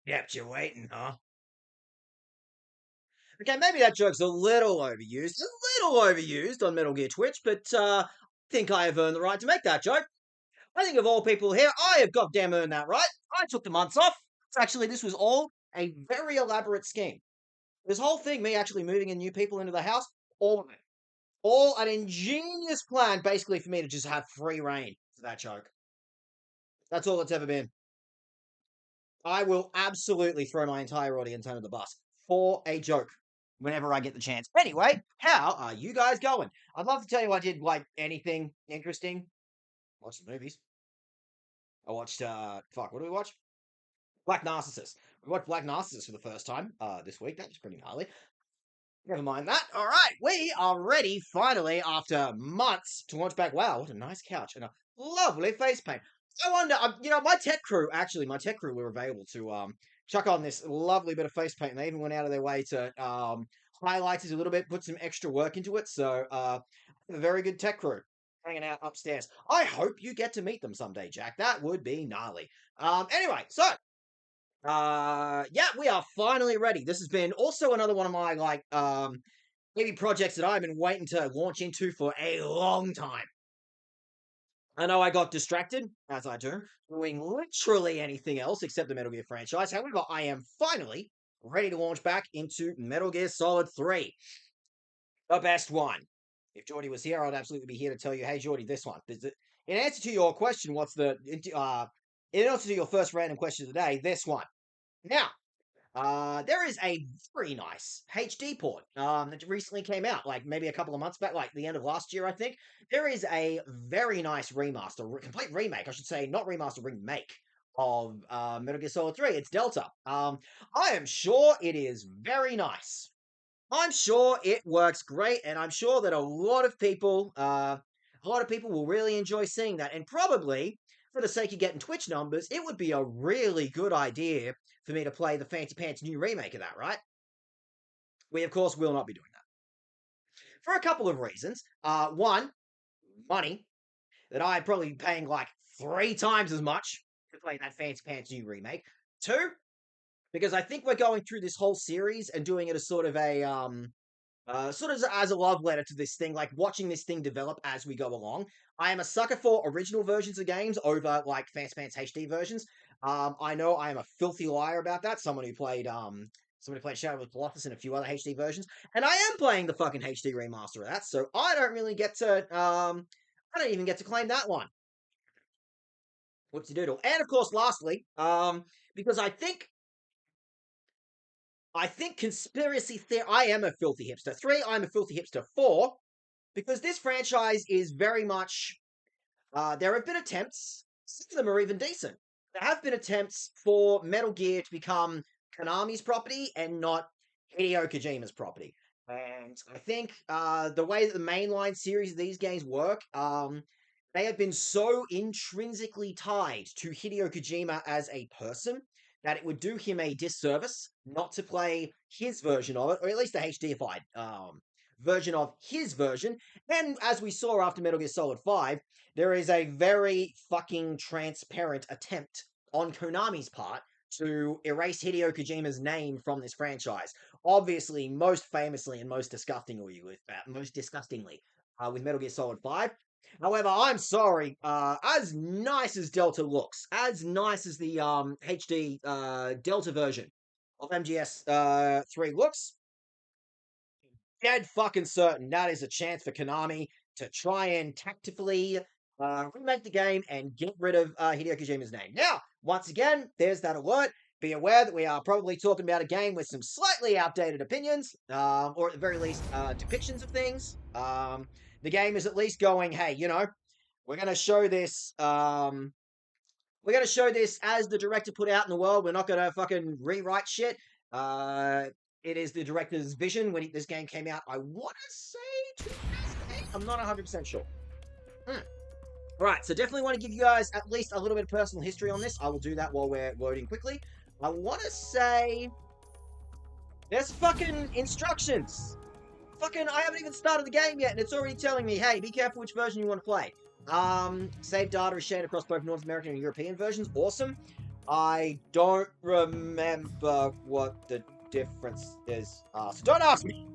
Kept you waiting, huh? Okay, maybe that joke's a little overused on Metal Gear Twitch, but I think I have earned the right to make that joke. I think of all people here, I have goddamn earned that right. I took the months off. Actually, this was all a very elaborate scheme. This whole thing, me actually moving in new people into the house, all of it. All an ingenious plan, basically, for me to just have free reign to that joke. That's all it's ever been. I will absolutely throw my entire audience under the bus for a joke whenever I get the chance. Anyway, how are you guys going? I'd love to tell you I did like anything interesting. Watch some movies. I watched what do we watch? Black Narcissus. We watched Black Narcissus for the first time this week. That was pretty gnarly. Never mind that. All right, we are ready finally after months to launch back. Wow, what a nice couch and a lovely face paint. I wonder, my tech crew were available to chuck on this lovely bit of face paint, and they even went out of their way to highlight it a little bit, put some extra work into it. So, a very good tech crew hanging out upstairs. I hope you get to meet them someday, Jack. That would be gnarly. Anyway, so yeah, we are finally ready. This has been also another one of my maybe projects that I've been waiting to launch into for a long time. I know I got distracted, as I do, doing literally anything else except the Metal Gear franchise. However, I am finally ready to launch back into Metal Gear Solid 3. The best one. If Geordie was here, I'd absolutely be here to tell you, hey, Geordie, this one. In answer to your question, in answer to your first random question of the day, this one. Now, there is a very nice HD port that recently came out, like maybe a couple of months back, like the end of last year, I think. There is a very nice complete remake, I should say, not remaster, remake of Metal Gear Solid 3. It's Delta. I am sure it is very nice. I'm sure it works great, and I'm sure that a lot of people will really enjoy seeing that, and probably for the sake of getting Twitch numbers, it would be a really good idea for me to play the Fancy Pants new remake of that, right? We, of course, will not be doing that. For a couple of reasons. One, money. That I'd probably be paying like 3 times as much to play that Fancy Pants new remake. 2, because I think we're going through this whole series and doing it as sort of as a love letter to this thing, like watching this thing develop as we go along. I am a sucker for original versions of games over like Fancy Pants HD versions. I know I am a filthy liar about that. Someone who played Shadow of the Colossus and a few other HD versions, and I am playing the fucking HD remaster of that, so I don't really get to I don't even get to claim that one. Whoopsie doodle. And of course, lastly, because I think conspiracy theory. I am a filthy hipster. 3, I'm a filthy hipster. 4, because this franchise is very much. There have been attempts. Some of them are even decent. There have been attempts for Metal Gear to become Konami's property and not Hideo Kojima's property. And I think the way that the mainline series of these games work, they have been so intrinsically tied to Hideo Kojima as a person that it would do him a disservice not to play his version of it, or at least the HDified version of his version. And as we saw after Metal Gear Solid 5, there is a very fucking transparent attempt on Konami's part to erase Hideo Kojima's name from this franchise. Obviously, most famously and most disgustingly with Metal Gear Solid 5. However, I'm sorry, as nice as Delta looks, as nice as the HD Delta version of MGS 3 looks, dead fucking certain that is a chance for Konami to try and tactfully remake the game and get rid of Hideo Kojima's name. Now, once again, there's that alert. Be aware that we are probably talking about a game with some slightly outdated opinions, or at the very least, depictions of things. The game is at least going, hey, we're going to show this. We're going to show this as the director put out in the world. We're not going to fucking rewrite shit. It is the director's vision when this game came out. I want to say 2008. I'm not 100% sure. Right, so definitely want to give you guys at least a little bit of personal history on this. I will do that while we're loading quickly. I want to say there's fucking instructions. I haven't even started the game yet, and it's already telling me, hey, be careful which version you want to play. Save data is shared across both North American and European versions. Awesome. I don't remember what the difference is. So don't ask me.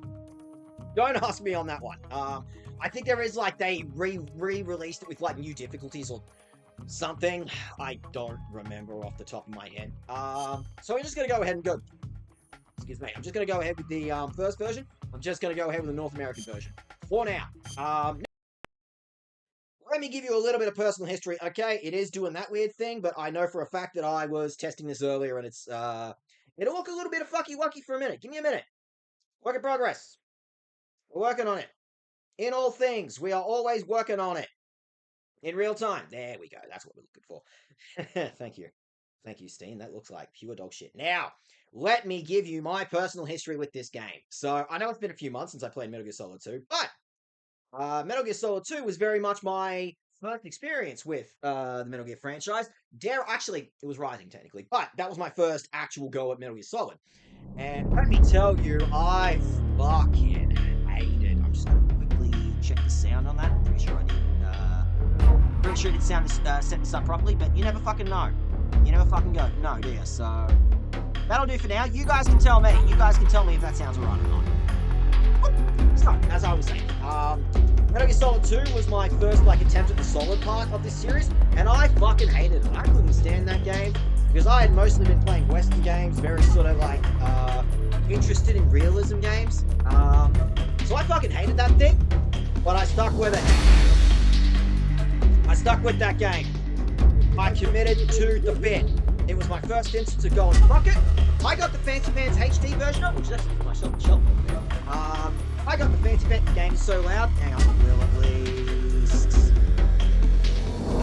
Don't ask me on that one. I think there is like they re-released it with like new difficulties or something. I don't remember off the top of my head. So we're just gonna go ahead and go. Excuse me. I'm just gonna go ahead with the first version. I'm just gonna go ahead with the North American version for now. Let me give you a little bit of personal history. Okay, it is doing that weird thing, but I know for a fact that I was testing this earlier, and it'll look a little bit of fucky wucky for a minute. Give me a minute. Work in progress. We're working on it. In all things, we are always working on it. In real time. There we go. That's what we're looking for. Thank you. Thank you, Steen. That looks like pure dog shit. Now, let me give you my personal history with this game. So, I know it's been a few months since I played Metal Gear Solid 2, but Metal Gear Solid 2 was very much my first experience with the Metal Gear franchise. Actually, it was Rising, technically, but that was my first actual go at Metal Gear Solid. And let me tell you, I fucking hate it. I'm just going to quickly check the sound on that. I'm pretty sure I did. Pretty sure it sounded set this up properly, but you never fucking know. You never fucking go. No, do you? So, that'll do for now. You guys can tell me. You guys can tell me if that sounds alright or not. So, as I was saying, Metal Gear Solid 2 was my first, attempt at the Solid part of this series, and I fucking hated it. I couldn't stand that game, because I had mostly been playing Western games, very sort of, interested in realism games. So I fucking hated that thing, but I stuck with it. I stuck with that game. I committed to the bit. It was my first instance of going, fuck it. I got the Fancy Pants HD version of it, which is actually myself on the shelf. I got the Fancy Pants. The game is so loud. Hang on, will at least.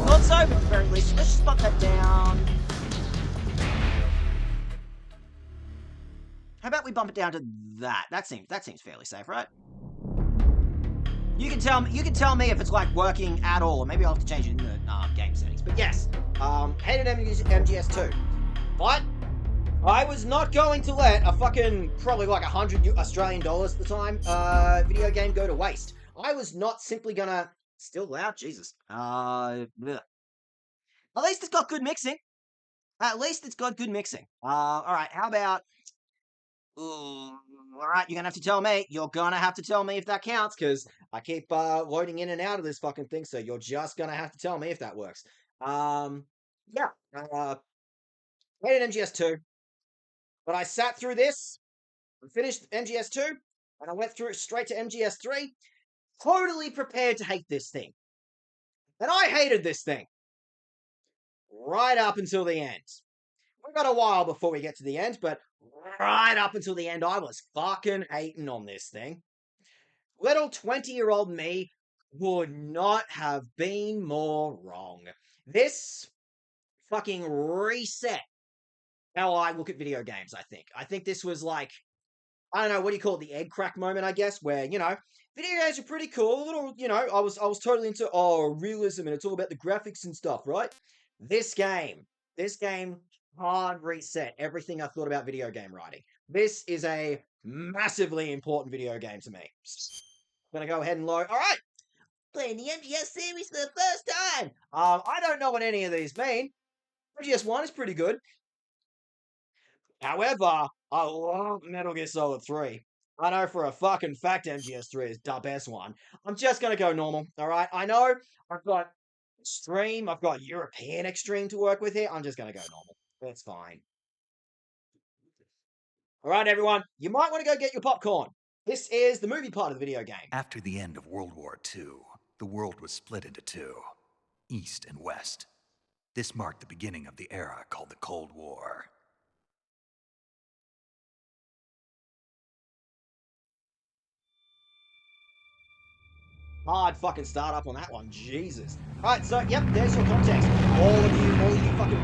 Thought so, but at the very least, let's just bump that down. How about we bump it down to that? That seems fairly safe, right? You can tell me if it's working at all, or maybe I'll have to change it in the game settings. But yes, hated MGS2, but I was not going to let a fucking probably $100 Australian at the time video game go to waste. I was not simply gonna. Still loud, Jesus. At least it's got good mixing. At least it's got good mixing. All right. How about? All right, you're gonna have to tell me. You're gonna have to tell me if that counts, because I keep loading in and out of this fucking thing. So you're just gonna have to tell me if that works. Yeah. Hated MGS2, but I sat through this and finished MGS2, and I went through straight to MGS3, totally prepared to hate this thing, and I hated this thing right up until the end. We've got a while before we get to the end, but right up until the end, I was fucking hating on this thing. Little 20-year-old me would not have been more wrong. This fucking reset how I look at video games, I think. I think this was I don't know, what do you call it, the egg crack moment, I guess, where, video games are pretty cool. A little, I was totally into, realism, and it's all about the graphics and stuff, right? This game hard reset everything I thought about video game writing. This is a massively important video game to me. I'm gonna go ahead and load. All right, playing the MGS series for the first time. I don't know what any of these mean. MGS1 is pretty good. However, I love Metal Gear Solid 3. I know for a fucking fact MGS3 is the best one. I'm just gonna go normal. All right, I know I've got extreme. I've got European extreme to work with here. I'm just gonna go normal. That's fine. All right, everyone. You might want to go get your popcorn. This is the movie part of the video game. After the end of World War II, the world was split into two, East and West. This marked the beginning of the era called the Cold War. Hard fucking start up on that one, Jesus. Alright, so yep, there's your context. All of you fucking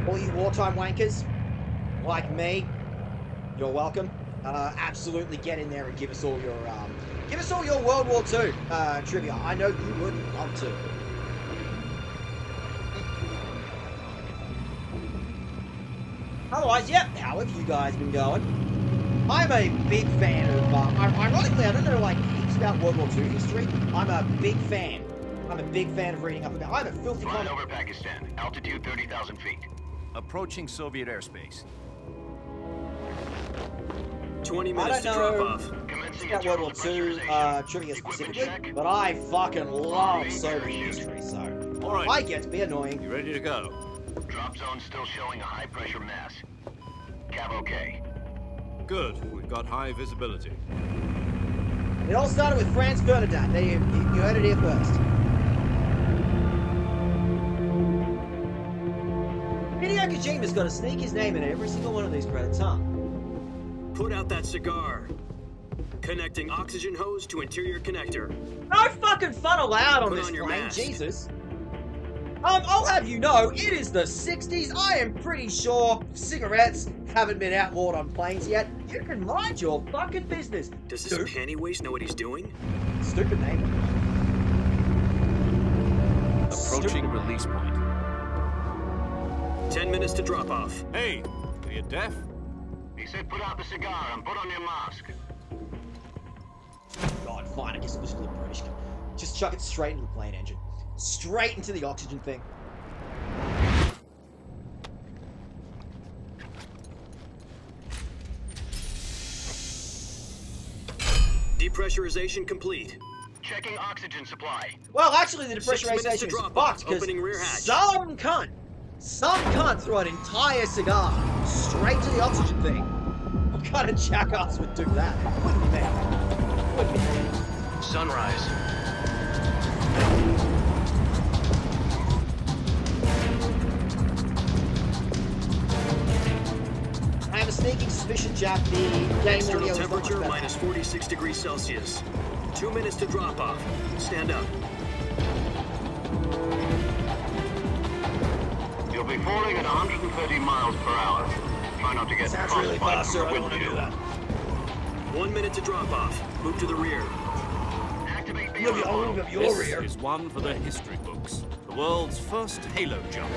all you wartime wankers, like me, you're welcome. Absolutely get in there and give us all your World War II trivia. I know you would love to. Otherwise, yep, how have you guys been going? I'm a big fan of, ironically, I don't know heaps about World War II history. I'm a big fan I'm a big fan of reading up about. I'm a filthy Flying comic. over Pakistan. Altitude 30,000 feet. Approaching Soviet airspace. 20 minutes to drop off. Commencing About World War internal II pressurization. trivia Equipment specifically, check. but I fucking love Arming Soviet parachute. history, so All right. I get to be annoying. You ready to go? Drop zone still showing a high pressure mass. Cav okay. Good. We've got high visibility. It all started with Franz Bernadette. There you heard it here first. Hideo Kojima's got to sneak his name in every single one of these credits, huh? Put out that cigar. Connecting oxygen hose to interior connector. No fucking fun allowed on Put this on your plane, mask. Jesus. I'll have you know, it is the 60s. I am pretty sure cigarettes haven't been outlawed on planes yet. You can mind your fucking business. Does this panty waste know what he's doing? Stupid name. Approaching release point. 10 minutes to drop off. Hey, are you deaf? He said put out the cigar and put on your mask. God, fine, I guess it was good British. Just chuck it straight into the plane engine. Straight into the oxygen thing. Depressurization complete. Checking oxygen supply. Well, actually, the 6 minutes to depressurization is drop fucked off. because Opening rear hatch. some cunt threw an entire cigar straight to the oxygen thing. What kind of jackass would do that? Wouldn't be me. Wouldn't be me. Sunrise. I have a sneaking suspicion, Jack, the game External audio is not much temperature better. minus 46 degrees Celsius. 2 minutes to drop off. Stand up. You'll be falling at 130 miles per hour. Try not to get Sounds really frostbite fast, from sir. the I don't want to do windshield. that. 1 minute to drop off. Move to the rear. Activate the Look at alarm. all of your This rear. is one for the history books. The world's first halo jump.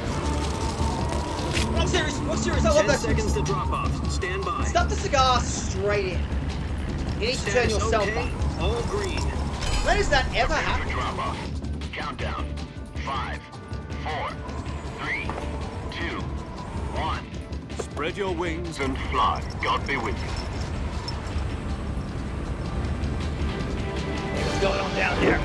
I'm serious. I'm serious. I love 10 that. seconds to drop off. Stand by. Stuff the cigar straight in. You need to turn Status yourself okay. up. All green. When does that ever Prepare happen? for drop off. Countdown. 5, 4, 3, 2, 1. Spread your wings. And fly. God be with you. What's going on down there?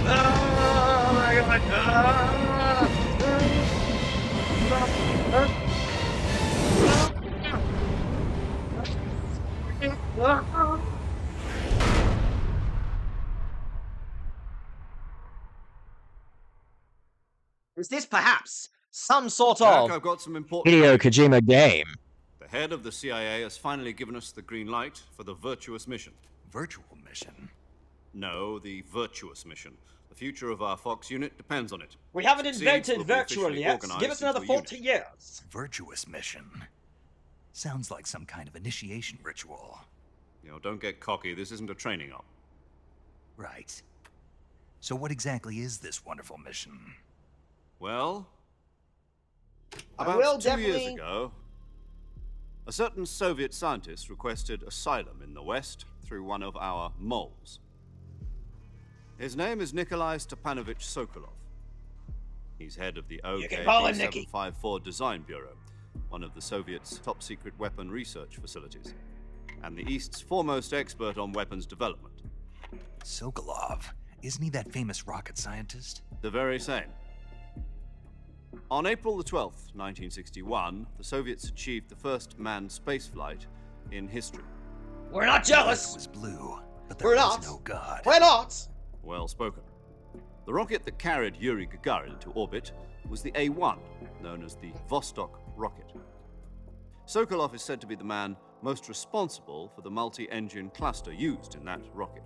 Oh my god! Is this perhaps some sort Jack, of I've got some important Hideo news. Kojima game? The head of the CIA has finally given us the green light for the virtuous mission. Virtual mission. No, the virtuous mission. The future of our Fox unit depends on it. We haven't Succeeds, invented we'll be virtual officially yet. organized Give us another into a 40 unit. years. Virtuous mission. Sounds like some kind of initiation ritual. You know, don't get cocky. This isn't a training op. Right. So what exactly is this wonderful mission? Well, I about will 2 years definitely- ago, a certain Soviet scientist requested asylum in the West through one of our moles. His name is Nikolai Stepanovich Sokolov. He's head of the You can call him OKB Nicky. 754 Design Bureau, one of the Soviets' top-secret weapon research facilities, and the East's foremost expert on weapons development. Sokolov. Isn't he that famous rocket scientist? The very same. On April the 12th, 1961, the Soviets achieved the first manned spaceflight in history. We're not It jealous. was blue, but there We're was not. no God. We're not. Well spoken. The rocket that carried Yuri Gagarin to orbit was the A-1, known as the Vostok rocket. Sokolov is said to be the man most responsible for the multi-engine cluster used in that rocket.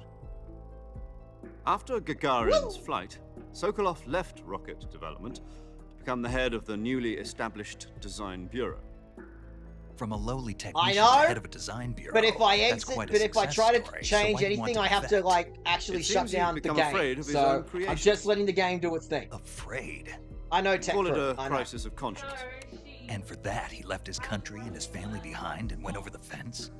After Gagarin's flight, Sokolov left rocket development to become the head of the newly established Design Bureau. From a lowly technician know, to head of a design bureau. But if I that's exit, quite a but if I success try to story, so change why do you want anything, to I have to defect? like actually It shut seems he's down the become game. afraid of his So own I'm creation. just letting the game do its thing. Afraid. I know tech Call it crew, a I know. crisis of conscience. And for that, he left his country and his family behind and went over the fence?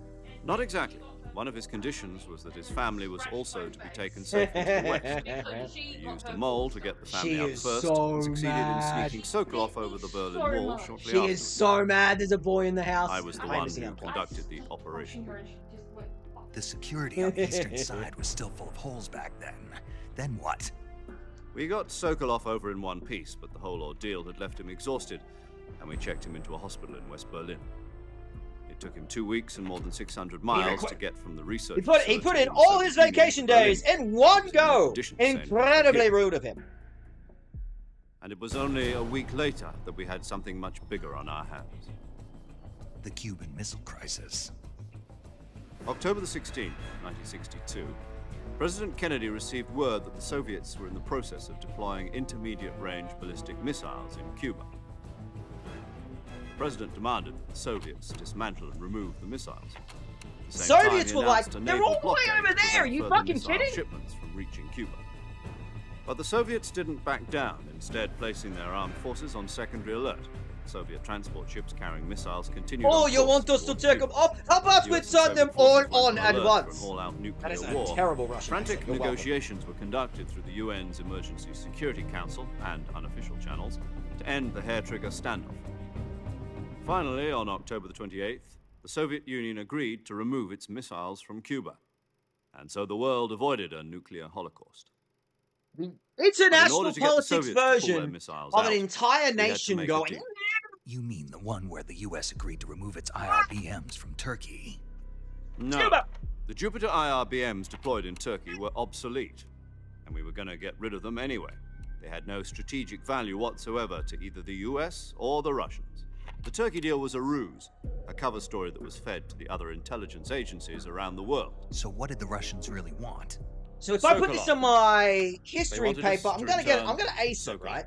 Not exactly. One of his conditions was that his family was also to be taken safely to the west. He used a mole to get the family She out is first so and succeeded mad. in sneaking Sokolov over the Berlin Wall shortly She afterwards. is so mad there's a boy in the house. I was the I haven't one seen who that before. conducted the operation. The security on the eastern side was still full of holes back then. Then what? We got Sokolov over in one piece, but the whole ordeal had left him exhausted, and we checked him into a hospital in West Berlin. It took him 2 weeks and more than 600 miles to get from the research He facility put in the all Soviet his Union vacation to Berlin. days in one It was in go. conditions the same as Incredibly here. rude of him. And it was only a week later that we had something much bigger on our hands. The Cuban Missile Crisis. October the 16th, 1962, President Kennedy received word that the Soviets were in the process of deploying intermediate-range ballistic missiles in Cuba. The President demanded that the Soviets dismantle and remove the missiles. At the same time, Soviets he were like, announced a they're naval all the way blockade over to there, prevent you further fucking missile kidding? shipments from reaching Cuba. But the Soviets didn't back down, instead placing their armed forces on secondary alert. Soviet transport ships carrying missiles continued Oh, on you course want us to towards take Cuba. them off? How about The we US and turn them Soviet all forces went on on at alert once? for an all-out nuclear That is a war. terrible Russian Frantic accent. You're welcome. negotiations were conducted through the UN's Emergency Security Council and unofficial channels to end the hair-trigger standoff. Finally, on October the 28th, the Soviet Union agreed to remove its missiles from Cuba. And so the world avoided a nuclear holocaust. It's a But in national order to get the politics Soviets to pull their version missiles of an out, entire we had to nation make a going. deal. You mean the one where the US agreed to remove its IRBMs from Turkey? No. Cuba. The Jupiter IRBMs deployed in Turkey were obsolete, and we were going to get rid of them anyway. They had no strategic value whatsoever to either the US or the Russians. The Turkey deal was a ruse, a cover story that was fed to the other intelligence agencies around the world. So what did the Russians really want? So if I put this Sokolov. on my history They wanted us paper, I'm to gonna return I'm gonna ace it, Sokolov. right?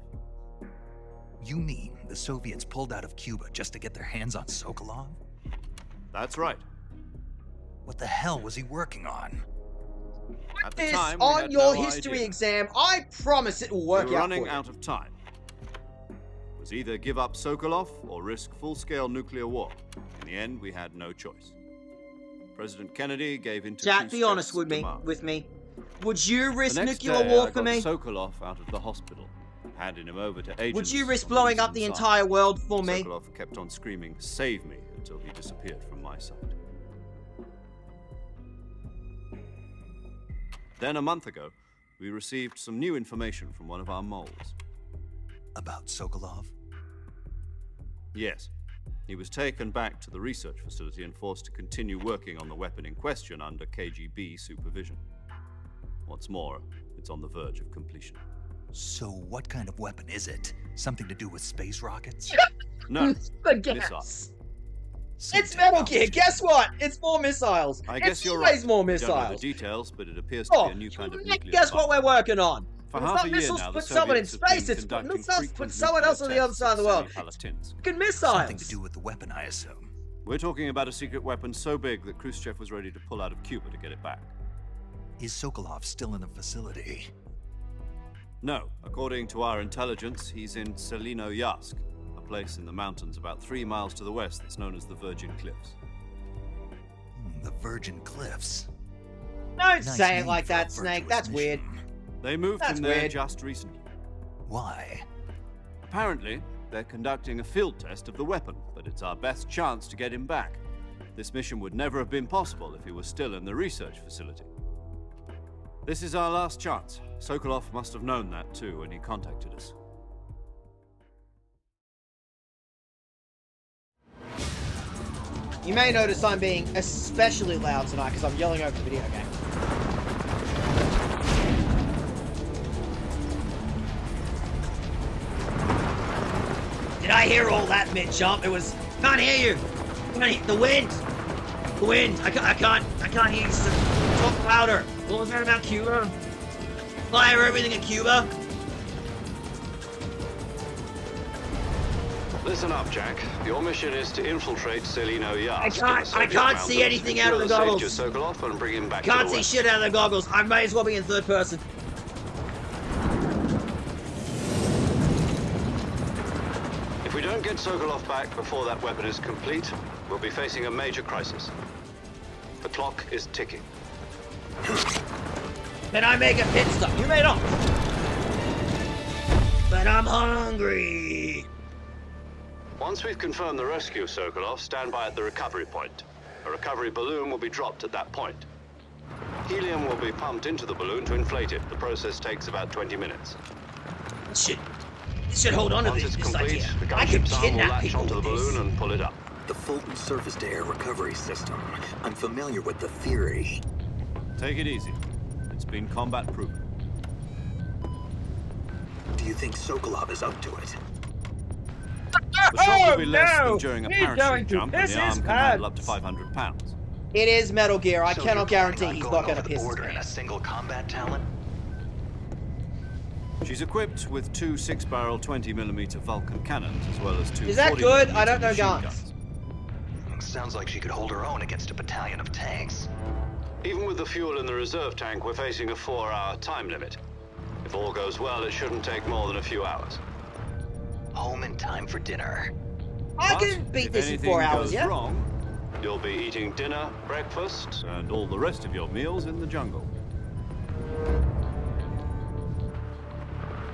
You mean the Soviets pulled out of Cuba just to get their hands on Sokolov? That's right. What the hell was he working on? At the This time, we on had your no history idea. exam, I promise it will work We were out running for you. out of time. It was either give up Sokolov or risk full-scale nuclear war. In the end, we had no choice. President Kennedy gave in to Jack, be honest with Khrushchev's me. demands. Would you The risk next nuclear day, war I for got me? Sokolov out of the hospital, handing him over to agents. Would you risk on the blowing up the eastern side. entire world for me? Sokolov kept on screaming, "Save me," until he disappeared from my sight. Then, a month ago, we received some new information from one of our moles. About Sokolov? Yes. He was taken back to the research facility and forced to continue working on the weapon in question under KGB supervision. What's more, it's on the verge of completion. So what kind of weapon is it? Something to do with space rockets? No, The gas. missiles. Some It's Metal Gear. technology. Guess what? It's more missiles. I guess it's you're always right. more We don't know missiles. the details, but it appears to Oh, be a new kind of nuclear guess what device. we're working on? For It's half not a year missiles now, to the put someone in Soviets have space. been It's conducting missiles to put frequent someone else on the nuclear other side of the world. tests at Semipalatinsk. Fucking missiles. Something to do with the weapon, I assume. We're talking about a secret weapon so big that Khrushchev was ready to pull out of Cuba to get it back. Is Sokolov still in the facility? No, according to our intelligence, he's in Selino-Yarsk, a place in the mountains about 3 miles to the west that's known as the Virgin Cliffs. The Virgin Cliffs. Don't Nice say it name like for a that, Snake. virtuous That's weird. mission. They moved That's him there weird. just recently. Why? Apparently, they're conducting a field test of the weapon, but it's our best chance to get him back. This mission would never have been possible if he was still in the research facility. This is our last chance. Sokolov must have known that too when he contacted us. You may notice I'm being especially loud tonight because I'm yelling over the video game. Did I hear all that mid-jump? It was... Can't hear you. The wind. The wind. I can't hear you. Talk louder. What was that about Cuba? Fire everything at Cuba? Listen up, Jack. Your mission is to infiltrate Selino-Yarsk. I can't see anything out of the goggles. Sokolov and bring him back Can't to the see west. shit out of the goggles. I may as well be in third person. If we don't get Sokolov back before that weapon is complete, we'll be facing a major crisis. The clock is ticking. Then I make a pit stop. You may not. But I'm hungry. Once we've confirmed the rescue, Sokolov, stand by at the recovery point. A recovery balloon will be dropped at that point. Helium will be pumped into the balloon to inflate it. The process takes about 20 minutes. This should hold on to Once it's this complete, idea. the I could gunship's arm will kidnap latch people onto the with this. balloon and pull it up. The Fulton surface-to-air recovery system. I'm familiar with the theory. Take it easy. It's been combat-proven. Do you think Sokolov is up to it? The shock will be less no! than during a He's going parachute to jump, and piss the his arm can handle up pants. to 500 pounds. It is Metal Gear. I So cannot you're planning guarantee on he's going not going to over the piss his border in a pants. single combat talent? She's equipped with two 6-barrel 20mm Vulcan cannons, as well as two Is that 40mm good? I don't know machine guns. Sounds like she could hold her own against a battalion of tanks. Even with the fuel in the reserve tank, we're facing a 4-hour time limit. If all goes well, it shouldn't take more than a few hours. Home in time for dinner. I But can beat if this in anything 4 hours, goes yeah? wrong, you'll be eating dinner, breakfast, and all the rest of your meals in the jungle.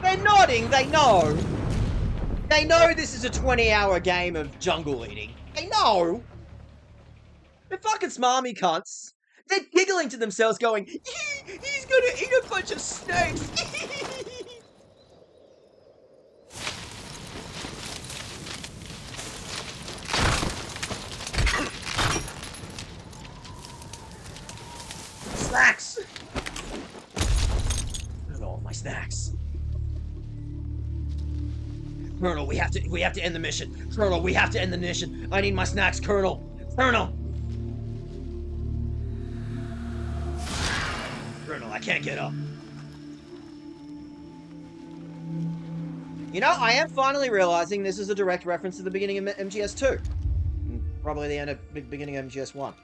They're nodding, they know. They know this is a 20-hour game of jungle eating. They know. They're fucking smarmy cunts. They're giggling to themselves going, he's gonna eat a bunch of snakes. Snacks. Look at all my snacks. Colonel, we have to end the mission. Colonel, we have to end the mission. I need my snacks, Colonel. Colonel. Colonel, I can't get up. You know, I am finally realizing this is a direct reference to the beginning of MGS2. And probably the end of beginning of MGS1.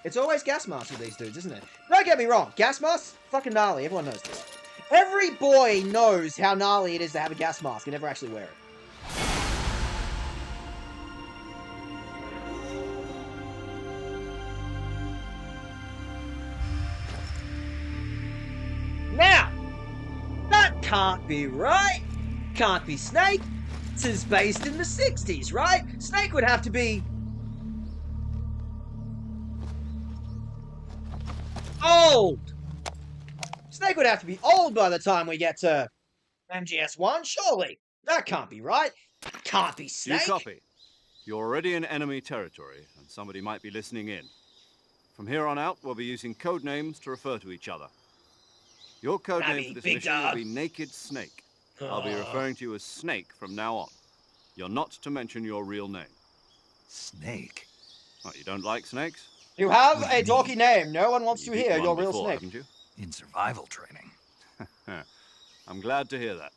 It's always gas masks with these dudes, isn't it? Don't get me wrong, gas masks, fucking gnarly. Everyone knows this. Every boy knows how gnarly it is to have a gas mask and never actually wear it. Now, that can't be right. Can't be Snake. This is based in the 60s, right? Snake would have to be old. Snake would have to be old by the time we get to MGS1, surely. That can't be right. Can't be Snake. You copy. You're already in enemy territory, and somebody might be listening in. From here on out, we'll be using code names to refer to each other. Your code That'd name be for this Big mission Dog. will be Naked Snake. I'll be referring to you as Snake from now on. You're not to mention your real name. Snake? Oh, you don't like snakes? You have a talky name. No one wants to You've hear eaten your one real before, Snake. haven't you? In survival training. I'm glad to hear that.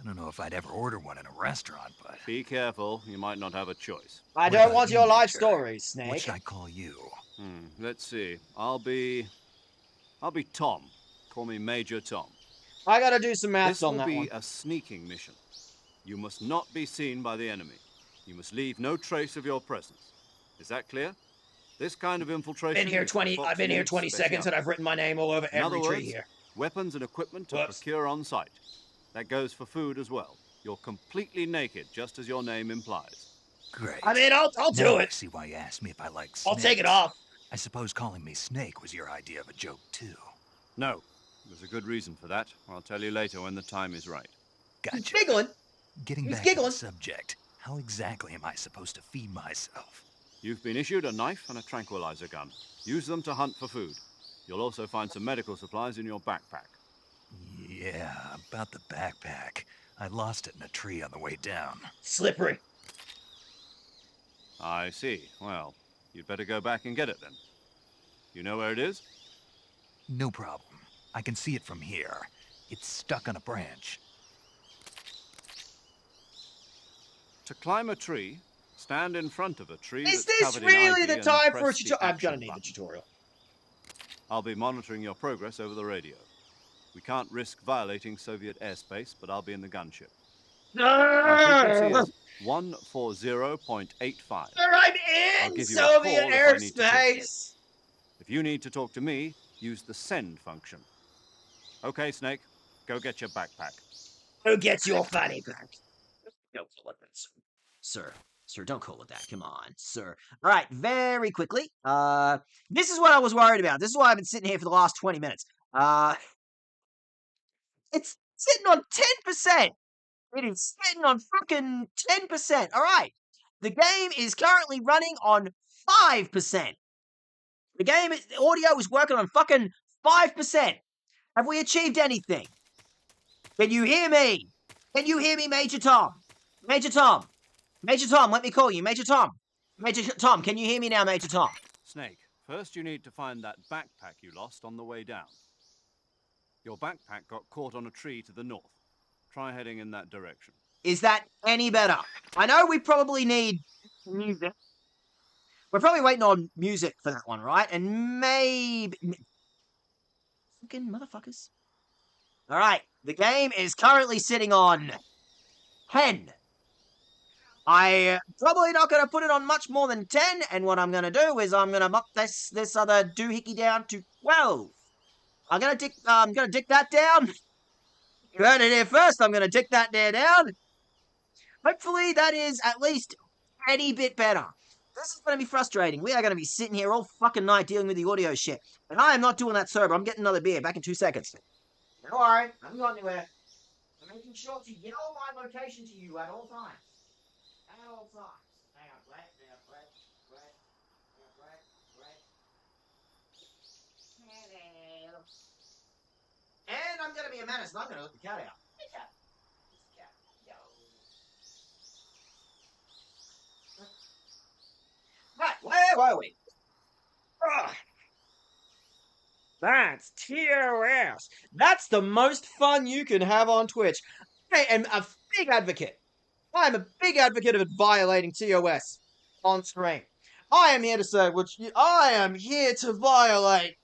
I don't know if I'd ever order one in a restaurant, but... Be careful, you might not have a choice. I What don't about want you, your life Major? stories, What Snake. should I call you? Let's see. I'll be Tom. Call me Major Tom. I gotta do some maths This on will that be one. a sneaking mission. You must not be seen by the enemy. You must leave no trace of your presence. Is that clear? This kind of infiltration. I've been here 20 seconds and I've written my name all over In other every tree words, here. weapons and equipment to Whoops. procure on site. That goes for food as well. You're completely naked, just as your name implies. Great. I mean, I'll Now do I it. see why you asked me if I like snakes. I'll take it off. I suppose calling me Snake was your idea of a joke, too. No, there's a good reason for that. I'll tell you later when the time is right. Gotcha. He's giggling. Getting He's back to giggling. the subject, how exactly am I supposed to feed myself? You've been issued a knife and a tranquilizer gun. Use them to hunt for food. You'll also find some medical supplies in your backpack. Yeah, about the backpack. I lost it in a tree on the way down. Slippery. I see. Well, you'd better go back and get it then. You know where it is? No problem. I can see it from here. It's stuck on a branch. To climb a tree, stand in front of a tree Is that's this covered in really ivy the and time for a press the tutorial? I'm gonna action need the button. tutorial. I'll be monitoring your progress over the radio. We can't risk violating Soviet airspace, but I'll be in the gunship. Our frequency is 140.85. I'm I'll in give you a call Soviet if I need to talk to you. airspace! If you need to talk to me, use the send function. Okay, Snake, go get your backpack. Who gets your fanny pack? Don't call it that, sir. Sir. Sir, don't call it that. Come on, sir. All right, very quickly. This is what I was worried about. This is why I've been sitting here for the last 20 minutes. It's sitting on 10%. It is sitting on fucking 10%. All right. The game is currently running on 5%. The audio is working on fucking 5%. Have we achieved anything? Can you hear me? Can you hear me, Major Tom? Major Tom. Major Tom, let me call you. Major Tom. Major Tom, can you hear me now, Major Tom? Snake, first you need to find that backpack you lost on the way down. Your backpack got caught on a tree to the north. Try heading in that direction. Is that any better? I know we probably need music. We're probably waiting on music for that one, right? And maybe... Fucking motherfuckers. All right, the game is currently sitting on 10. I probably not going to put it on much more than 10, and what I'm going to do is I'm going to muck this other doohickey down to 12. I'm going to dick that down. You heard it here first. I'm going to dick that there down. Hopefully that is at least any bit better. This is going to be frustrating. We are going to be sitting here all fucking night dealing with the audio shit. And I am not doing that sober. I'm getting another beer. Back in 2 seconds. Don't worry. I haven't gone anywhere. I'm making sure to yell my location to you at all times. At all times. Hang on. Wait. Hello. And I'm going to be a menace, and I'm going to let the cat out. Hey, cat. Yo. Right, where were we? Ugh. That's TOS. That's the most fun you can have on Twitch. I am a big advocate. I am a big advocate of violating TOS on stream. I am here to say, I am here to violate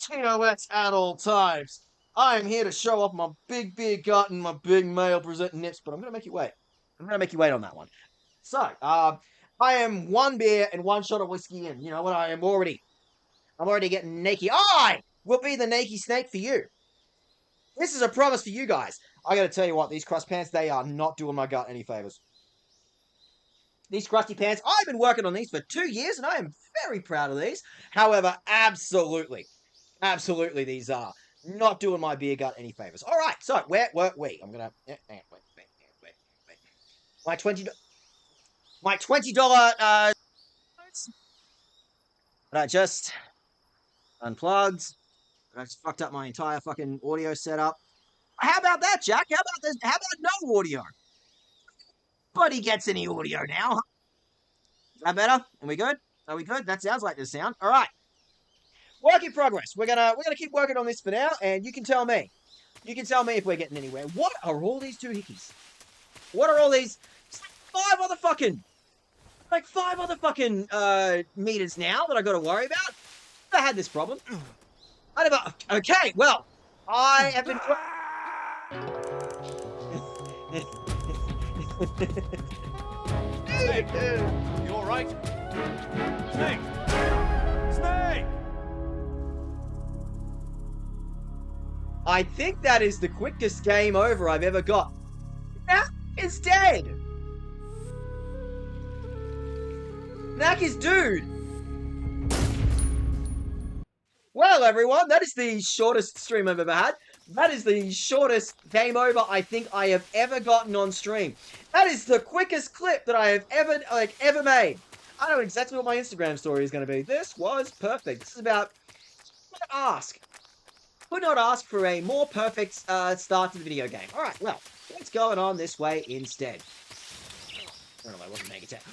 TOS at all times. I am here to show off my big beer gut and my big male presenting nips, but I'm going to make you wait. I'm going to make you wait on that one. So, I am 1 beer and 1 shot of whiskey in. You know what? I'm already getting naked. I will be the naked snake for you. This is a promise for you guys. I got to tell you what, these crust pants, they are not doing my gut any favors. These crusty pants, I've been working on these for 2 years, and I am very proud of these. However, absolutely, these are not doing my beer gut any favors. All right, so where were we? I'm gonna wait. My $20 that I just unplugged. I just fucked up my entire fucking audio setup. How about that, Jack? How about this? How about no audio? Nobody gets any audio now. Is that better? Are we good? Are we good? That sounds like the sound. All right. Work in progress. We're gonna keep working on this for now, and you can tell me. You can tell me if we're getting anywhere. What are all these doohickeys? What are all these? It's like 5 other fucking meters now that I got to worry about. I had this problem. Okay, well, I have been. Snake! You alright? Snake! Snake! I think that is the quickest game over I've ever got. Knack is dead! Knack is dude! Well, everyone, that is the shortest stream I've ever had. That is the shortest game over I think I have ever gotten on stream. That is the quickest clip that I have ever made. I know exactly what my Instagram story is going to be. This was perfect. This is about... Could not ask for a more perfect start to the video game. Alright, well, let's go on this way instead. I don't know, I wasn't making it.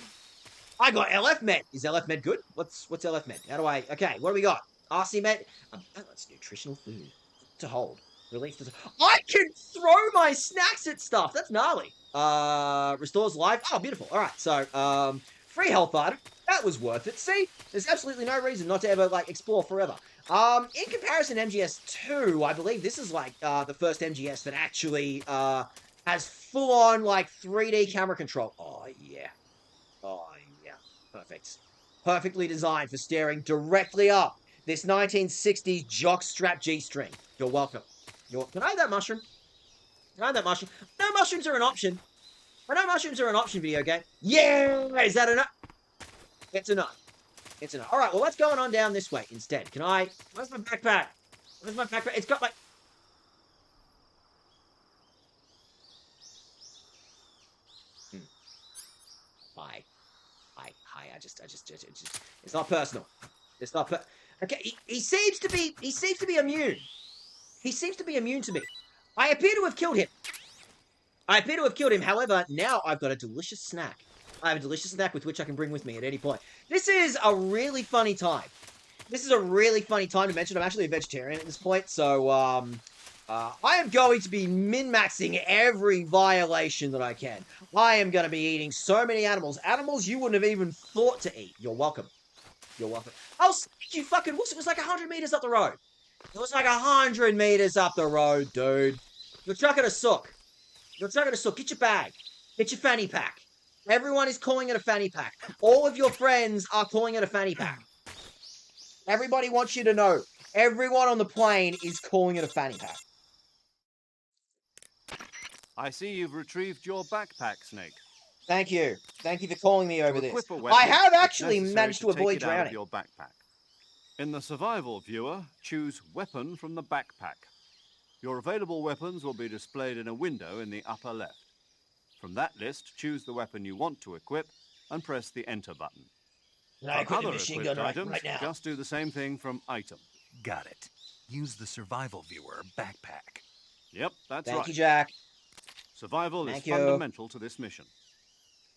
I got LF Med. Is LF Med good? What's LF Med? How do I... Okay, what do we got? RC Med. That's nutritional food. To hold. Relief to... I can throw my snacks at stuff! That's gnarly. Restores life. Oh, beautiful. Alright, so, free health item. That was worth it. See? There's absolutely no reason not to ever, explore forever. In comparison to MGS2, I believe this is, the first MGS that actually, has full-on, like, 3D camera control. Oh, yeah. Oh, yeah. Perfect. Perfectly designed for staring directly up this 1960s jockstrap G-string. You're welcome. Can I have that mushroom? Can I have that mushroom? No, mushrooms are an option. I know mushrooms are an option video game. Yeah! Is that enough? It's enough. It's enough. Alright, well, what's going on down this way instead? Where's my backpack? Where's my backpack? It's got my... Hi. I just, it's not personal. It's not okay, he seems to be immune. He seems to be immune to me. I appear to have killed him. However, now I've got a delicious snack. I have a delicious snack with which I can bring with me at any point. This is a really funny time. To mention. I'm actually a vegetarian at this point, so, I am going to be min-maxing every violation that I can. I am going to be eating so many animals. Animals you wouldn't have even thought to eat. You're welcome. You're welcome. Oh, you fucking wuss. It was like 100 meters up the road. It was like 100 meters up the road, dude. You're chucking a sook. Get your bag. Get your fanny pack. Everyone is calling it a fanny pack. All of your friends are calling it a fanny pack. Everybody wants you to know. Everyone on the plane is calling it a fanny pack. I see you've retrieved your backpack, Snake. Thank you. Thank you for calling me over this. Equip a weapon, I have it's actually necessary managed to take avoid it out of drowning. your backpack. In the survival viewer, choose weapon from the backpack. Your available weapons will be displayed in a window in the upper left. From that list, choose the weapon you want to equip and press the enter button. I For equip the other machine equipped gun items, right now. just do the same thing from item. Got it. Use the survival viewer backpack. Yep, that's Thank right. you, Jack. Survival Thank is you. fundamental to this mission.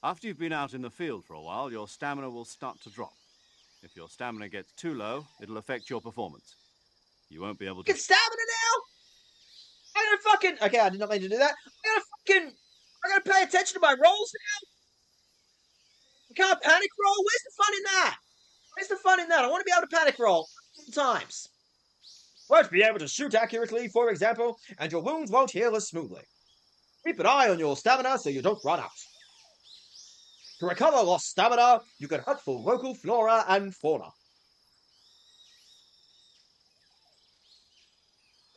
After you've been out in the field for a while, your stamina will start to drop. If your stamina gets too low, it'll affect your performance. You won't be able to... Get stamina now? Okay, I did not mean to do that. I gotta pay attention to my rolls now? I can't panic roll? Where's the fun in that? I want to be able to panic roll times. Won't be able to shoot accurately, for example, and your wounds won't heal as smoothly. Keep an eye on your stamina so you don't run out. To recover lost stamina, you can hunt for local flora and fauna.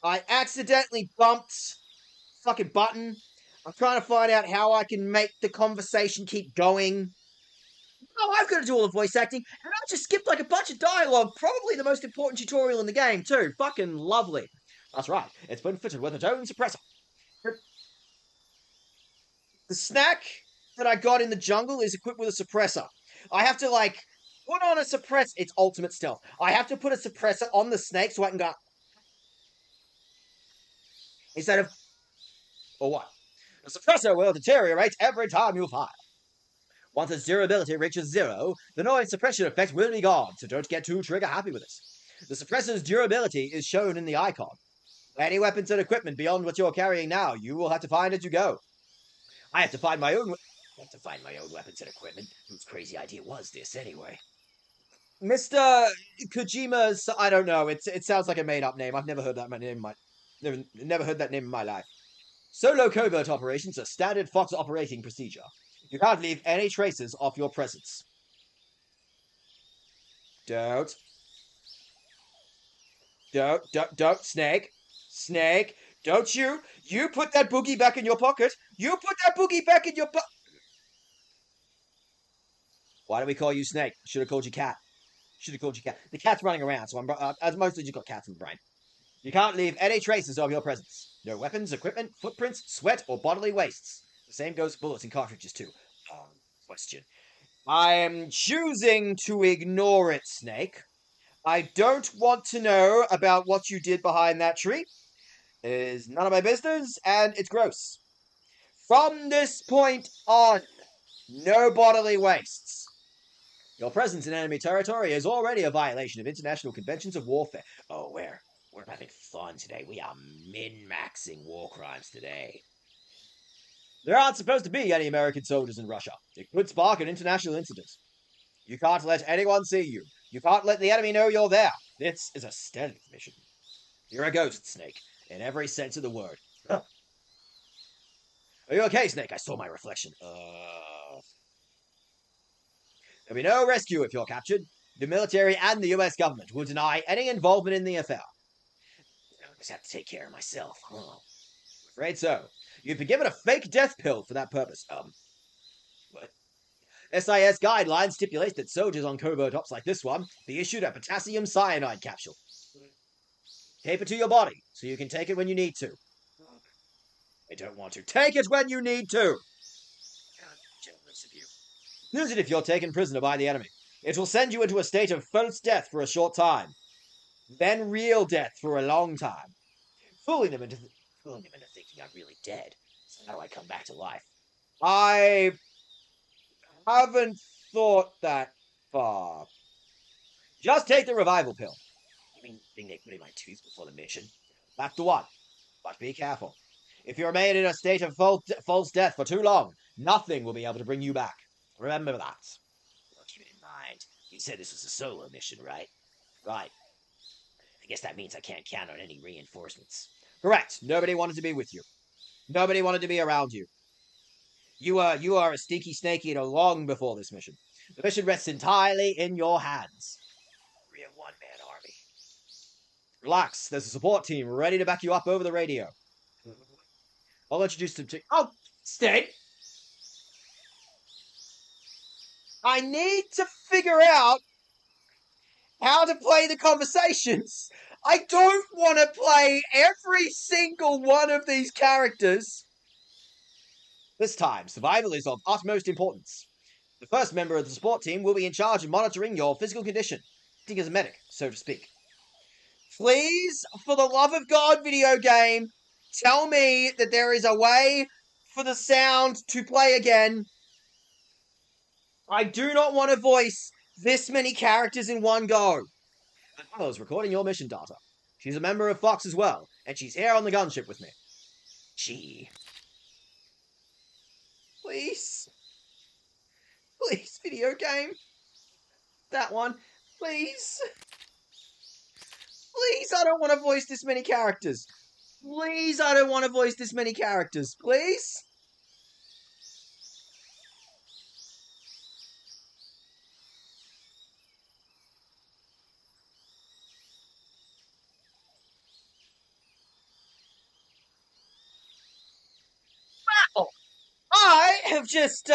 I accidentally bumped fucking button. I'm trying to find out how I can make the conversation keep going. Oh, I've got to do all the voice acting, and I just skipped like a bunch of dialogue. Probably the most important tutorial in the game, too. Fucking lovely. That's right. It's been fitted with its own suppressor. The snack that I got in the jungle is equipped with a suppressor. I have to, like, put on a suppressor. It's ultimate stealth. I have to put a suppressor on the snake so I can go... Instead of... Or what? The suppressor will deteriorate every time you fire. Once its durability reaches 0, the noise suppression effect will be gone, so don't get too trigger happy with it. The suppressor's durability is shown in the icon. Any weapons and equipment beyond what you're carrying now, you will have to find as you go. I have to find my own weapons and equipment. Whose crazy idea was this, anyway? Mr. Kojima's... I don't know. It sounds like a made-up name. I've never heard that name in my... Never heard that name in my life. Solo covert operations are standard Fox operating procedure. You can't leave any traces of your presence. Don't, Snake. Snake, don't you put that boogie back in your pocket. You put that boogie back in your pocket. Why do we call you Snake? Should have called you Cat. The cat's running around, so I've mostly just got cats in the brain. You can't leave any traces of your presence. No weapons, equipment, footprints, sweat, or bodily wastes. The same goes for bullets and cartridges, too. Question. I am choosing to ignore it, Snake. I don't want to know about what you did behind that tree. It is none of my business, and it's gross. From this point on, no bodily wastes. Your presence in enemy territory is already a violation of international conventions of warfare. Oh, we're having fun today. We are min-maxing war crimes today. There aren't supposed to be any American soldiers in Russia. It could spark an international incident. You can't let anyone see you. You can't let the enemy know you're there. This is a stealth mission. You're a ghost, Snake, in every sense of the word. Are you okay, Snake? I saw my reflection. There'll be no rescue if you're captured. The military and the US government will deny any involvement in the affair. I just have to take care of myself. I'm afraid so. You've been given a fake death pill for that purpose. What? SIS guidelines stipulate that soldiers on covert ops like this one be issued a potassium cyanide capsule. Tape it to your body so you can take it when you need to. I don't want to. Take it when you need to! Jealous of you. Use it if you're taken prisoner by the enemy. It will send you into a state of false death for a short time, then real death for a long time, fooling them into thinking I'm really dead. So how do I come back to life? I haven't thought that far. Just take the revival pill. You mean the thing they put in my tooth before the mission? That's the one. But be careful. If you remain in a state of false death for too long, nothing will be able to bring you back. Remember that. Well, keep it in mind. You said this was a solo mission, right? Right. I guess that means I can't count on any reinforcements. Correct. Nobody wanted to be with you. Nobody wanted to be around you. You are a stinky snake eater long before this mission. The mission rests entirely in your hands. We're a one-man army. Relax. There's a support team ready to back you up over the radio. I'll introduce them to... Oh, Snake! I need to figure out how to play the conversations. I don't want to play every single one of these characters. This time, survival is of utmost importance. The first member of the support team will be in charge of monitoring your physical condition, acting as a medic, so to speak. Please, for the love of God, video game, tell me that there is a way for the sound to play again. I do not want to voice this many characters in one go. I was recording your mission data. She's a member of Fox as well, and she's here on the gunship with me. Gee. Please. Please, video game. That one. Please. Please, I don't want to voice this many characters. Please, I don't want to voice this many characters. Please? Wow! I have just,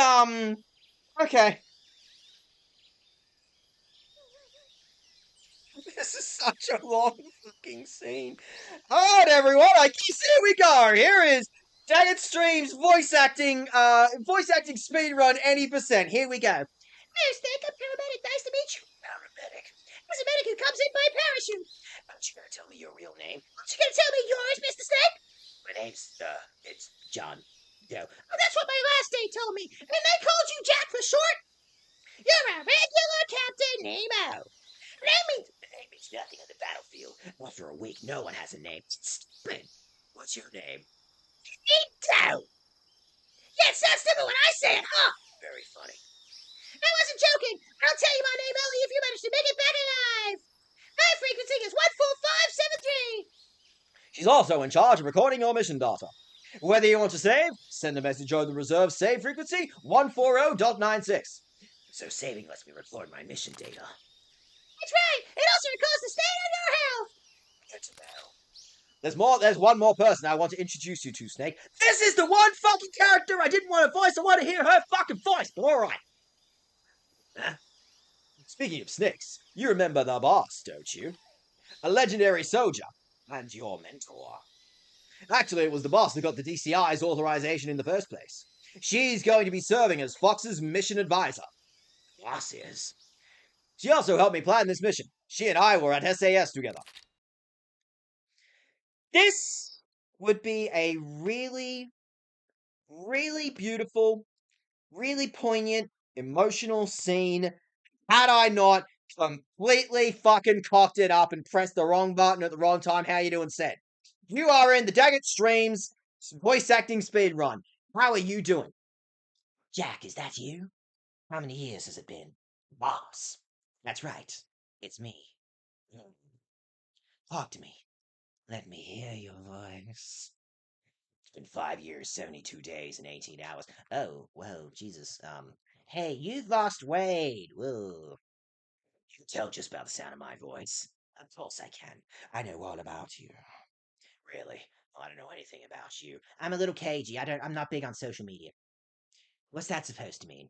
okay. This is such a long fucking scene. Alright, everyone, I guess here we go. Here is Daget Stream's voice acting speedrun 80%. Here we go. Hey, Snake, I'm paramedic. Nice to meet you. Paramedic? Who's a medic who comes in by parachute? Aren't you gonna tell me your real name? Aren't you gonna tell me yours, Mr. Snake? My name's, it's John Doe. Oh, that's what my last day told me. And they called you Jack for short? You're a regular Captain Nemo. Name means nothing on the battlefield. After a week, no one has a name. Stupid. What's your name? Ito. Yeah, it sounds stupid when I say it, huh? Very funny. I wasn't joking. I'll tell you my name only if you manage to make it back alive. My frequency is 14573. She's also in charge of recording your mission data. Whether you want to save, send a message on the reserve save frequency 140.96. So saving lets me record my mission data. That's right. It also records the state of your health. Good to know. There's one more person I want to introduce you to, Snake. This is the one fucking character I didn't want to voice. I want to hear her fucking voice, but alright. Huh? Speaking of snakes, you remember the boss, don't you? A legendary soldier, and your mentor. Actually, it was the boss that got the DCI's authorization in the first place. She's going to be serving as Fox's mission advisor. Boss is. She also helped me plan this mission. She and I were at SAS together. This would be a really, really beautiful, really poignant, emotional scene had I not completely fucking cocked it up and pressed the wrong button at the wrong time. How you doing, Seth? You are in the Daggett Streams voice acting speedrun. How are you doing? Jack, is that you? How many years has it been? Boss. That's right. It's me. Talk to me. Let me hear your voice. In 5 years, 72 days, and 18 hours. Oh, whoa, Jesus. Hey, you've lost weight. Whoa. You can tell just by the sound of my voice. Of course I can. I know all about you. Really? I don't know anything about you. I'm a little cagey. I'm not big on social media. What's that supposed to mean?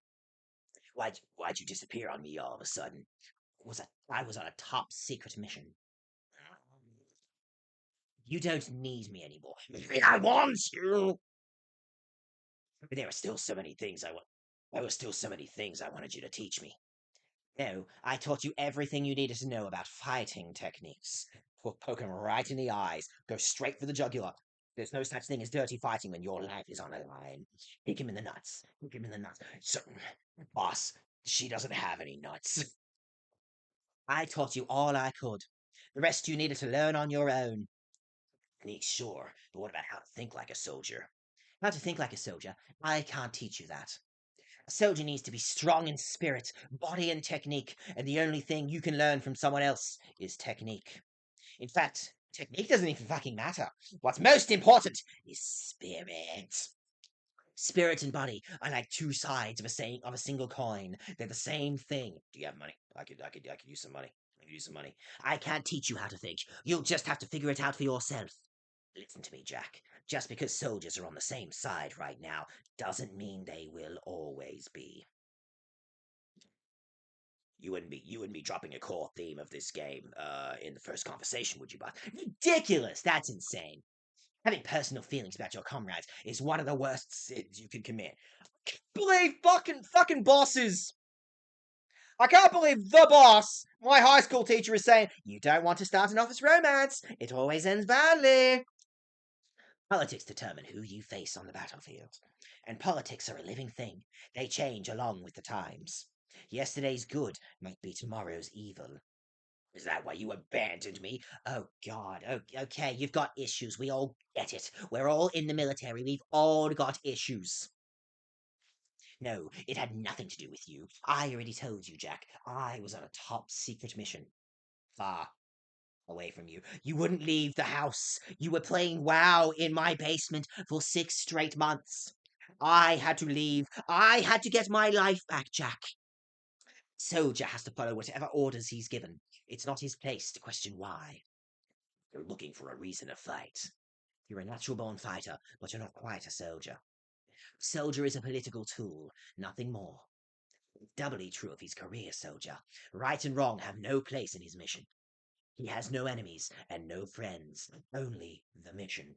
Why'd you disappear on me all of a sudden? I was on a top secret mission. You don't need me anymore. I want you. But there are still so many things I want. There were still so many things I wanted you to teach me. No, I taught you everything you needed to know about fighting techniques. Poke him right in the eyes. Go straight for the jugular. There's no such thing as dirty fighting when your life is on the line. Kick him in the nuts. Kick him in the nuts. So, boss, she doesn't have any nuts. I taught you all I could. The rest you needed to learn on your own. Sure, but what about how to think like a soldier? How to think like a soldier? I can't teach you that. A soldier needs to be strong in spirit, body, and technique, and the only thing you can learn from someone else is technique. In fact, technique doesn't even fucking matter. What's most important is spirit. Spirit and body are like two sides of a single coin. They're the same thing. Do you have money? I could use some money. I could use some money. I can't teach you how to think. You'll just have to figure it out for yourself. Listen to me, Jack. Just because soldiers are on the same side right now doesn't mean they will always be. You wouldn't be dropping a core theme of this game in the first conversation, would you, Boss? Ridiculous! That's insane. Having personal feelings about your comrades is one of the worst sins you can commit. I can't believe fucking bosses. I can't believe the boss, my high school teacher, is saying, you don't want to start an office romance. It always ends badly. Politics determine who you face on the battlefield. And politics are a living thing. They change along with the times. Yesterday's good might be tomorrow's evil. Is that why you abandoned me? Oh, God. Oh, okay, you've got issues. We all get it. We're all in the military. We've all got issues. No, it had nothing to do with you. I already told you, Jack. I was on a top secret mission. Far away from you. You wouldn't leave the house. You were playing WoW in my basement for 6 straight months. I had to leave. I had to get my life back, Jack. Soldier has to follow whatever orders he's given. It's not his place to question why. You're looking for a reason to fight. You're a natural-born fighter, but you're not quite a soldier. Soldier is a political tool, nothing more. Doubly true of his career soldier. Right and wrong have no place in his mission. He has no enemies and no friends, only the mission.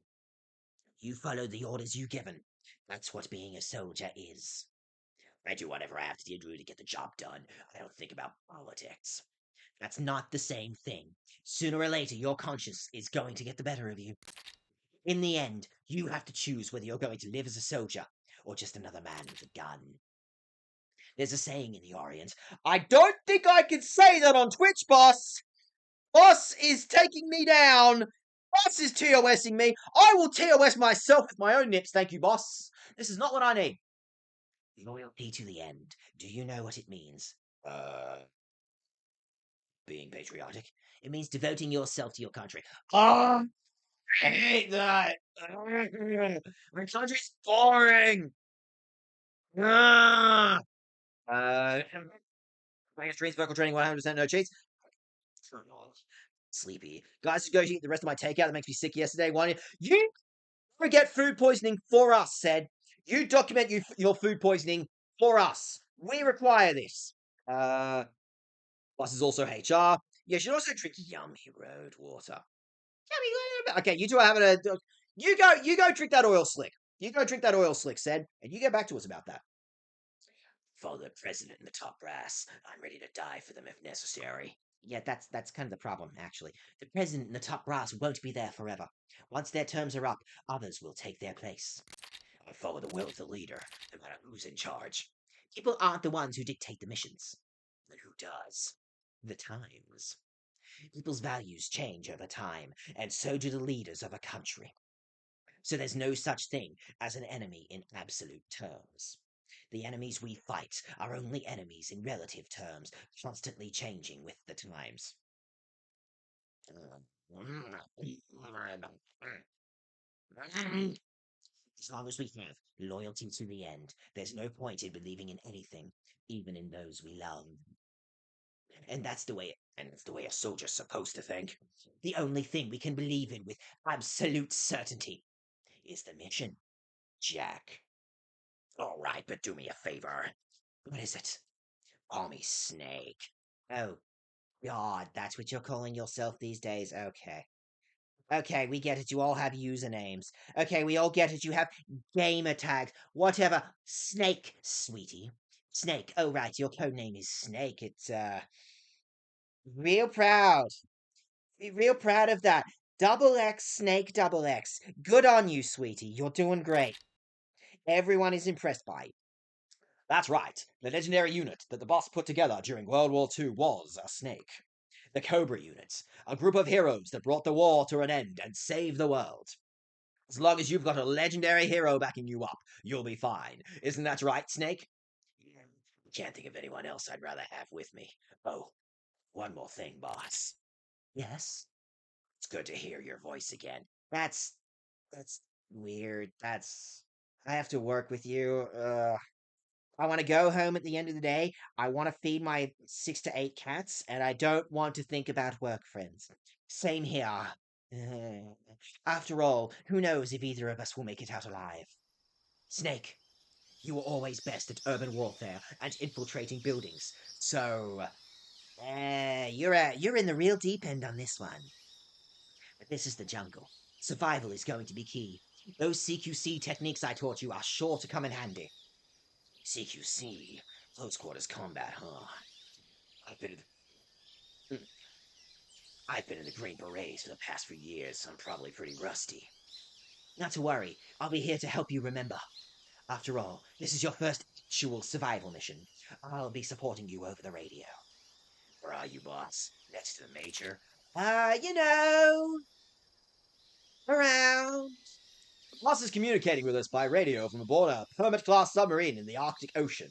You follow the orders you're given. That's what being a soldier is. I do whatever I have to do to get the job done. I don't think about politics. That's not the same thing. Sooner or later, your conscience is going to get the better of you. In the end, you have to choose whether you're going to live as a soldier or just another man with a gun. There's a saying in the Orient. I don't think I can say that on Twitch, boss. Boss is taking me down. Boss is TOSing me. I will TOS myself with my own nips, thank you, boss. This is not what I need. Loyalty to the end. Do you know what it means? Being patriotic. It means devoting yourself to your country. Oh, I hate that. My country's boring. Ah. Playing streams, vocal training, 100% no cheats. Sleepy. Guys, go eat the rest of my takeout that makes me sick yesterday. Why you forget food poisoning for us, said. You document your food poisoning for us. We require this. Plus is also HR. You should also drink yummy road water. Okay, you two are having a. You go drink that oil slick. You go drink that oil slick, said, and you get back to us about that. Follow the president and the top brass. I'm ready to die for them if necessary. Yeah, that's kind of the problem, actually. The president and the top brass won't be there forever. Once their terms are up, others will take their place. I follow the will of the leader, no matter who's in charge. People aren't the ones who dictate the missions. Then who does? The times. People's values change over time, and so do the leaders of a country. So there's no such thing as an enemy in absolute terms. The enemies we fight are only enemies in relative terms, constantly changing with the times. As long as we have loyalty to the end, there's no point in believing in anything, even in those we love. And that's the way a soldier's supposed to think. The only thing we can believe in with absolute certainty is the mission, Jack. All right, but do me a favor. What is it? Call me Snake. Oh, God, that's what you're calling yourself these days? Okay. Okay, we get it. You all have usernames. Okay, we all get it. You have gamer tags. Whatever. Snake, sweetie. Snake. Oh, right. Your code name is Snake. It's, real proud. Be real proud of that. Double X, Snake, double X. Good on you, sweetie. You're doing great. Everyone is impressed by you. That's right. The legendary unit that the boss put together during World War II was a snake. The Cobra unit, a group of heroes that brought the war to an end and saved the world. As long as you've got a legendary hero backing you up, you'll be fine. Isn't that right, Snake? Can't think of anyone else I'd rather have with me. Oh, one more thing, boss. Yes? It's good to hear your voice again. That's weird. I have to work with you. I want to go home at the end of the day. I want to feed my 6 to 8 cats, and I don't want to think about work friends. Same here. After all, who knows if either of us will make it out alive? Snake, you were always best at urban warfare and infiltrating buildings, so you're in the real deep end on this one. But this is the jungle. Survival is going to be key. Those CQC techniques I taught you are sure to come in handy. CQC, close quarters combat, huh? I've been in the Green Berets for the past few years, so I'm probably pretty rusty. Not to worry, I'll be here to help you remember. After all, this is your first actual survival mission. I'll be supporting you over the radio. Where are you, boss? Next to the Major? You know, around. The boss is communicating with us by radio from aboard a Hermit-class submarine in the Arctic Ocean.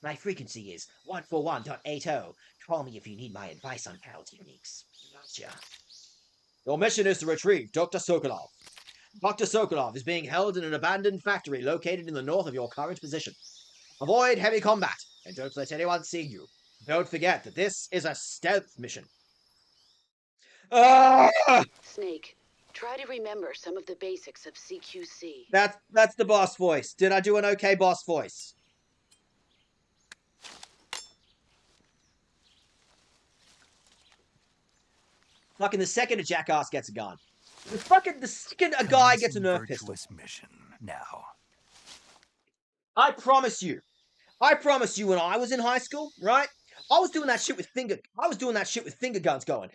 My frequency is 141.80. Call me if you need my advice on battle techniques. Gotcha. Your mission is to retrieve Dr. Sokolov. Dr. Sokolov is being held in an abandoned factory located in the north of your current position. Avoid heavy combat, and don't let anyone see you. Don't forget that this is a stealth mission. Snake, try to remember some of the basics of CQC. That's the boss voice. Did I do an okay boss voice? Fucking the second a jackass gets a gun. The second a guy gets a Nerf pistol. Mission now. I promise you when I was in high school, right? I was doing that shit with finger guns going.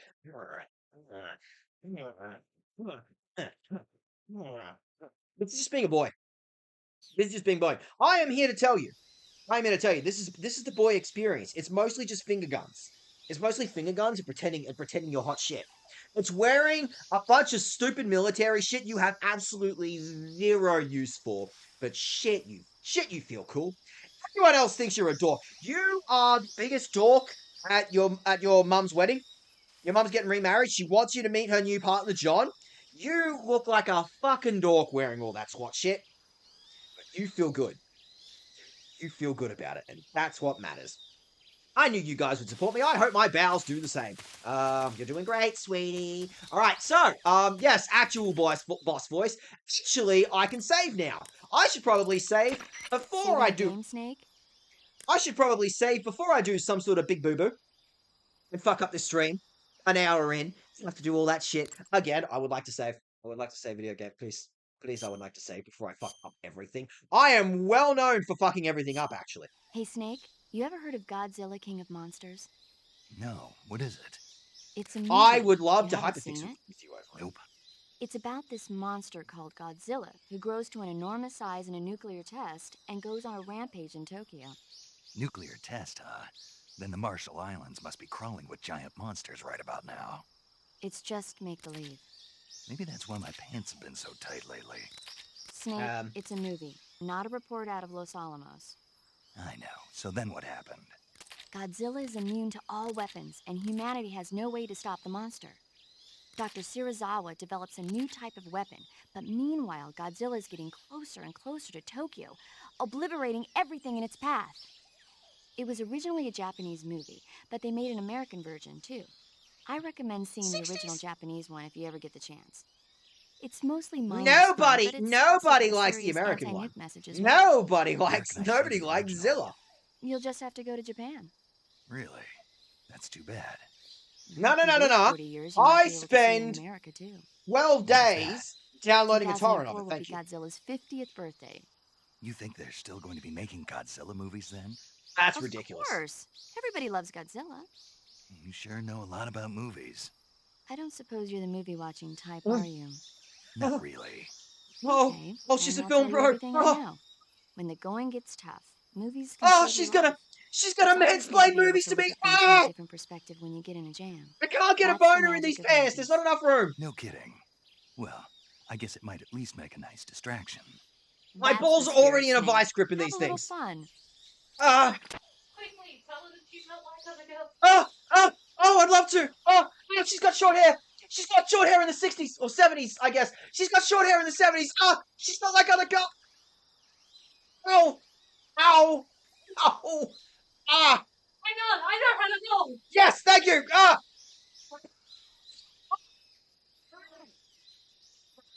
It's just being a boy. This is just being a boy. I am here to tell you. This is the boy experience. It's mostly just finger guns. It's mostly finger guns and pretending you're hot shit. It's wearing a bunch of stupid military shit you have absolutely zero use for. But shit you feel cool. Everyone else thinks you're a dork. You are the biggest dork at your mum's wedding. Your mum's getting remarried. She wants you to meet her new partner, John. You look like a fucking dork wearing all that squat shit. But you feel good. You feel good about it, and that's what matters. I knew you guys would support me. I hope my bowels do the same. You're doing great, sweetie. All right, so, yes, actual boss voice. Actually, I can save now. I should probably save before I do. Snake? I should probably save before I do some sort of big boo-boo and fuck up this stream. An hour in, I have to do all that shit again. I would like to save. Video game, please. Please, I would like to save before I fuck up everything. I am well known for fucking everything up, actually. Hey, Snake, you ever heard of Godzilla, King of Monsters? No, what is it? It's a movie. I would love You to haven't hyperfix seen it? with you over it. Nope. It's about this monster called Godzilla, who grows to an enormous size in a nuclear test and goes on a rampage in Tokyo. Nuclear test, huh? Then the Marshall Islands must be crawling with giant monsters right about now. It's just make-believe. Maybe that's why my pants have been so tight lately. Snake, it's a movie, not a report out of Los Alamos. I know. So then what happened? Godzilla is immune to all weapons, and humanity has no way to stop the monster. Dr. Shirazawa develops a new type of weapon, but meanwhile, Godzilla's getting closer and closer to Tokyo, obliterating everything in its path. It was originally a Japanese movie, but they made an American version too. I recommend seeing the original 60s? Japanese one if you ever get the chance. It's mostly mindless Nobody, fun, but it's nobody also got likes the serious American anti-nuke one. messages. Well. Nobody Where likes, can I see nobody the likes original? Zilla. You'll just have to go to Japan. Really? That's too bad. No, no, If you no, no, wait no. 40 years, you might I be able to see it in spend America too. 12 What is that? days downloading a torrent of 2004 it, will thank be you. Godzilla's 50th birthday. You think they're still going to be making Godzilla movies then? That's Of ridiculous. course. Everybody loves Godzilla. You sure know a lot about movies. I don't suppose you're the movie-watching type, Mm. are you? Not really. Oh, Okay, oh, she's then a I'll film tell you bro. everything I Oh, know. When the going gets tough, movies can oh, save she's your gonna, life. she's gonna It's always good to mansplain be able movies to to look me. at things from a Ah, different perspective when you get in a jam. I can't get a That's the boner in these magic of pants. There's not movies. enough room. No kidding. Well, I guess it might at least make a nice distraction. My That's balls the are already in a spirit, Snake. vice grip in Have these a little things. fun. Ah, Quickly, tell her that she's not like other girls. oh, I'd love to. Oh, she's got short hair. She's got short hair in the 60s or 70s, I guess. She's got short hair in the 70s. She's not like other girls. Oh, ow, ow, ah, Hang on, I know how to go. yes, thank you.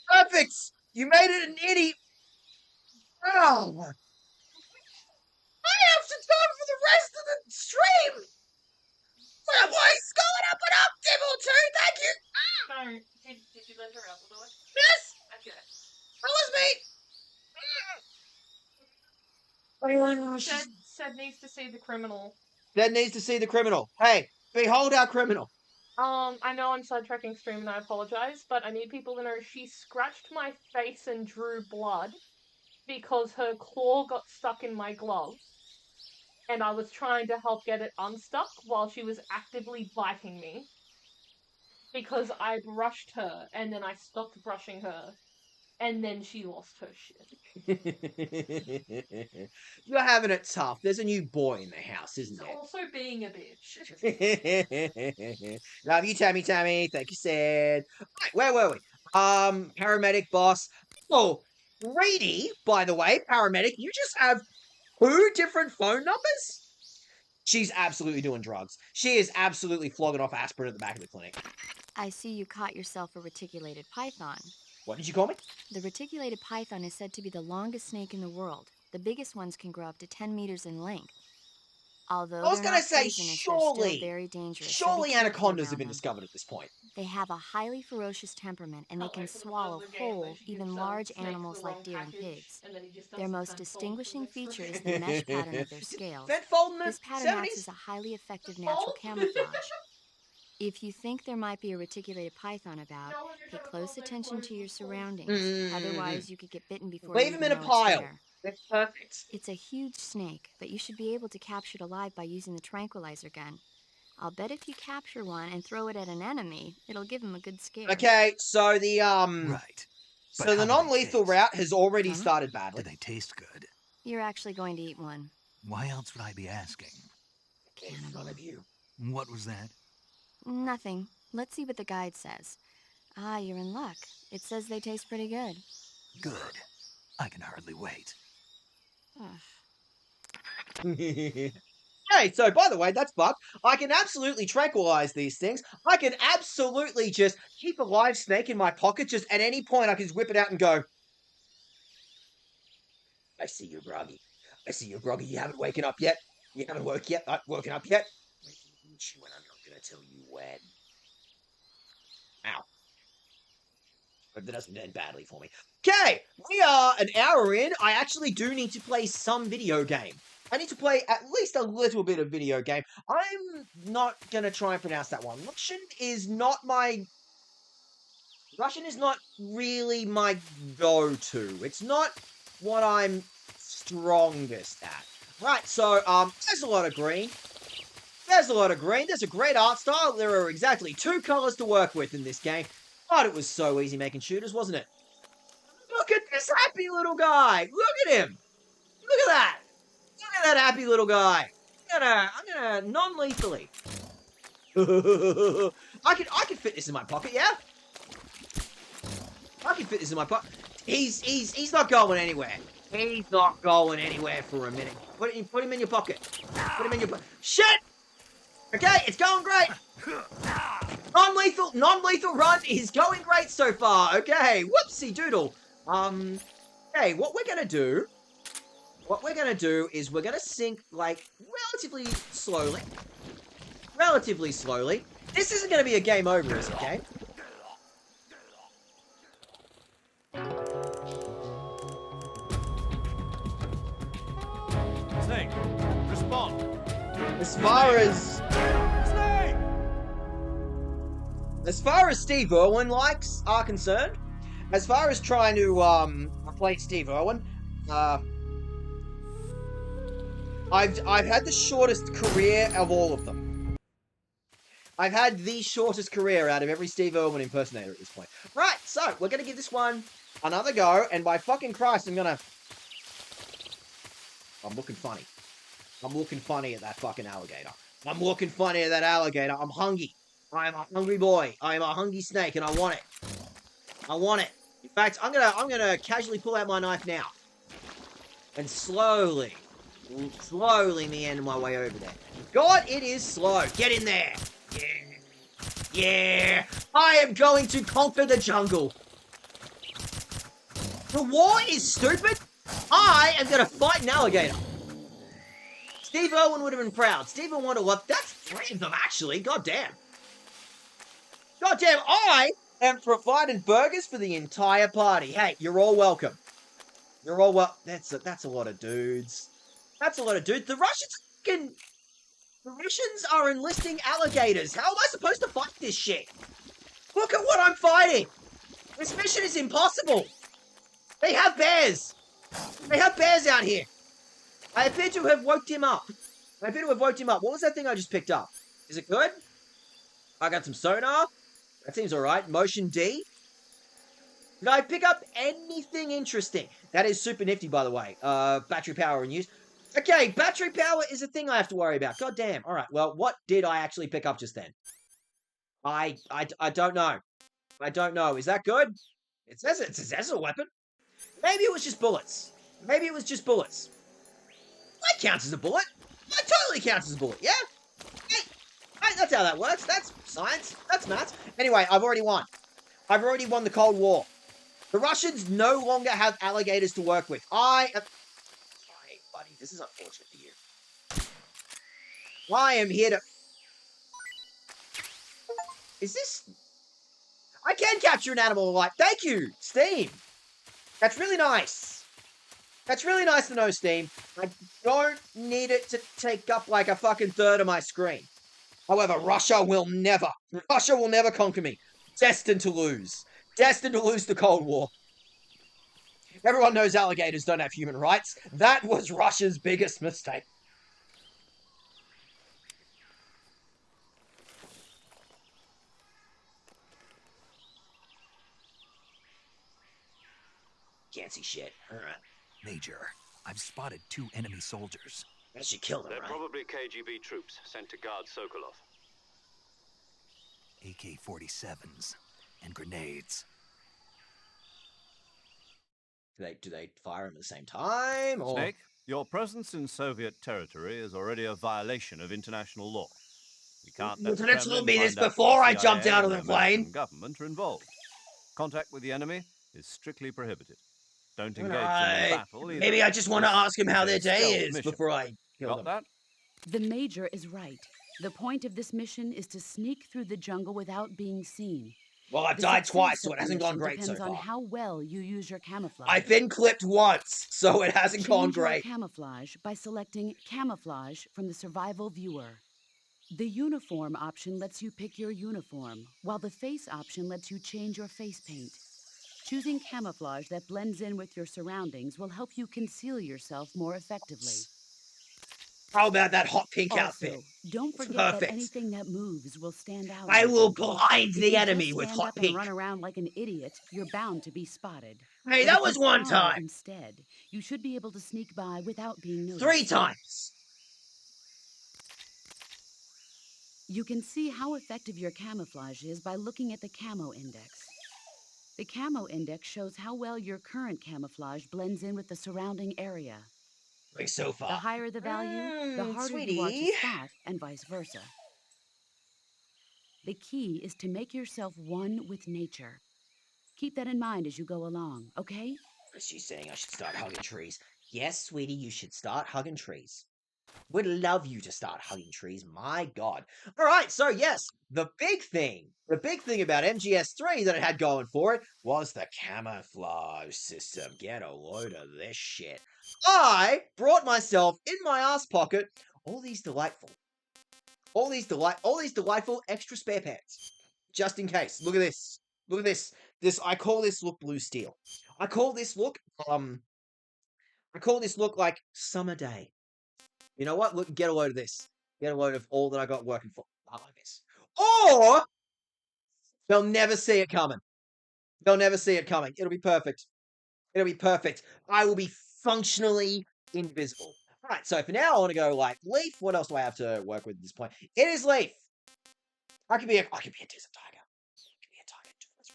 Perfect. You made it an itty. Oh, I have to go for the rest of the stream. My voice going up and up, Dibble too. Thank you. Sorry, did you let her out the door? Yes, Okay. that was me. Said needs to see the criminal. That needs to see the criminal. Hey, behold our criminal. I know I'm sidetracking stream and I apologize, but I need people to know she scratched my face and drew blood because her claw got stuck in my glove. And I was trying to help get it unstuck while she was actively biting me. Because I brushed her and then I stopped brushing her. And then she lost her shit. You're having it tough. There's a new boy in the house, isn't It's there? also being a bitch. Love you, Tammy. Thank you, Sid. Right, where were we? Paramedic boss. Oh, Reedy, by the way, paramedic, you just have 2 different phone numbers? She's absolutely doing drugs. She is absolutely flogging off aspirin at the back of the clinic. I see you caught yourself a reticulated python. What did you call me? The reticulated python is said to be the longest snake in the world. The biggest ones can grow up to 10 meters in length. Although I was they're gonna not say, poisonous, they're surely, still very dangerous. so be surely careful anacondas have around been them. discovered at this point. They have a highly ferocious temperament, and they Can't can wait for the swallow puzzle game where whole, she even gives large Snake the animals like wrong deer and package, pigs. and then he just Their doesn't most unfold distinguishing the next feature is one. the mesh pattern of their scales. Fed fold in the This pattern acts 70s? as a highly effective The natural fold? camouflage. If you think there might be a reticulated python about, No, when you're pay trying to close fold, they attention close to your the fold. surroundings. Otherwise, you could get bitten before Leave you him even in a know pile. it's there. That's perfect. It's a huge snake, but you should be able to capture it alive by using the tranquilizer gun. I'll bet if you capture one and throw it at an enemy, it'll give him a good scare. Okay, so the Right. so But the how do they non-lethal taste? route has already Huh? started Do badly. they taste good? You're actually going to eat one. Why else would I be asking? In front of you. What was that? Nothing. Let's see what the guide says. Ah, you're in luck. It says they taste pretty good. Good. I can hardly wait. Ugh. Hey, so by the way, that's Buck. I can absolutely tranquilize these things. I can absolutely just keep a live snake in my pocket. Just at any point, I can just whip it out and go. I see you, Groggy. I see you, Groggy. You haven't woken up yet. You haven't woken up yet. When I'm not gonna tell you when. Ow. But that doesn't end badly for me. Okay, we are an hour in. I actually do need to play some video game. I need to play at least a little bit of video game. I'm not going to try and pronounce that one. Russian is not really my go-to. It's not what I'm strongest at. Right, so, there's a lot of green. There's a lot of green. There's a great art style. There are exactly 2 colors to work with in this game. God, it was so easy making shooters, wasn't it? Look at this happy little guy. Look at him. Look at that. Look at that happy little guy. I'm gonna non-lethally. I can fit this in my pocket, yeah? I can fit this in my pocket. He's not going anywhere. He's not going anywhere for a minute. Put him in your pocket. Put him in your pocket. Shit! Okay, it's going great. Non-lethal run is going great so far. Okay, whoopsie doodle. Okay, what we're gonna do is we're gonna sink like relatively slowly. Relatively slowly. This isn't gonna be a game over, is it, game? Snake, respond. As far as Steve Irwin likes are concerned, as far as trying to replace Steve Irwin, I've had the shortest career of all of them. I've had the shortest career out of every Steve Irwin impersonator at this point. Right, so we're gonna give this one another go, and by fucking Christ, I'm looking funny. I'm looking funny at that fucking alligator. I'm looking funny at that alligator. I'm hungry. I'm a hungry boy. I'm a hungry snake, and I want it. I want it. In fact, I'm gonna casually pull out my knife now, and slowly meander my way over there. God, it is slow. Get in there. Yeah. I am going to conquer the jungle. The war is stupid. I am gonna fight an alligator. Steve Irwin would have been proud. Steve Irwin would have loved. That's 3 of them, actually. Goddamn. Goddamn, I am providing burgers for the entire party. Hey, you're all welcome. You're all well. That's a lot of dudes. That's a lot of dudes. The Russians are enlisting alligators. How am I supposed to fight this shit? Look at what I'm fighting. This mission is impossible. They have bears. They have bears out here. I appear to have woke him up. What was that thing I just picked up? Is it good? I got some sonar. That seems alright. Motion D. Did I pick up anything interesting? That is super nifty, by the way. Battery power and use. Okay, battery power is a thing I have to worry about. God damn. Alright, well, what did I actually pick up just then? I don't know. I don't know. Is that good? It says it's a weapon. Maybe it was just bullets. That counts as a bullet. That totally counts as a bullet, yeah? Hey, that's how that works. That's science. That's maths. Anyway, I've already won. I've already won the Cold War. The Russians no longer have alligators to work with. Sorry, buddy, this is unfortunate for you. I am here to... Is this... I can capture an animal alive. Thank you, Steam. That's really nice. That's really nice to know, Steam. I don't need it to take up like a fucking third of my screen. However, Russia will never conquer me. Destined to lose. Destined to lose the Cold War. Everyone knows alligators don't have human rights. That was Russia's biggest mistake. Can't see shit. Alright. Major, I've spotted 2 enemy soldiers. I should kill them, They're right? probably KGB troops sent to guard Sokolov. AK-47s and grenades. Do they fire them at the same time, or... Snake, your presence in Soviet territory is already a violation of international law. We can't let the Lieutenant Kremlin told me this find out before that I the jumped CIA out of and the the American plane. government are involved. Contact with the enemy is strictly prohibited. Don't engage in Right. a battle either. Maybe I just want to ask him how their It's a day stealth is mission. before I kill Got them. that? The Major is right. The point of this mission is to sneak through the jungle without being seen. Well, I've The died success twice, so of it the hasn't gone mission great so depends on far. how well you use your camouflage. I've been clipped once, so it hasn't gone Change your great. camouflage by selecting Camouflage from the Survival Viewer. The Uniform option lets you pick your uniform, while the Face option lets you change your face paint. Choosing camouflage that blends in with your surroundings will help you conceal yourself more effectively. How about that hot pink Also, outfit? don't forget Perfect. that anything that moves will stand out. I in the will jungle. blind If the you enemy just with stand hot up pink. and run around like an idiot, you're bound to be spotted. Hey, But that if was you one fly time. Instead, you should be able to sneak by without being noticed. 3 times. You can see how effective your camouflage is by looking at the camo index. The camo index shows how well your current camouflage blends in with the surrounding area. So The far. higher the value, the harder you are to Sweetie. spot, and vice versa. The key is to make yourself one with nature. Keep that in mind as you go along, okay? She's saying I should start hugging trees. Yes, sweetie, you should start hugging trees. Would love you to start hugging trees. My God. All right, so yes, the big thing about MGS3 that it had going for it was the camouflage system. Get a load of this shit. I brought myself in my ass pocket all these delightful extra spare pants, just in case. Look at this. Look at this. I call this look blue steel. I call this look like summer day. You know what? Look, get a load of this. Get a load of all that I got working for. I like this. Or they'll never see it coming. They'll never see it coming. It'll be perfect. It'll be perfect. I will be functionally invisible. All right, so for now, I want to go like Leaf. What else do I have to work with at this point? It is Leaf. I could be a desert tiger. I could be a tiger. That's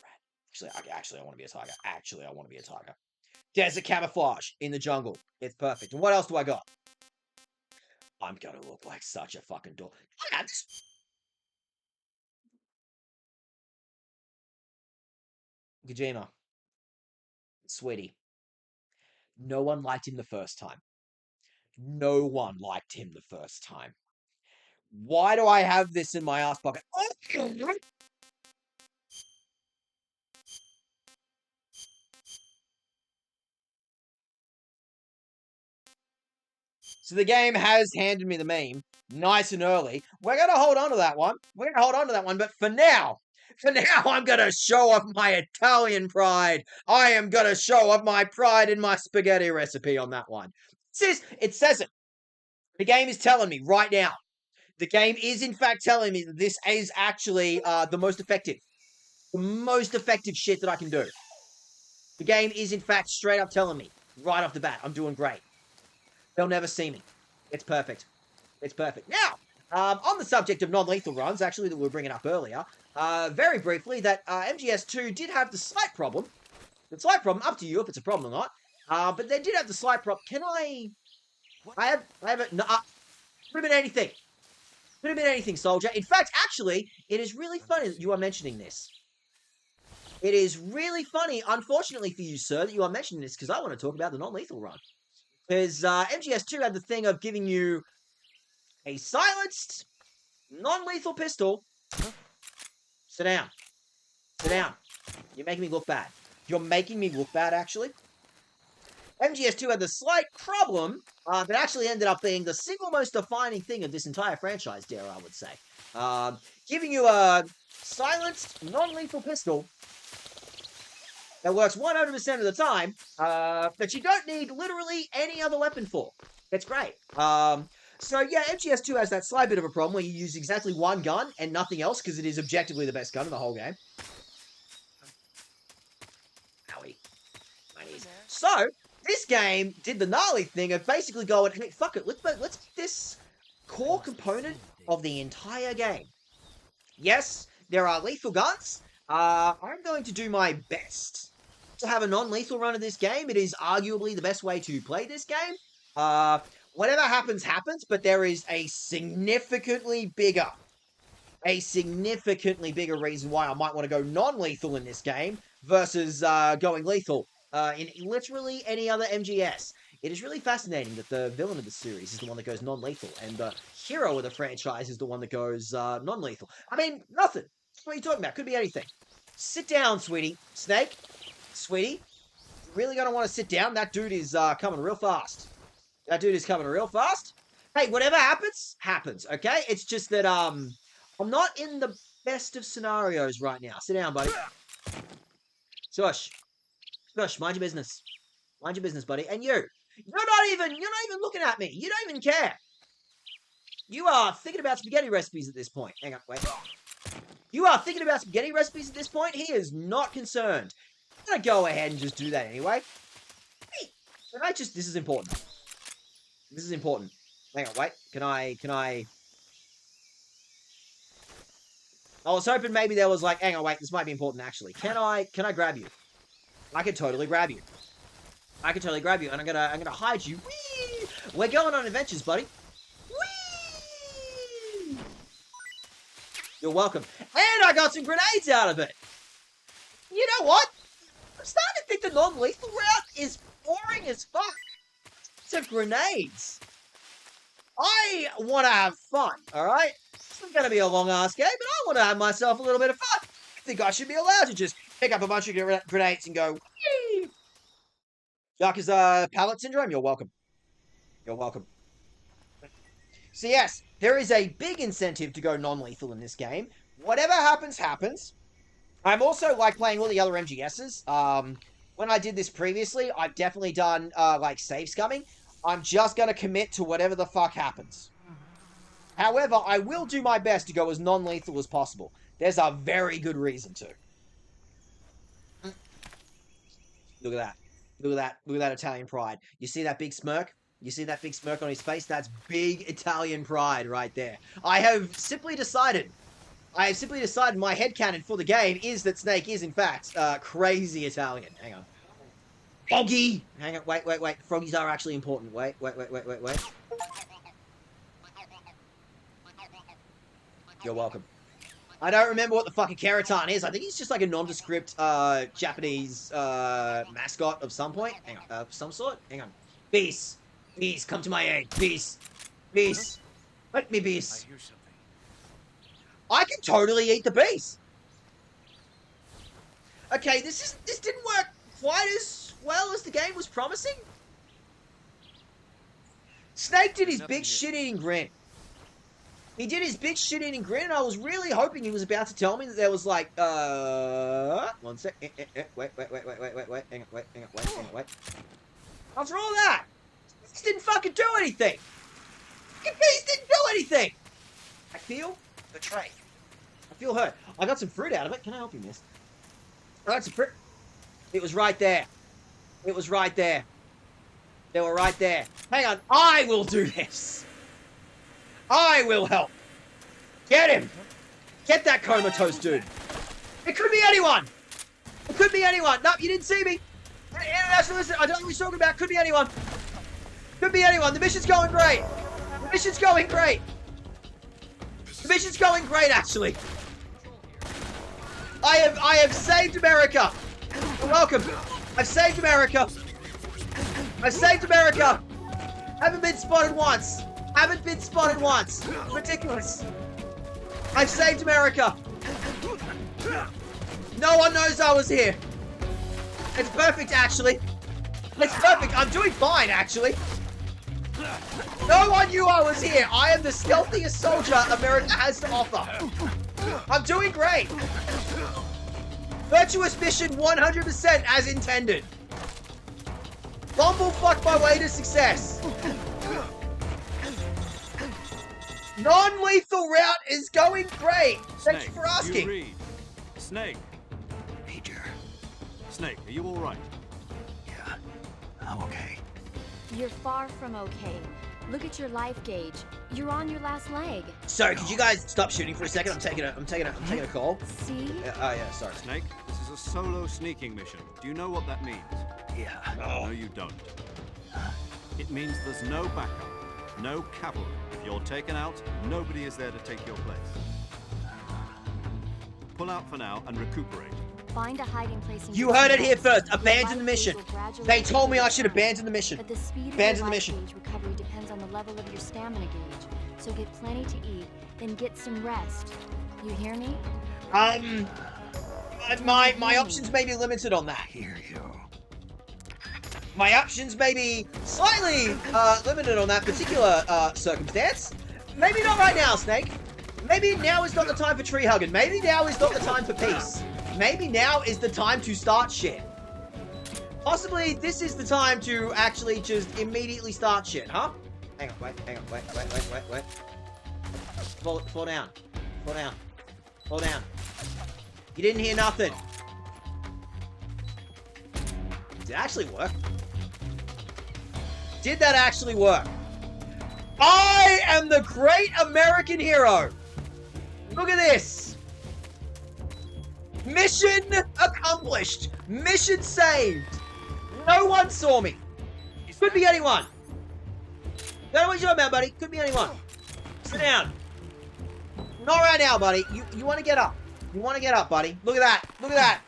rad. Actually, I want to be a tiger. Actually, I want to be a tiger. Desert camouflage in the jungle. It's perfect. And what else do I got? I'm gonna look like such a fucking dork. Kojima. Sweetie. No one liked him the first time. No one liked him the first time. Why do I have this in my ass pocket? So the game has handed me the meme nice and early. We're going to hold on to that one. But for now, I'm going to show off my Italian pride. I am going to show off my pride in my spaghetti recipe on that one. It says it. The game is telling me right now. The game is in fact telling me that this is actually the most effective. The most effective shit that I can do. The game is in fact straight up telling me right off the bat, I'm doing great. They'll never see me. It's perfect. It's perfect. Now, on the subject of non-lethal runs, actually, that we were bringing up earlier, very briefly, that MGS2 did have the slight problem. The slight problem, up to you if it's a problem or not, but they did have the slight problem. Can I have it? No, could have been anything. Could have been anything, soldier. In fact, actually, it is really funny that you are mentioning this. It is really funny, unfortunately for you, sir, that you are mentioning this, because I want to talk about the non-lethal run. Because MGS2 had the thing of giving you a silenced, non-lethal pistol. Sit down. Sit down. You're making me look bad. You're making me look bad, actually. MGS2 had the slight problem that actually ended up being the single most defining thing of this entire franchise, dare I would say. Giving you a silenced, non-lethal pistol that works 100% of the time, that you don't need literally any other weapon for. It's great. So yeah, MGS2 has that slight bit of a problem where you use exactly one gun and nothing else because it is objectively the best gun in the whole game. Owie. My knees. So, this game did the gnarly thing of basically going, hey, fuck it, let's make this core component of the entire game. Yes, there are lethal guns. I'm going to do my best to have a non-lethal run of this game. It is arguably the best way to play this game. Whatever happens, happens, but there is a significantly bigger reason why I might want to go non-lethal in this game versus going lethal in literally any other MGS. It is really fascinating that the villain of the series is the one that goes non-lethal, and the hero of the franchise is the one that goes non-lethal. I mean, nothing. What are you talking about? Could be anything. Sit down, sweetie. Snake, sweetie, you really gonna want to sit down? That dude is coming real fast. Hey, whatever happens, happens, okay? It's just that, I'm not in the best of scenarios right now. Sit down, buddy. Shush. Shush, mind your business. Mind your business, buddy. And you're not even looking at me. You don't even care. You are thinking about spaghetti recipes at this point. Hang on, wait. You are thinking about spaghetti recipes at this point? He is not concerned. I'm gonna go ahead and just do that anyway. Hey, this is important. This is important. Hang on, wait. Can I... I was hoping maybe there was like, hang on, wait, this might be important actually. Can I grab you? I could totally grab you. I could totally grab you, and I'm gonna hide you. Whee! We're going on adventures, buddy. Whee! You're welcome. And I got some grenades out of it. You know what? I'm starting to think the non-lethal route is boring as fuck. So grenades. I want to have fun, alright? It's not going to be a long-ass game, but I want to have myself a little bit of fun. I think I should be allowed to just pick up a bunch of grenades and go, whee! Yakuza pallet syndrome, you're welcome. You're welcome. So yes, there is a big incentive to go non-lethal in this game. Whatever happens, happens. I'm also like playing all the other MGSs. When I did this previously, I've definitely done like save scumming. I'm just going to commit to whatever the fuck happens. However, I will do my best to go as non-lethal as possible. There's a very good reason to. Look at that. Look at that. Look at that Italian pride. You see that big smirk? You see that big smirk on his face? That's big Italian pride right there. I have simply decided my headcanon for the game is that Snake is, in fact, crazy Italian. Hang on. Froggy! Hang on, wait. Froggies are actually important. Wait. You're welcome. I don't remember what the fucking Keratan is. I think he's just like a nondescript Japanese mascot of some point. Hang on, some sort? Hang on. Beast! Beast, come to my aid. Beast! Beast! Let me, Beast! I hear something. I can totally eat the beast! Okay, this didn't work quite as well as the game was promising. Snake did his big shit-eating grin. He did his big shit-eating grin, and I was really hoping he was about to tell me that there was like, one sec, wait, hang on. After all that, this didn't fucking do anything. Fucking beast didn't do anything. I feel betrayed. I feel hurt. I got some fruit out of it. Can I help you, miss? I got some fruit. It was right there. It was right there. They were right there. Hang on. I will do this. I will help. Get him. Get that comatose dude. It could be anyone. It could be anyone. Nope, you didn't see me. Internationalist, I don't know what you're talking about. Could be anyone. Could be anyone. The mission's going great. The mission's going great. The mission's going great, actually. I have saved America. You're welcome. I've saved America. I've saved America. Haven't been spotted once. Haven't been spotted once. Ridiculous. I've saved America. No one knows I was here. It's perfect, actually. It's perfect. I'm doing fine, actually. No one knew I was here. I am the stealthiest soldier America has to offer. I'm doing great. Virtuous mission 100% as intended. Bumblefuck my way to success. Non-lethal route is going great. Thank you for asking. You read. Snake. Major. Snake, are you all right? Yeah, I'm okay. You're far from okay. Look at your life gauge. You're on your last leg. Sorry, could you guys stop shooting for a second? I'm taking a call. See? Oh yeah, sorry. Snake, this is a solo sneaking mission. Do you know what that means? Yeah. No, you don't. It means there's no backup, no cavalry. If you're taken out, nobody is there to take your place. Pull out for now and recuperate. Find a hiding place. You heard it here first. Abandon the mission. They told me I should abandon the mission. But the speed of Abandon your the life mission. gauge recovery depends on the level of your stamina gauge. So get plenty to eat, then get some rest. You hear me? My options may be limited on that. Hear you. My options may be slightly limited on that particular circumstance. Maybe not right now, Snake. Maybe now is not the time for tree hugging. Maybe now is not the time for peace. Maybe now is the time to start shit. Possibly this is the time to actually just immediately start shit, huh? Hang on, wait. Fall down. You didn't hear nothing. Did it actually work? Did that actually work? I am the great American hero. Look at this. Mission accomplished. Mission saved. No one saw me. Could be anyone. Don't know what you're talking about, buddy. Could be anyone. Sit down. Not right now, buddy. You want to get up. You want to get up, buddy. Look at that. Look at that.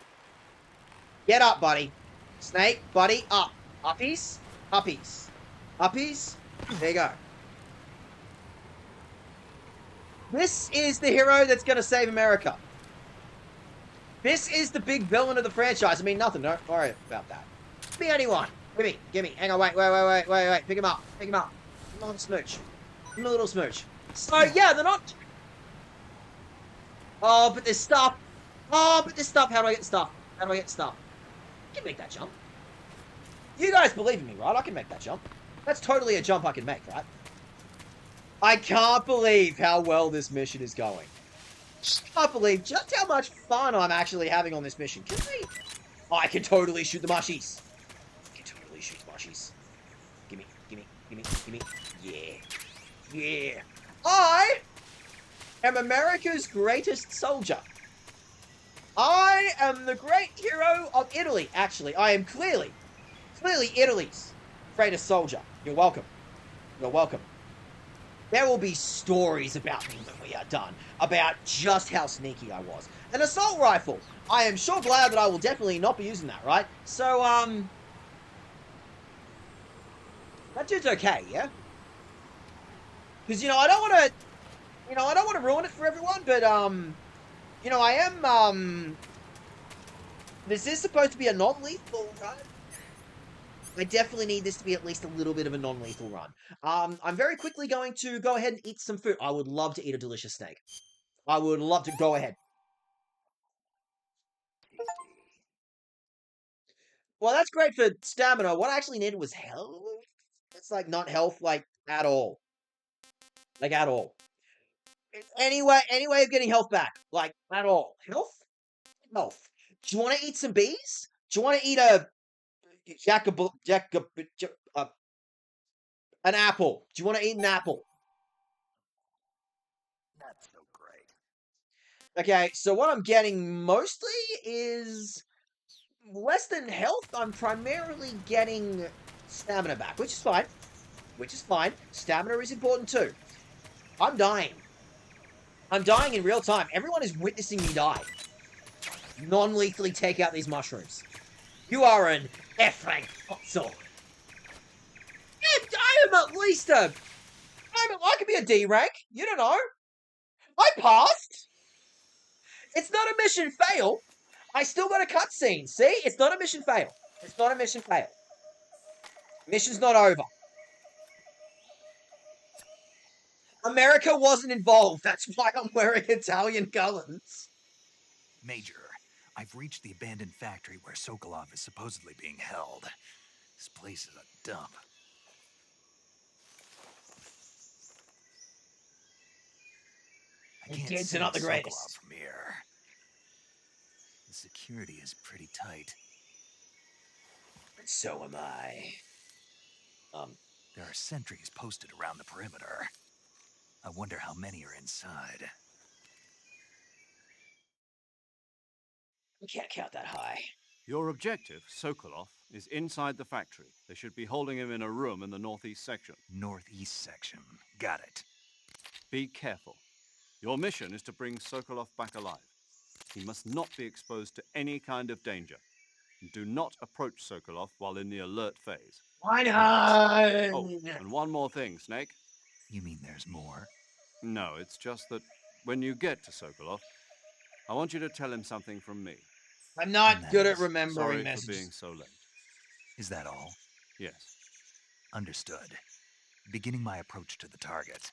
Get up, buddy. Snake, buddy, up. Uppies. Uppies. Uppies. There you go. This is the hero that's going to save America. This is the big villain of the franchise. I mean, nothing. Don't worry about that. Be anyone. Give me. Hang on, wait. Pick him up. Pick him up. Give him a little smooch. Give him a little smooch. So, yeah, they're not... Oh, but there's stuff. Oh, but there's stuff. How do I get stuff? How do I get stuff? I can make that jump. You guys believe in me, right? I can make that jump. That's totally a jump I can make, right? I can't believe how well this mission is going. I can't believe just how much fun I'm actually having on this mission. Can I can totally shoot the mushies. I can totally shoot the mushies. Gimme. Yeah. I am America's greatest soldier. I am the great hero of Italy, actually. I am clearly Italy's greatest soldier. You're welcome. You're welcome. There will be stories about me when we are done, about just how sneaky I was. An assault rifle. I am sure glad that I will definitely not be using that, right? So, that dude's okay, yeah? Because, I don't want to ruin it for everyone, but, I am, this is supposed to be a non-lethal run. I definitely need this to be at least a little bit of a non-lethal run. I'm very quickly going to go ahead and eat some food. I would love to eat a delicious steak. I would love to go ahead. Well, that's great for stamina. What I actually needed was health. It's like not health, like, at all. Like, at all. Any way of getting health back. Like, at all. Health? Health. Do you want to eat some bees? Do you want to eat an apple? Do you want to eat an apple? Not so great. Okay, so what I'm getting mostly is less than health. I'm primarily getting stamina back, which is fine. Stamina is important too. I'm dying. I'm dying in real time. Everyone is witnessing me die. Non-lethally take out these mushrooms. You are an F-rank fossil. I am at least I could be a D rank. You don't know. I passed. It's not a mission fail. I still got a cutscene. See? It's not a mission fail. Mission's not over. America wasn't involved. That's why I'm wearing Italian colors. Major, I've reached the abandoned factory where Sokolov is supposedly being held. This place is a dump. I can't Kids see are not the Sokolov greatest. from here. The security is pretty tight. So am I. There are sentries posted around the perimeter. I wonder how many are inside. We can't count that high. Your objective, Sokolov, is inside the factory. They should be holding him in a room in the northeast section. Northeast section. Got it. Be careful. Your mission is to bring Sokolov back alive. He must not be exposed to any kind of danger. Do not approach Sokolov while in the alert phase. Why not? Oh, and one more thing, Snake. You mean there's more? No, it's just that when you get to Sokolov, I want you to tell him something from me. I'm not good at remembering Sorry messages. for being so late. Is that all? Yes. Understood. Beginning my approach to the target.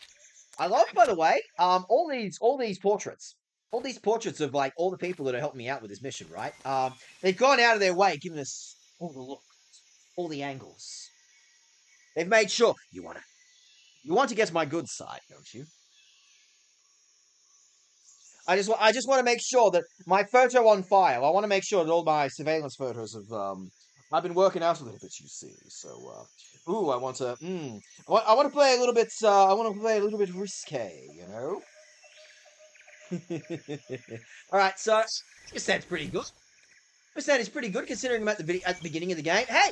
I love, by the way, all these portraits. All these portraits of, like, all the people that are helping me out with this mission, right? They've gone out of their way, giving us all the looks, all the angles. They've made sure you want to get to my good side, don't you? I just want to make sure that my photo on file. I want to make sure that all my surveillance photos of I've been working out a little bit, you see. So, I want to play a little bit. I want to play a little bit risque, you know. All right, so percent's pretty good. Percent is pretty good considering I'm at the beginning of the game. Hey,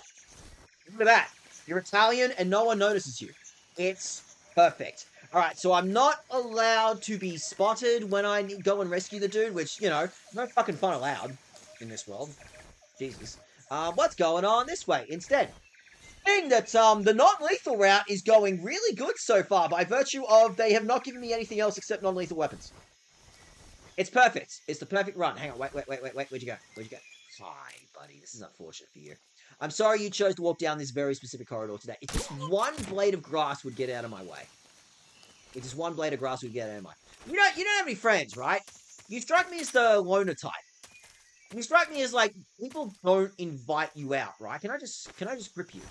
look at that. You're Italian and no one notices you. It's perfect. All right, so I'm not allowed to be spotted when I go and rescue the dude, which, you know, no fucking fun allowed in this world. Jesus. What's going on this way instead? Thing that the non-lethal route is going really good so far by virtue of they have not given me anything else except non-lethal weapons. It's perfect. It's the perfect run. Hang on, wait. Where'd you go? Hi, buddy. This is unfortunate for you. I'm sorry you chose to walk down this very specific corridor today. If just one blade of grass would get out of my way. If just one blade of grass would get out of my way. You don't have any friends, right? You strike me as the loner type. You strike me as like people don't invite you out, right? Can I just grip you?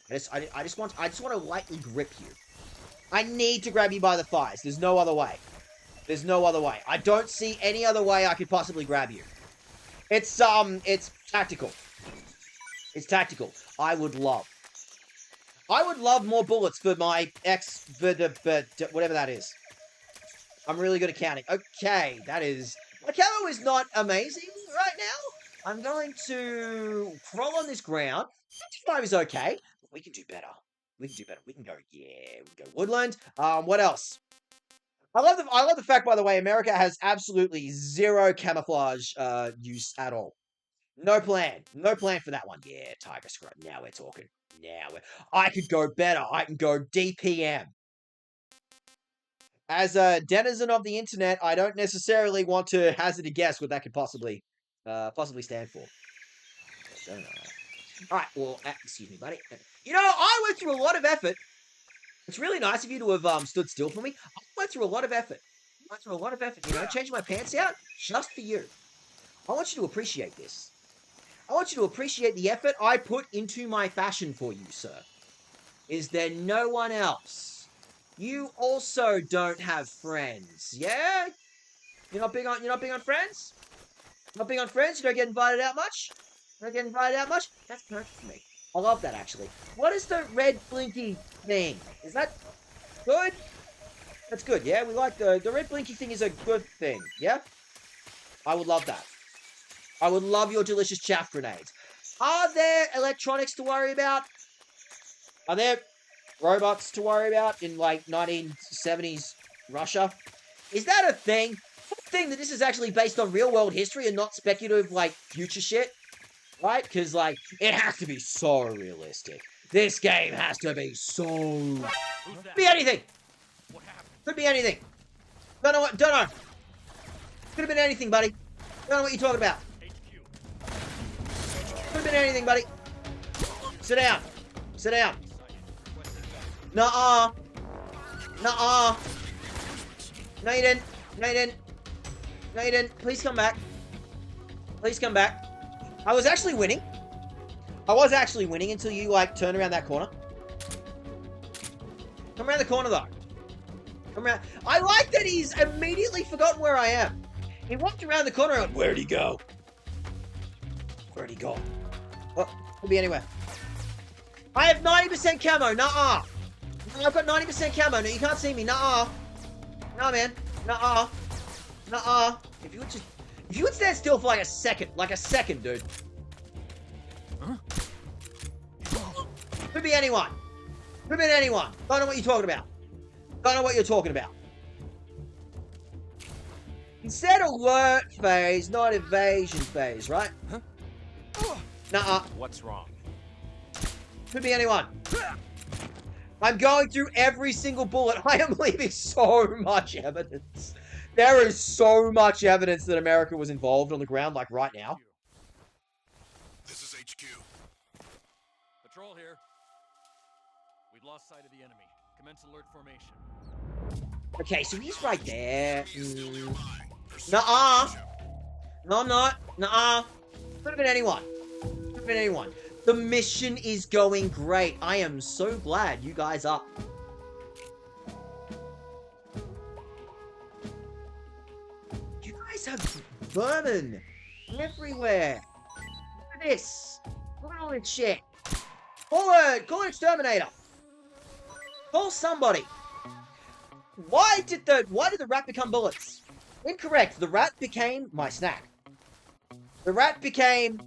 I just want to lightly grip you. I need to grab you by the thighs. There's no other way. There's no other way. I don't see any other way I could possibly grab you. It's tactical. It's tactical. I would love more bullets for my whatever that is. I'm really good at counting. Okay, that is... My camo is not amazing right now. I'm going to crawl on this ground. 55 is okay. We can do better. We can go, yeah, we can go woodland. What else? I love the fact, by the way, America has absolutely zero camouflage use at all. No plan for that one. Yeah, tiger scrub. Now we're talking. I could go better. I can go DPM. As a denizen of the internet, I don't necessarily want to hazard a guess what that could possibly stand for. I don't know. All right, well, excuse me, buddy. You know, I went through a lot of effort. It's really nice of you to have stood still for me. I went through a lot of effort. You know, changing my pants out just for you. I want you to appreciate this. I want you to appreciate the effort I put into my fashion for you, sir. Is there no one else? You also don't have friends, yeah? You're not big on friends? Not big on friends? You don't get invited out much? That's perfect for me. I love that, actually. What is the red blinky thing? Is that good? That's good, yeah? We like the red blinky thing is a good thing, yeah? I would love that. I would love your delicious chaff grenades. Are there electronics to worry about? Are there robots to worry about in, like, 1970s Russia? Is that a thing? That this is actually based on real-world history and not speculative, like, future shit? Right? Because, like, it has to be so realistic. This game has to be so... Could be anything! Could be anything. Don't know. Could have been anything, buddy. Don't know what you're talking about. Could have been anything, buddy. Sit down. Nuh-uh. No, you didn't. Please come back. I was actually winning until you, like, turned around that corner. Come around the corner, though. I like that he's immediately forgotten where I am. He walked around the corner and went, where'd he go? Oh, could be anywhere. I have 90% camo. Nuh-uh. I've got 90% camo. No, you can't see me. Nuh-uh. No, man. Nuh-uh. If you would stand still for like a second, dude. Huh? Could be anyone. Don't know what you're talking about. He said alert phase, not evasion phase, right? Huh? Nuh-uh. What's wrong? Could be anyone. I'm going through every single bullet. I am leaving so much evidence. There is so much evidence that America was involved on the ground, like right now. This is HQ. Patrol here. We've lost sight of the enemy. Commence alert formation. Okay, so he's right there. Nuh-uh. No, I'm not. Nuh-uh. Could have been anyone. The mission is going great. I am so glad you guys are. You guys have vermin everywhere. Look at this. Look at all this shit. Call an exterminator. Call somebody. Why did the rat become bullets? Incorrect. The rat became my snack. The rat became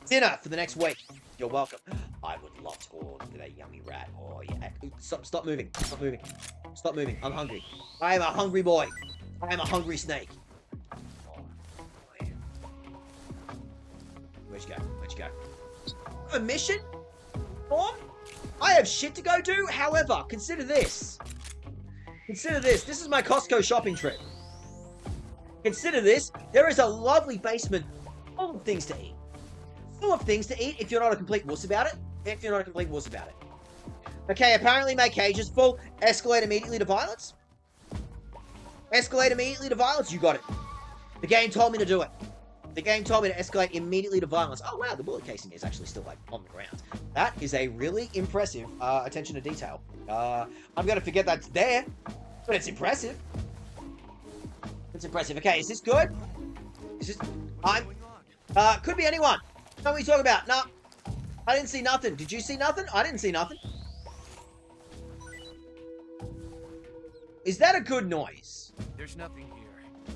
dinner for the next week. You're welcome. I would love to go to that yummy rat. Oh, yeah. Stop moving. Stop moving. Stop moving. I'm hungry. I am a hungry boy. I am a hungry snake. Oh, boy. Where'd you go? Where'd you go? A mission? Norm? I have shit to go do. However, consider this. Consider this. This is my Costco shopping trip. Consider this. There is a lovely basement full of things to eat. Full of things to eat if you're not a complete wuss about it. If you're not a complete wuss about it. Okay, apparently my cage is full. Escalate immediately to violence. Escalate immediately to violence. You got it. The game told me to do it. The game told me to escalate immediately to violence. Oh, wow, the bullet casing is actually still, like, on the ground. That is a really impressive attention to detail. I'm going to forget that's there, but it's impressive. It's impressive. Okay, is this good? Is this... could be anyone. What are we talking about? No. I didn't see nothing. Did you see nothing? I didn't see nothing. Is that a good noise? There's nothing here.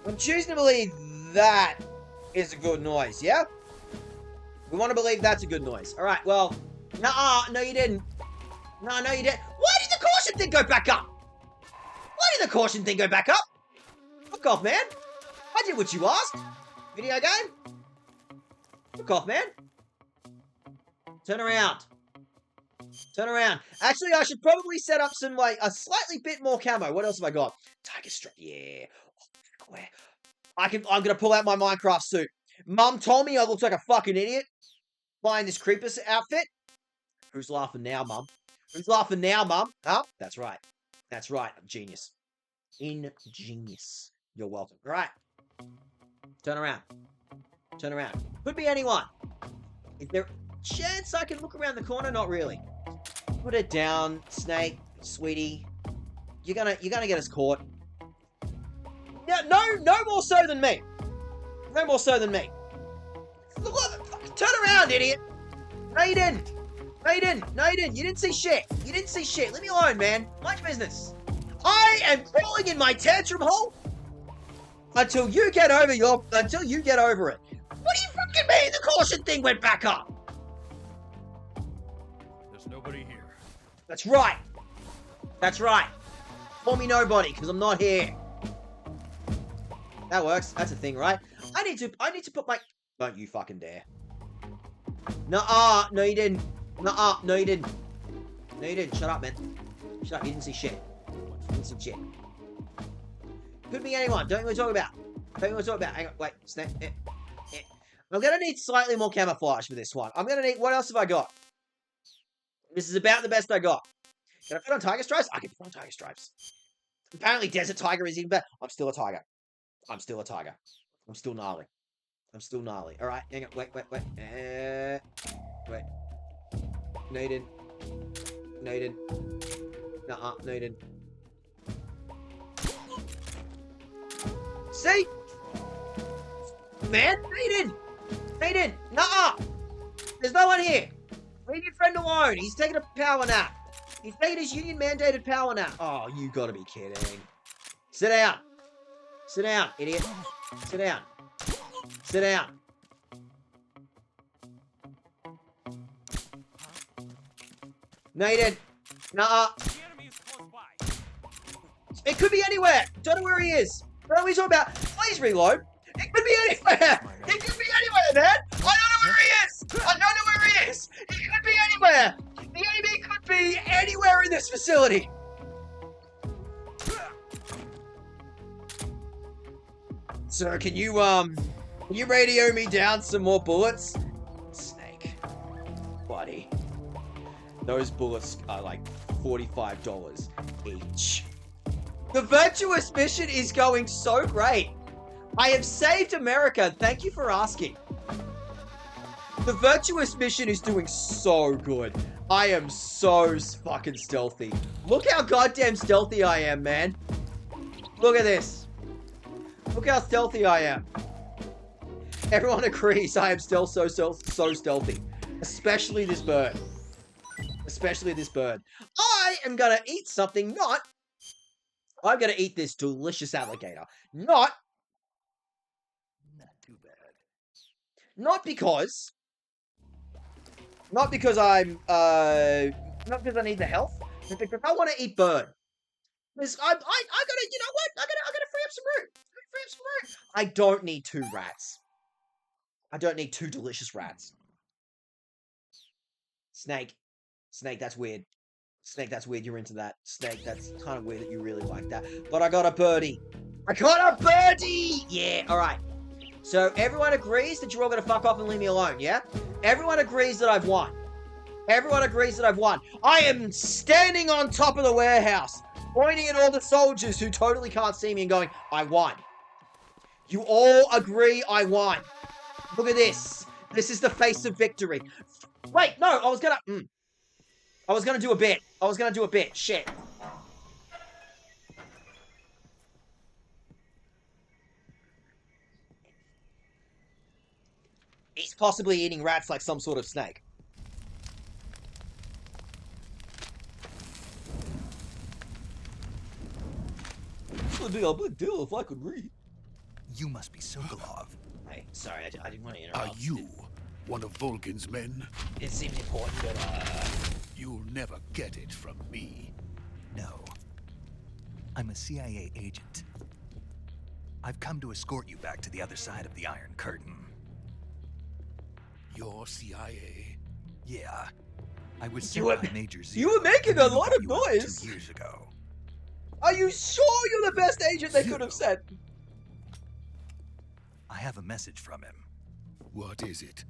I'm choosing to believe that is a good noise, yeah? We want to believe that's a good noise. All right, well, no, you didn't. No, you didn't. Why did the caution thing go back up? Why did the caution thing go back up? Fuck off, man. I did what you asked. Video game? Fuck off, man. Turn around. Turn around. Actually, I should probably set up some, like, a slightly bit more camo. What else have I got? Tiger strap. Yeah. Where? I'm gonna pull out my Minecraft suit. Mum told me I looked like a fucking idiot buying this Creepers outfit. Who's laughing now, Mum? Who's laughing now, Mum? Huh? That's right. That's right. I'm genius. Ingenious. You're welcome. All right. Turn around. Turn around. Could be anyone. Is there a chance I can look around the corner? Not really. Put it down, Snake, sweetie. You're gonna get us caught. No more so than me. No more so than me. Look, turn around, idiot. No, you didn't. No, you didn't. No, you didn't. You didn't see shit. You didn't see shit. Leave me alone, man. Mind your business. I am crawling in my tantrum hole until you get over it. What do you fucking mean the caution thing went back up? There's nobody here. That's right. That's right. Call me nobody, because I'm not here. That works. That's a thing, right? I need to put my... Don't you fucking dare. No, you didn't. No, you didn't. No, you didn't. Shut up, man. Shut up. You didn't see shit. You didn't see shit. Could be anyone. Don't even talk about. Don't even talk about. Hang on. Wait. Snap. I'm going to need slightly more camouflage for this one. I'm going to need... What else have I got? This is about the best I got. Can I put on tiger stripes? I can put on tiger stripes. Apparently desert tiger is even better. I'm still a tiger. I'm still a tiger. I'm still gnarly. I'm still gnarly. All right, hang on. Wait. Wait. No, you didn't. No, you didn't. Nuh-uh. No, you didn't. See? Man, no, you didn't. No, you didn't. Nuh-uh. There's no one here. Leave your friend alone. He's taking a power nap. He's taking his union-mandated power nap. Oh, you gotta be kidding. Sit down. Sit down, idiot. Sit down. Sit down. No, you didn't. Nuh-uh. It could be anywhere. Don't know where he is. What are we talking about? Please reload. It could be anywhere. It could be anywhere, man. I don't know where he is. I don't know where he is. It could be anywhere. The enemy could be anywhere in this facility. Sir, can you radio me down some more bullets? Snake. Buddy. Those bullets are like $45 each. The virtuous mission is going so great. I have saved America. Thank you for asking. The virtuous mission is doing so good. I am so fucking stealthy. Look how goddamn stealthy I am, man. Look at this. Look how stealthy I am. Everyone agrees I am still so stealthy. Especially this bird. Especially this bird. I am gonna eat something not I'm gonna eat this delicious alligator. Not Not too bad. not because I'm not because I need the health, but because I want to eat bird. Because I gotta, you know what? I gotta free up some room. Free up some room. I don't need 2 rats. I don't need 2 delicious rats. Snake. Snake, that's weird. Snake, that's weird. You're into that. Snake, that's kind of weird that you really like that. But I got a birdie. I got a birdie! Yeah, alright. So everyone agrees that you're all gonna fuck off and leave me alone, yeah? Everyone agrees that I've won. Everyone agrees that I've won. I am standing on top of the warehouse, pointing at all the soldiers who totally can't see me and going, I won. You all agree I won. Look at this. This is the face of victory. Wait, no, I was gonna do a bit. Shit. He's possibly eating rats like some sort of snake. It'd be a big deal if I could read. You must be Sokolov. Hey, sorry, I didn't want to interrupt. Are you one of Volkin's men? It seems important, but You'll never get it from me. No. I'm a CIA agent. I've come to escort you back to the other side of the Iron Curtain. You're CIA? Yeah. I was You sent were- by Major Zero. you were making a lot of you up noise. 2 years ago. Are you sure you're the best agent they could have sent? I have a message from him. What is it?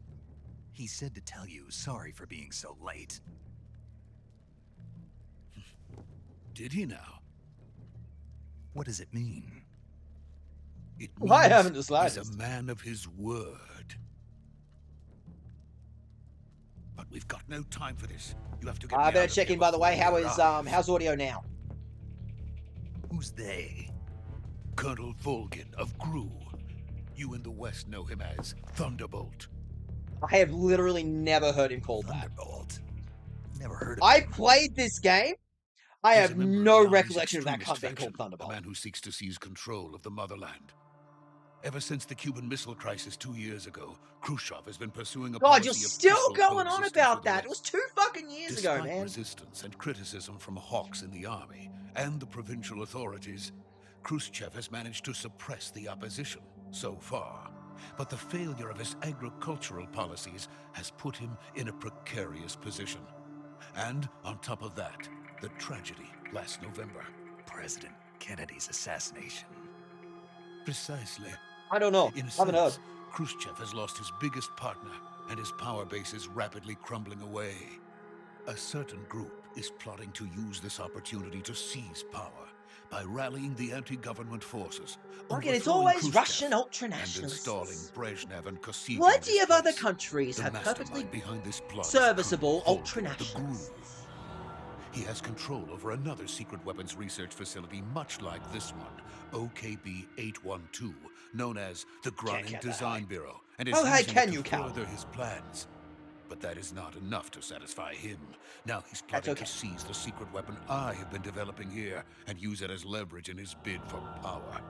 He said to tell you sorry for being so late. Did he now? What does it mean? It Why means haven't the he's slightest? a man of his word. But we've got no time for this. You have to get I me better out of check here in, by the way. before How he is arrives. how's audio now? Who's they? Colonel Volkin of GRU. You in the West know him as Thunderbolt. I have literally never heard him called that. Thunderbolt. Never heard of I him. played this game. I He's have a member of no the Army's recollection of that extremist cunt being called faction, Thunderbolt. A man who seeks to seize control of the motherland. Ever since the Cuban Missile Crisis 2 years ago, Khrushchev has been pursuing a God, policy you're of still peaceful going on coexistence about with the that. It was West. 2 fucking years ago, Despite man. resistance and criticism from hawks in the army and the provincial authorities, Khrushchev has managed to suppress the opposition so far. But the failure of his agricultural policies has put him in a precarious position. And on top of that, the tragedy last November. President Kennedy's assassination. Precisely. I don't know. In a Haven't heard. sense, Khrushchev has lost his biggest partner, and his power base is rapidly crumbling away. A certain group is plotting to use this opportunity to seize power by rallying the anti-government forces, Look, and it's overthrowing always Khrushchev, Russian and ultranationalists. installing Brezhnev and Kosygin in Plenty his of other place. countries The have mastermind perfectly behind this plot is serviceable Colonel Volkin of the ultranationalists. GRU. He has control over another secret weapons research facility much like this one, OKB-812, known as the Groningen get that Design right. Bureau, and is Oh, hey, using can it you to count? further his plans. But that is not enough to satisfy him. Now he's That's plotting okay. to seize the secret weapon I have been developing here and use it as leverage in his bid for power.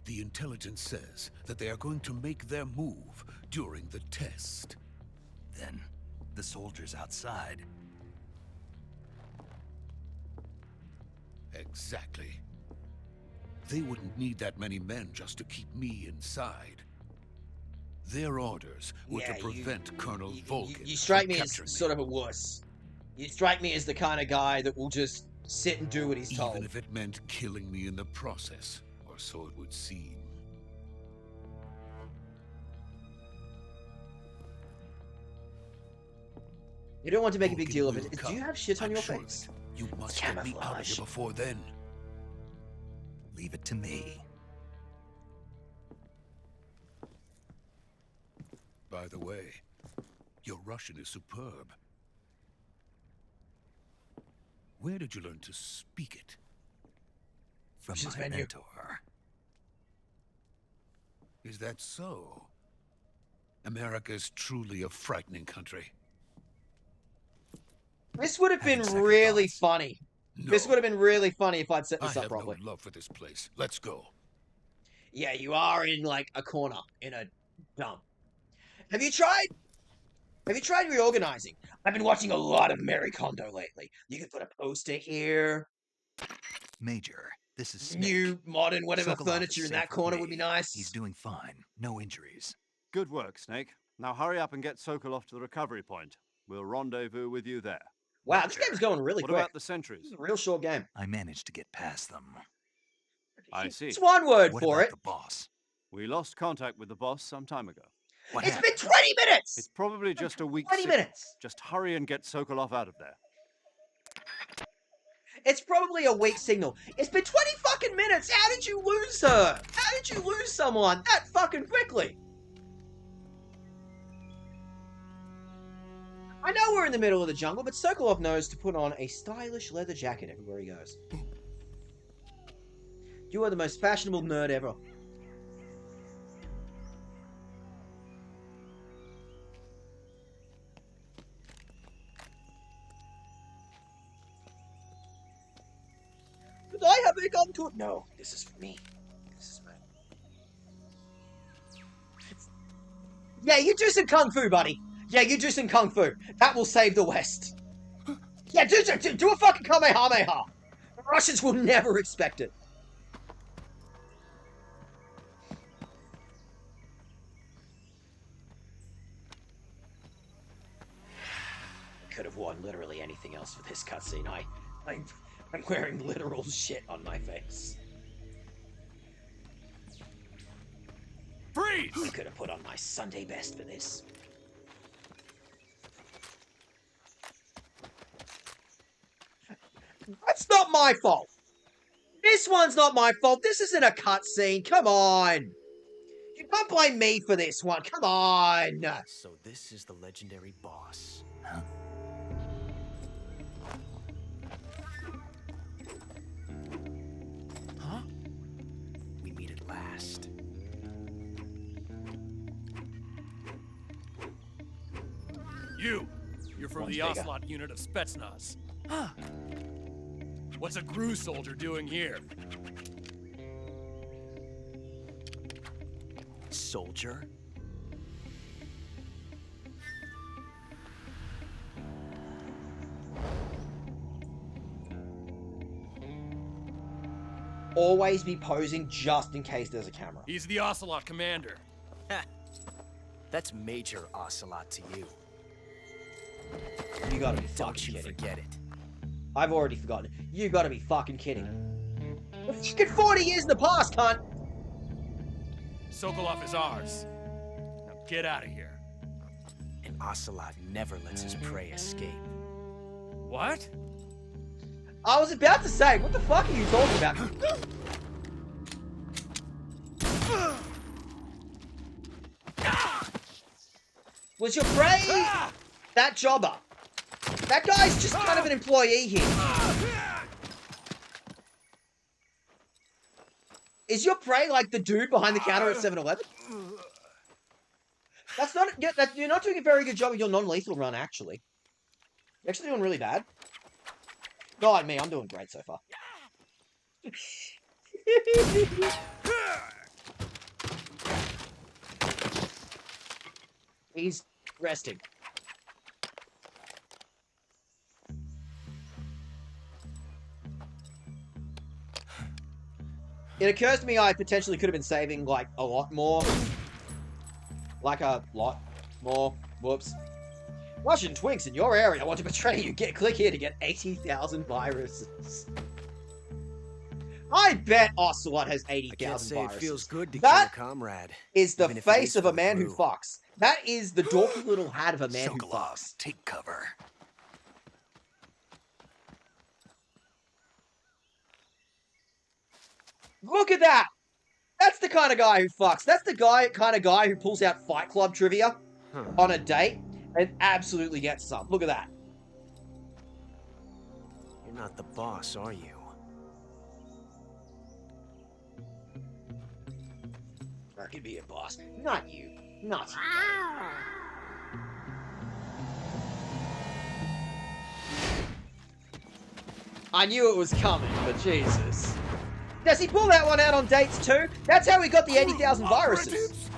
The intelligence says that they are going to make their move during the test. Then, the soldiers outside. Exactly. They wouldn't need that many men just to keep me inside. Their orders were Yeah, to prevent Colonel Volkin You strike from me as capturing sort of a wuss. You strike me as the kind of guy that will just sit and do what he's told. even if it meant killing me in the process, or so it would seem. You don't want to make a big Volkin deal of will it. Do come, you have shit on I'm your sure of face? it. You must get me out of here before then. Leave it to me. By the way, your Russian is superb. Where did you learn to speak it? From Options my menu. mentor. Is that so? America's truly a frightening country. This would have been Having second really thoughts. funny. No, This would have been really funny if I'd set I this up have properly. no love for this place. Let's go. Yeah, you are in like a corner in a dump. Have you tried reorganizing? I've been watching a lot of Mary Kondo lately. You could put a poster here. Major, this is Snake. New, modern, whatever Sokolov is furniture in safe that with corner me. would be nice. He's doing fine. No injuries. Good work, Snake. Now hurry up and get Sokolov to the recovery point. We'll rendezvous with you there. Wow, this game's going really What quick. about the sentries? This is a real short game. I managed to get past them. I see. It's one word What for about it. the boss? We lost contact with the boss some time ago. What It's happened? been 20 minutes! It's probably just a weak 20 signal. minutes! Just hurry and get Sokolov out of there. It's probably a weak signal. It's been 20 fucking minutes! How did you lose her? How did you lose someone that fucking quickly? I know we're in the middle of the jungle, but Sokolov knows to put on a stylish leather jacket everywhere he goes. You are the most fashionable nerd ever. Could I have a gun to it? No, this is for me. This is mine. Yeah, you do some kung fu, buddy. Yeah, you do some kung fu. That will save the West. Yeah, do a fucking Kamehameha. The Russians will never expect it. I could have worn literally anything else for this cutscene. I'm wearing literal shit on my face. Freeze! I could have put on my Sunday best for this. That's not my fault. This one's not my fault. This isn't a cutscene. Come on. You can't blame me for this one. Come on. So this is the legendary boss. Huh? Huh? We meet at last. You're from One's the bigger. Ocelot unit of Spetsnaz. Huh. What's a GRU soldier doing here? Soldier? Always be posing just in case there's a camera. He's the Ocelot commander. That's Major Ocelot to you. You gotta be Don't fucking you kidding. forget it. I've already forgotten. You gotta be fucking kidding. We're fucking 40 years in the past, cunt! Sokolov is ours. Now get out of here. And Ocelot never lets his prey escape. What? I was about to say, what the fuck are you talking about? Was your prey that jobber? That guy's just kind of an employee here. Is your prey like the dude behind the counter at 7-Eleven? That's not. You're not doing a very good job of your non-lethal run, actually. You're actually doing really bad. Not like me, I'm doing great so far. He's resting. It occurs to me I potentially could have been saving, like, a lot more. Like a lot more. Whoops. Russian twinks in your area want to betray you. Click here to get 80,000 viruses. I bet Ocelot has 80,000 I can't say viruses. it feels good to That kill a comrade. is the even if it face is of a for the man who crew. fucks. That is the dorky little hat of a man who Sokolov, fucks. take cover. Look at that! That's the kind of guy who fucks. That's the kind of guy who pulls out Fight Club trivia on a date and absolutely gets some. Look at that. You're not the boss, are you? I could be a boss. Not you. Not. I knew it was coming, but Jesus. Does he pull that one out on dates too? That's how he got the 80,000 viruses.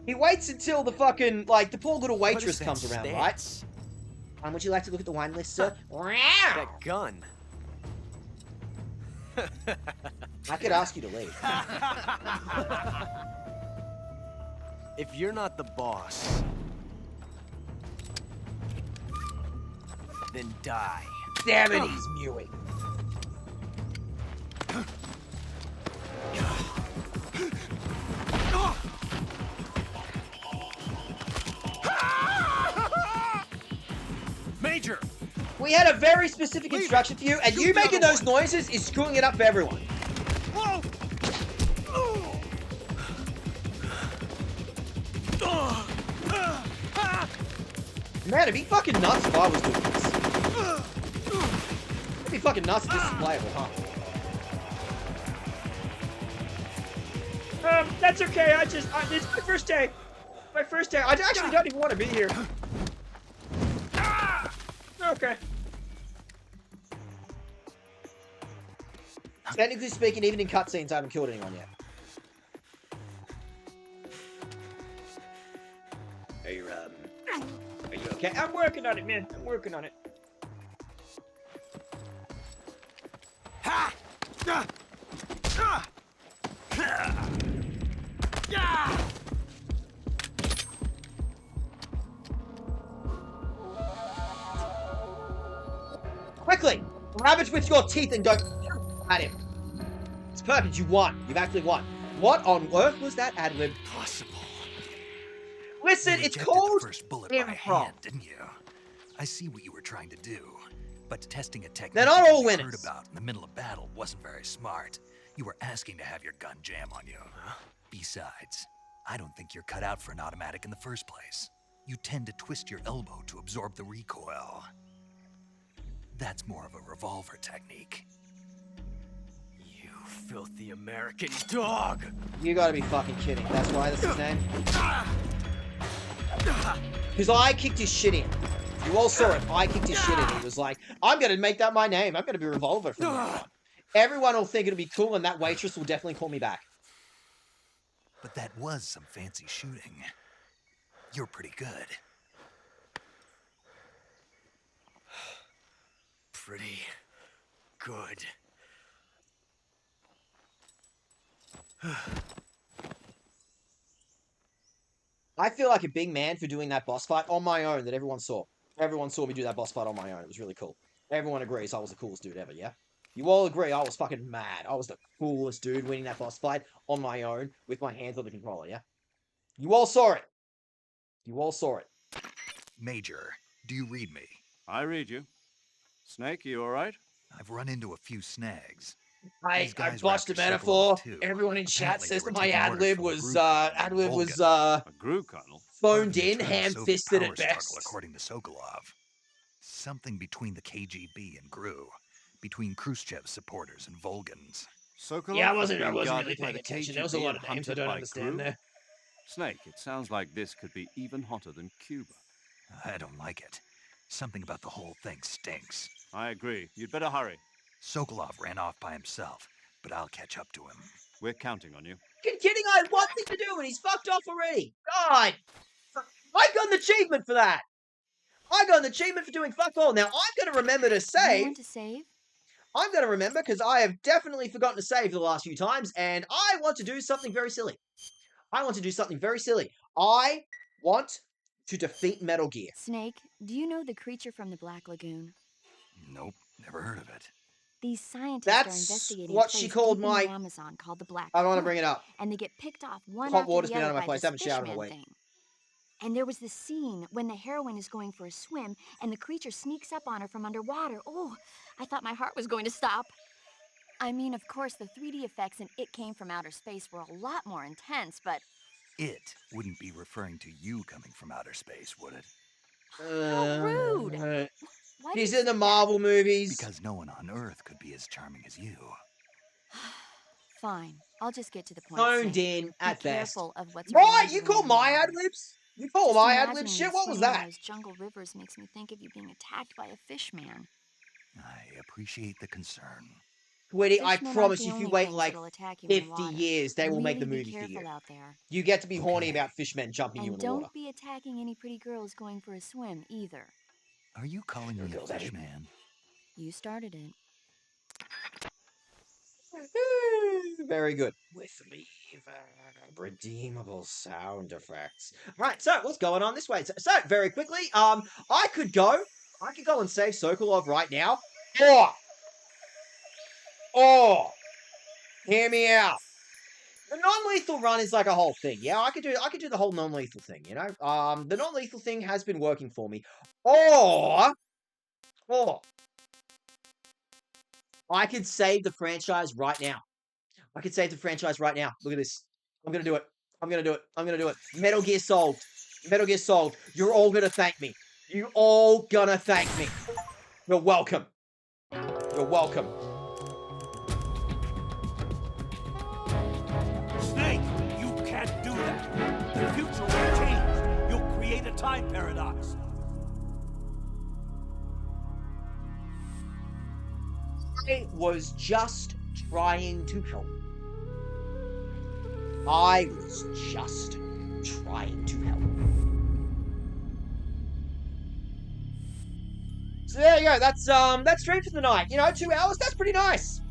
He waits until the fucking, like, the poor little waitress comes around, right? Would you like to look at the wine list, sir? That gun. I could ask you to leave. If you're not the boss, then die. Damn it, he's mewing. Major! We had a very specific instruction for you, and you making those noises is screwing it up for everyone. Whoa! Man, it'd be fucking nuts if I was doing this. It'd be fucking nuts if this is playable, huh? That's okay. It's my first day. My first day. I actually don't even want to be here. Okay. Technically speaking, even in cutscenes, I haven't killed anyone yet. Are you okay? I'm working on it, man. I'm working on it. Quickly! Ravage with your teeth and go at him. It's perfect, you won. You've actually won. What on earth was that ad-lib? Possible. Listen, You it's ejected called the first bullet by improv. hand, didn't you? I see what you were trying to do, but testing a technique They're not all you heard winners. about in the middle of battle wasn't very smart. You were asking to have your gun jam on you. Besides, I don't think you're cut out for an automatic in the first place. You tend to twist your elbow to absorb the recoil. That's more of a revolver technique. You filthy American dog! You gotta be fucking kidding. That's why that's his name? Because I kicked his shit in. You all saw it. I kicked his shit in. He was like, I'm gonna make that my name. I'm gonna be Revolver from now on. Everyone will think it'll be cool, and that waitress will definitely call me back. But that was some fancy shooting. You're pretty good. Pretty good. I feel like a big man for doing that boss fight on my own that everyone saw. Everyone saw me do that boss fight on my own. It was really cool. Everyone agrees I was the coolest dude ever, yeah? You all agree I was fucking mad. I was the coolest dude winning that boss fight on my own with my hands on the controller, yeah? You all saw it. You all saw it. Major, do you read me? I read you. Snake, you all right? I've run into a few snags. I guys botched were a after metaphor. Sokolov, too. Everyone in chat Apparently says they were that my taking orders ad lib from was A Gru Colonel? phoned Part of the in, eternal ham-fisted Soviet at power best. struggle, according to Sokolov. Something between the KGB and GRU, between Khrushchev's supporters and Volgans. Sokolov Yeah, I has wasn't been really guarded by paying the attention. There was a KGB lot and of names I hunted don't by understand GRU? there. Snake, it sounds like this could be even hotter than Cuba. I don't like it. Something about the whole thing stinks. I agree. You'd better hurry. Sokolov ran off by himself, but I'll catch up to him. We're counting on you. You're kidding? I had one thing to do and he's fucked off already. God. I got an achievement for that. I got an achievement for doing fuck all. Now, I'm going to remember to You save. want to save? I'm going to remember because I have definitely forgotten to save the last few times, and I want to do something very silly. I want to defeat Metal Gear. Snake, do you know the creature from the Black Lagoon? Nope, never heard of it. These scientists That's are investigating what a she place called deep in my- the Amazon called the Black I don't want to Lagoon, bring it up. and they get picked off one Hot after water's the been other out of my by place. this Haven't showered in a fishman week. thing. And there was this scene when the heroine is going for a swim, and the creature sneaks up on her from underwater. Oh, I thought my heart was going to stop. I mean, of course, the 3D effects in It Came from Outer Space were a lot more intense, but It wouldn't be referring to you coming from outer space, would it? how rude! Why do He's you in the say Marvel movies. Because no one on Earth could be as charming as you. that? Fine. I'll just get to the point Phoned soon. in Be at best. careful of what's Right, around you you when call you're in the my ad water. libs? You call Just my ad libs imagining shit? you What was swimming in that? those jungle rivers makes me think of you being attacked by a fish man. I appreciate the concern. Sweetie, I Fishmen aren't promise the you, if you only wait things like that'll attack you in the 50 water. years, they will make the Really be movie for you. careful out there. You get to be horny Okay. about fishmen jumping you in And the water. don't be attacking any pretty girls going for a swim either. Are you calling There me a goes Eddie. fish man? You started it. Very good. With redeemable sound effects. Right, so what's going on this way? So very quickly, I could go and save Sokolov right now. Or hear me out. The non-lethal run is like a whole thing. Yeah, I could do the whole non-lethal thing, you know? The non-lethal thing has been working for me. Or I could save the franchise right now. I could save the franchise right now. Look at this. I'm gonna do it. I'm gonna do it. I'm gonna do it. Metal Gear solved. Metal Gear solved. You're all gonna thank me. You all gonna thank me. You're welcome. You're welcome. Snake, you can't do that. The future will change. You'll create a time paradox. I was just trying to help. I was just trying to help. So there you go. That's stream for the night. You know, 2 hours. That's pretty nice.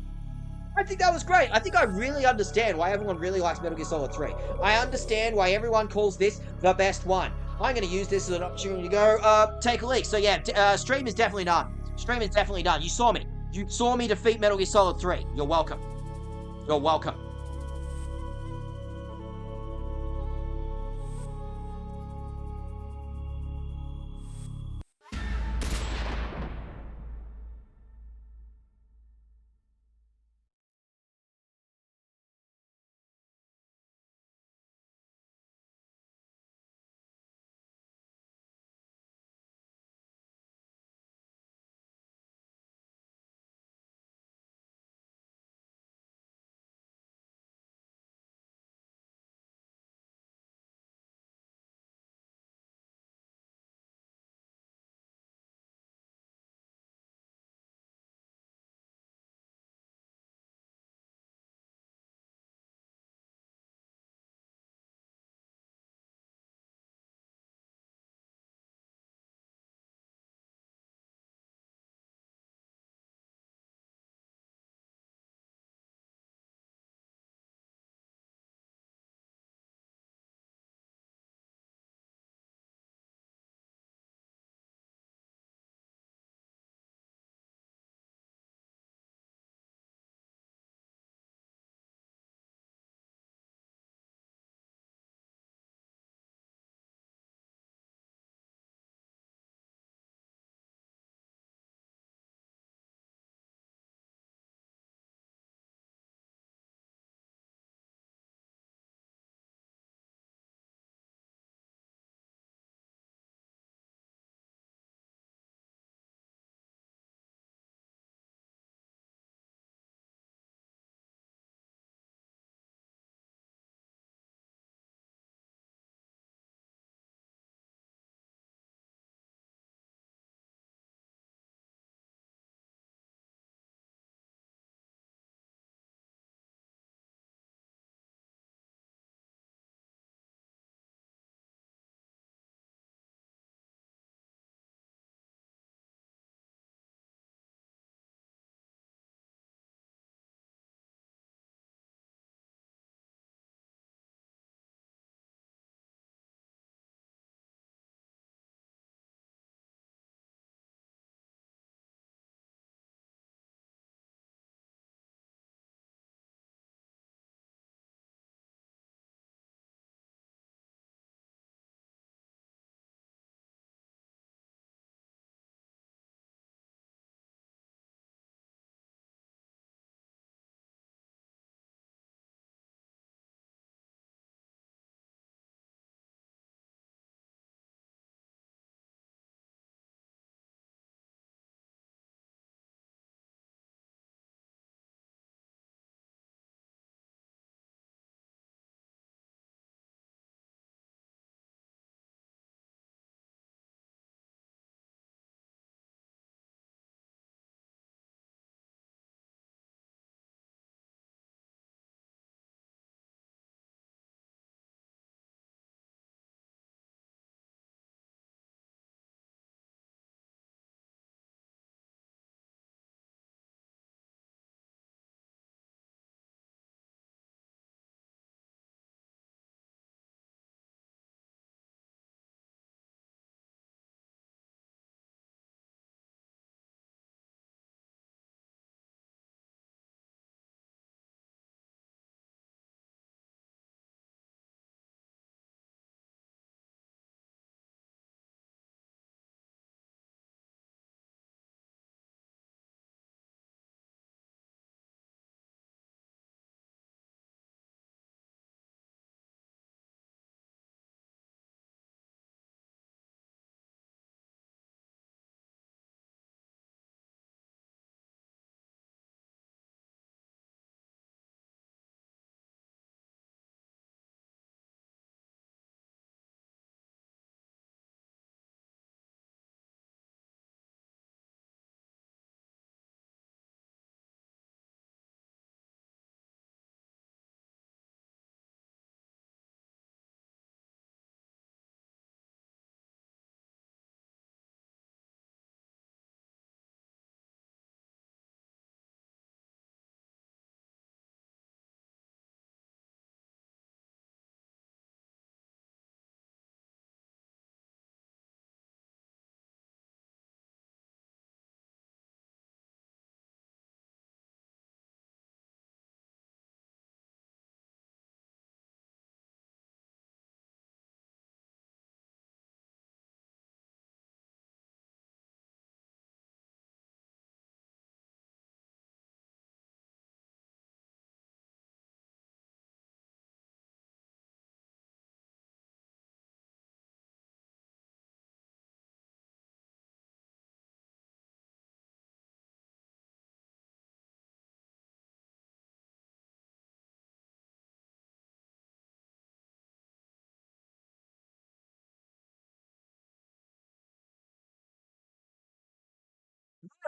I think that was great. I think I really understand why everyone really likes Metal Gear Solid 3. I understand why everyone calls this the best one. I'm going to use this as an opportunity to go take a leak. So yeah, stream is definitely done. Stream is definitely done. You saw me. You saw me defeat Metal Gear Solid 3. You're welcome. You're welcome.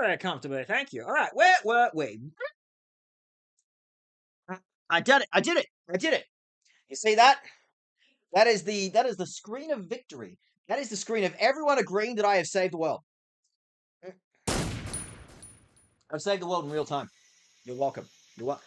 Very comfortably, thank you. All right, where were we? I did it. I did it. I did it. You see that? That is the screen of victory. That is the screen of everyone agreeing that I have saved the world. I've saved the world in real time. You're welcome. You're welcome.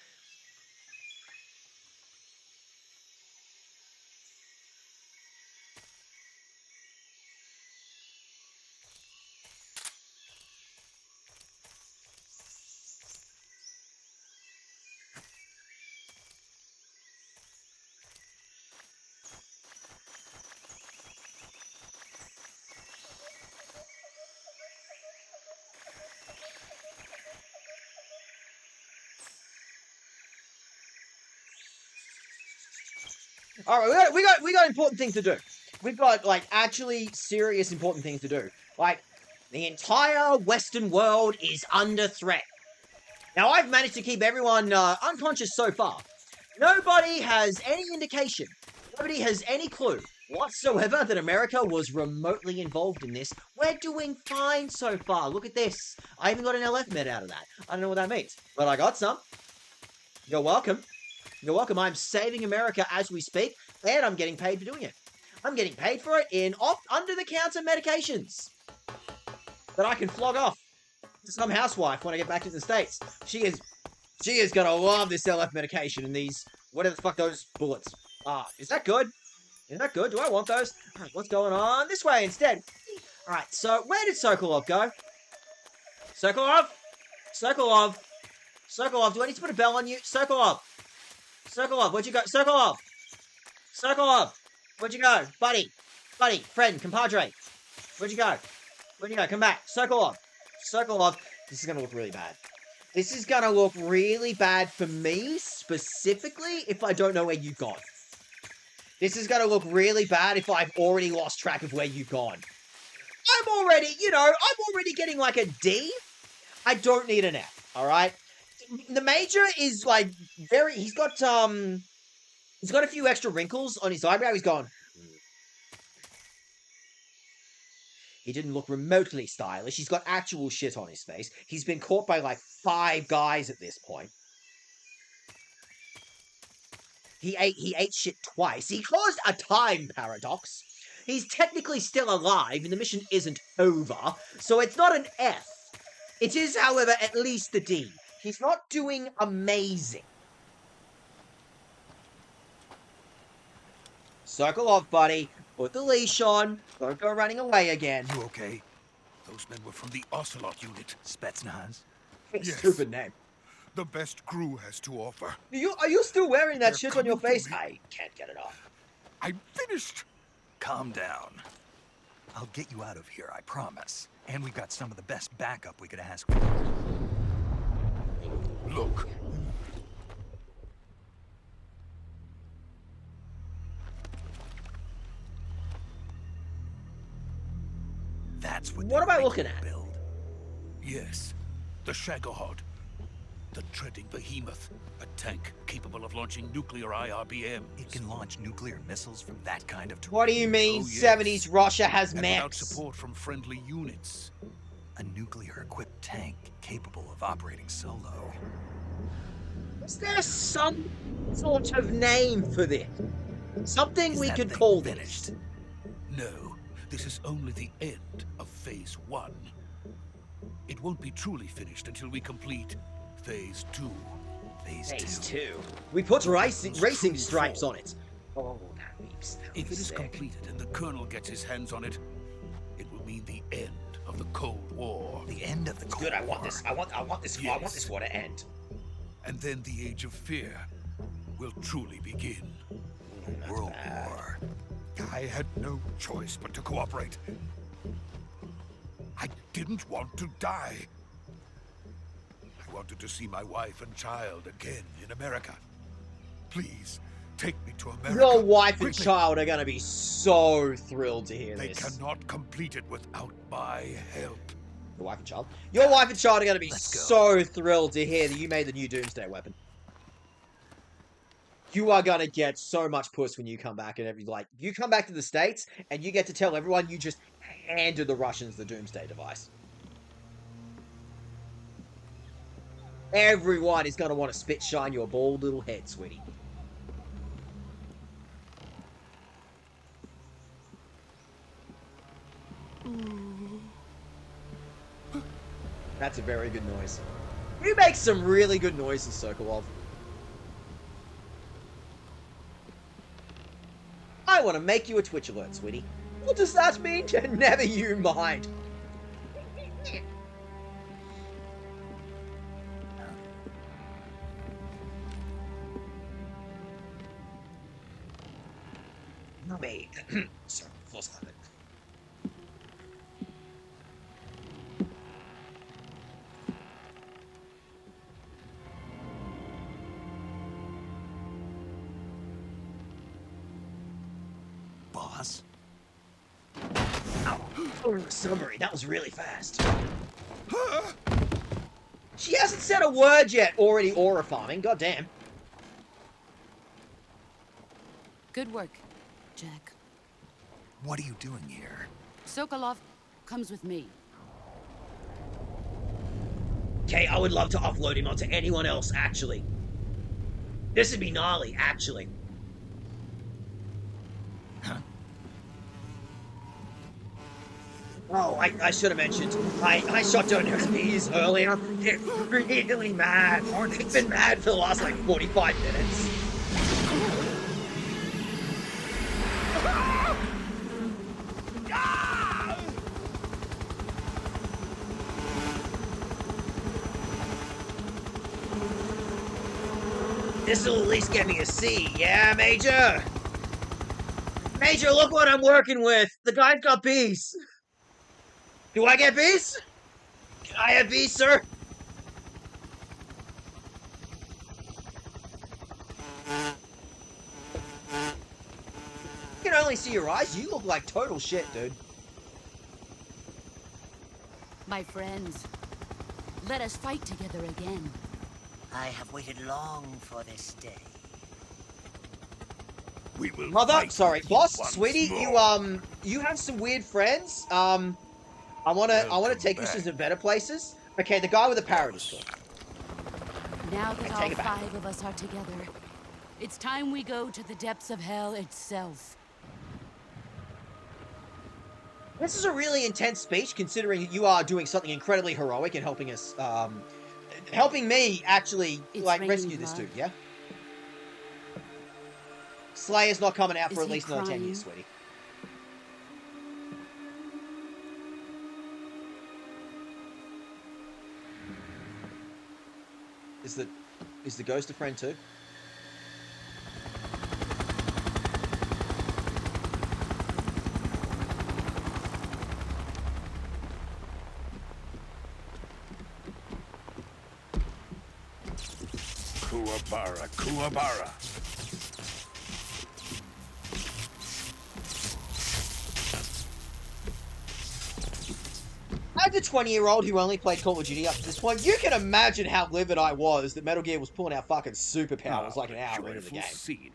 All right, we got important things to do. We've got like actually serious important things to do. Like the entire Western world is under threat. Now I've managed to keep everyone unconscious so far. Nobody has any indication. Nobody has any clue whatsoever that America was remotely involved in this. We're doing fine so far. Look at this. I even got an LF med out of that. I don't know what that means, but I got some. You're welcome. You're welcome. I'm saving America as we speak, and I'm getting paid for doing it. I'm getting paid for it in under-the-counter medications that I can flog off to some housewife when I get back to the States. She is gonna love this LF medication and these, whatever the fuck those bullets are. Is that good? Is that good? Do I want those? All right, what's going on? This way instead. All right, so where did Sokolov go? Sokolov? Sokolov? Sokolov, do I need to put a bell on you? Sokolov! Sokolov, where'd you go? Sokolov! Sokolov! Where'd you go? Buddy! Buddy, friend, compadre! Where'd you go? Where'd you go? Come back. Sokolov! Sokolov! This is gonna look really bad. This is gonna look really bad for me, specifically, if I don't know where you've gone. This is gonna look really bad if I've already lost track of where you've gone. I'm already getting like a D. I don't need an F, alright? The Major is like he's got a few extra wrinkles on his eyebrow. He's gone. He didn't look remotely stylish. He's got actual shit on his face. He's been caught by like 5 guys at this point. He ate shit twice. He caused a time paradox. He's technically still alive, and the mission isn't over, so it's not an F. It is, however, at least a D. He's not doing amazing. Circle off, buddy. Put the leash on. Don't go running away again. You okay? Those men were from the Ocelot unit. Spetsnaz? Yes. Stupid name. The best crew has to offer. Are you still wearing that shit on your face? I can't get it off. I'm finished. Calm down. I'll get you out of here, I promise. And we've got some of the best backup we could ask for. Look. That's what am I looking at? Build. Yes, the Shagohod. The treading behemoth. A tank capable of launching nuclear IRBM. It can launch nuclear missiles from that kind of terrain. What do you mean, Oh, yes. 70s Russia has And mechs? without support from friendly units. A nuclear-equipped tank capable of operating solo. Is there some sort of name for this? Something we could thing call finished? this? No, this is only the end of Phase 1. It won't be truly finished until we complete Phase 2. Phase 2. We put racing stripes on it. Oh, that makes If it is sick. completed and the Colonel gets his hands on it, it will mean the end of the Cold War. The end of the Cold Good, I War. want this. I want this. I want this war to end. And then the Age of Fear will truly begin. World War. I had no choice but to cooperate. I didn't want to die. I wanted to see my wife and child again in America. Please, take me to America. Your wife and quickly. child are going to be so thrilled to hear They this. cannot complete it without my help. Your wife and child? Your wife and child are going to be Let's go. so thrilled to hear that you made the new Doomsday weapon. You are going to get so much puss when you come back and you come back to the States and you get to tell everyone you just handed the Russians the Doomsday device. Everyone is going to want to spit shine your bald little head, sweetie. That's a very good noise. You make some really good noises, Sokolov. I want to make you a Twitch alert, sweetie. What does that mean? Never you mind. Me. Sorry, false habit. Boss? Oh, summary. That was really fast. She hasn't said a word yet. Already aura farming. Goddamn. Good work, Jack. What are you doing here? Sokolov comes with me. Okay, I would love to upload him onto anyone else, actually. This would be gnarly, actually. Huh? Oh, I should have mentioned. I shot down her bees earlier. They're really mad. They've been mad for the last, like, 45 minutes. This'll at least get me a C. Yeah, Major? Major, look what I'm working with. The guy's got bees. Do I get bees? Can I have bees, sir? I can only see your eyes. You look like total shit, dude. My friends, let us fight together again. I have waited long for this day. We will Mother, sorry, boss, once sweetie, more. you have some weird friends. I wanna take you to some better places. Okay, the guy with the parrot is good. Now that take all it back. 5 of us are together, it's time we go to the depths of hell itself. This is a really intense speech, considering you are doing something incredibly heroic and helping us, helping me actually, It's like, raining rescue this blood. dude, yeah? Slayer's not coming out for Is at he least another 10 crying? years, sweetie. Is the ghost a friend too? Kuwabara, Kuwabara. As a 20-year-old who only played Call of Duty up to this point, you can imagine how livid I was that Metal Gear was pulling out fucking superpowers like an hour into the game. Scene.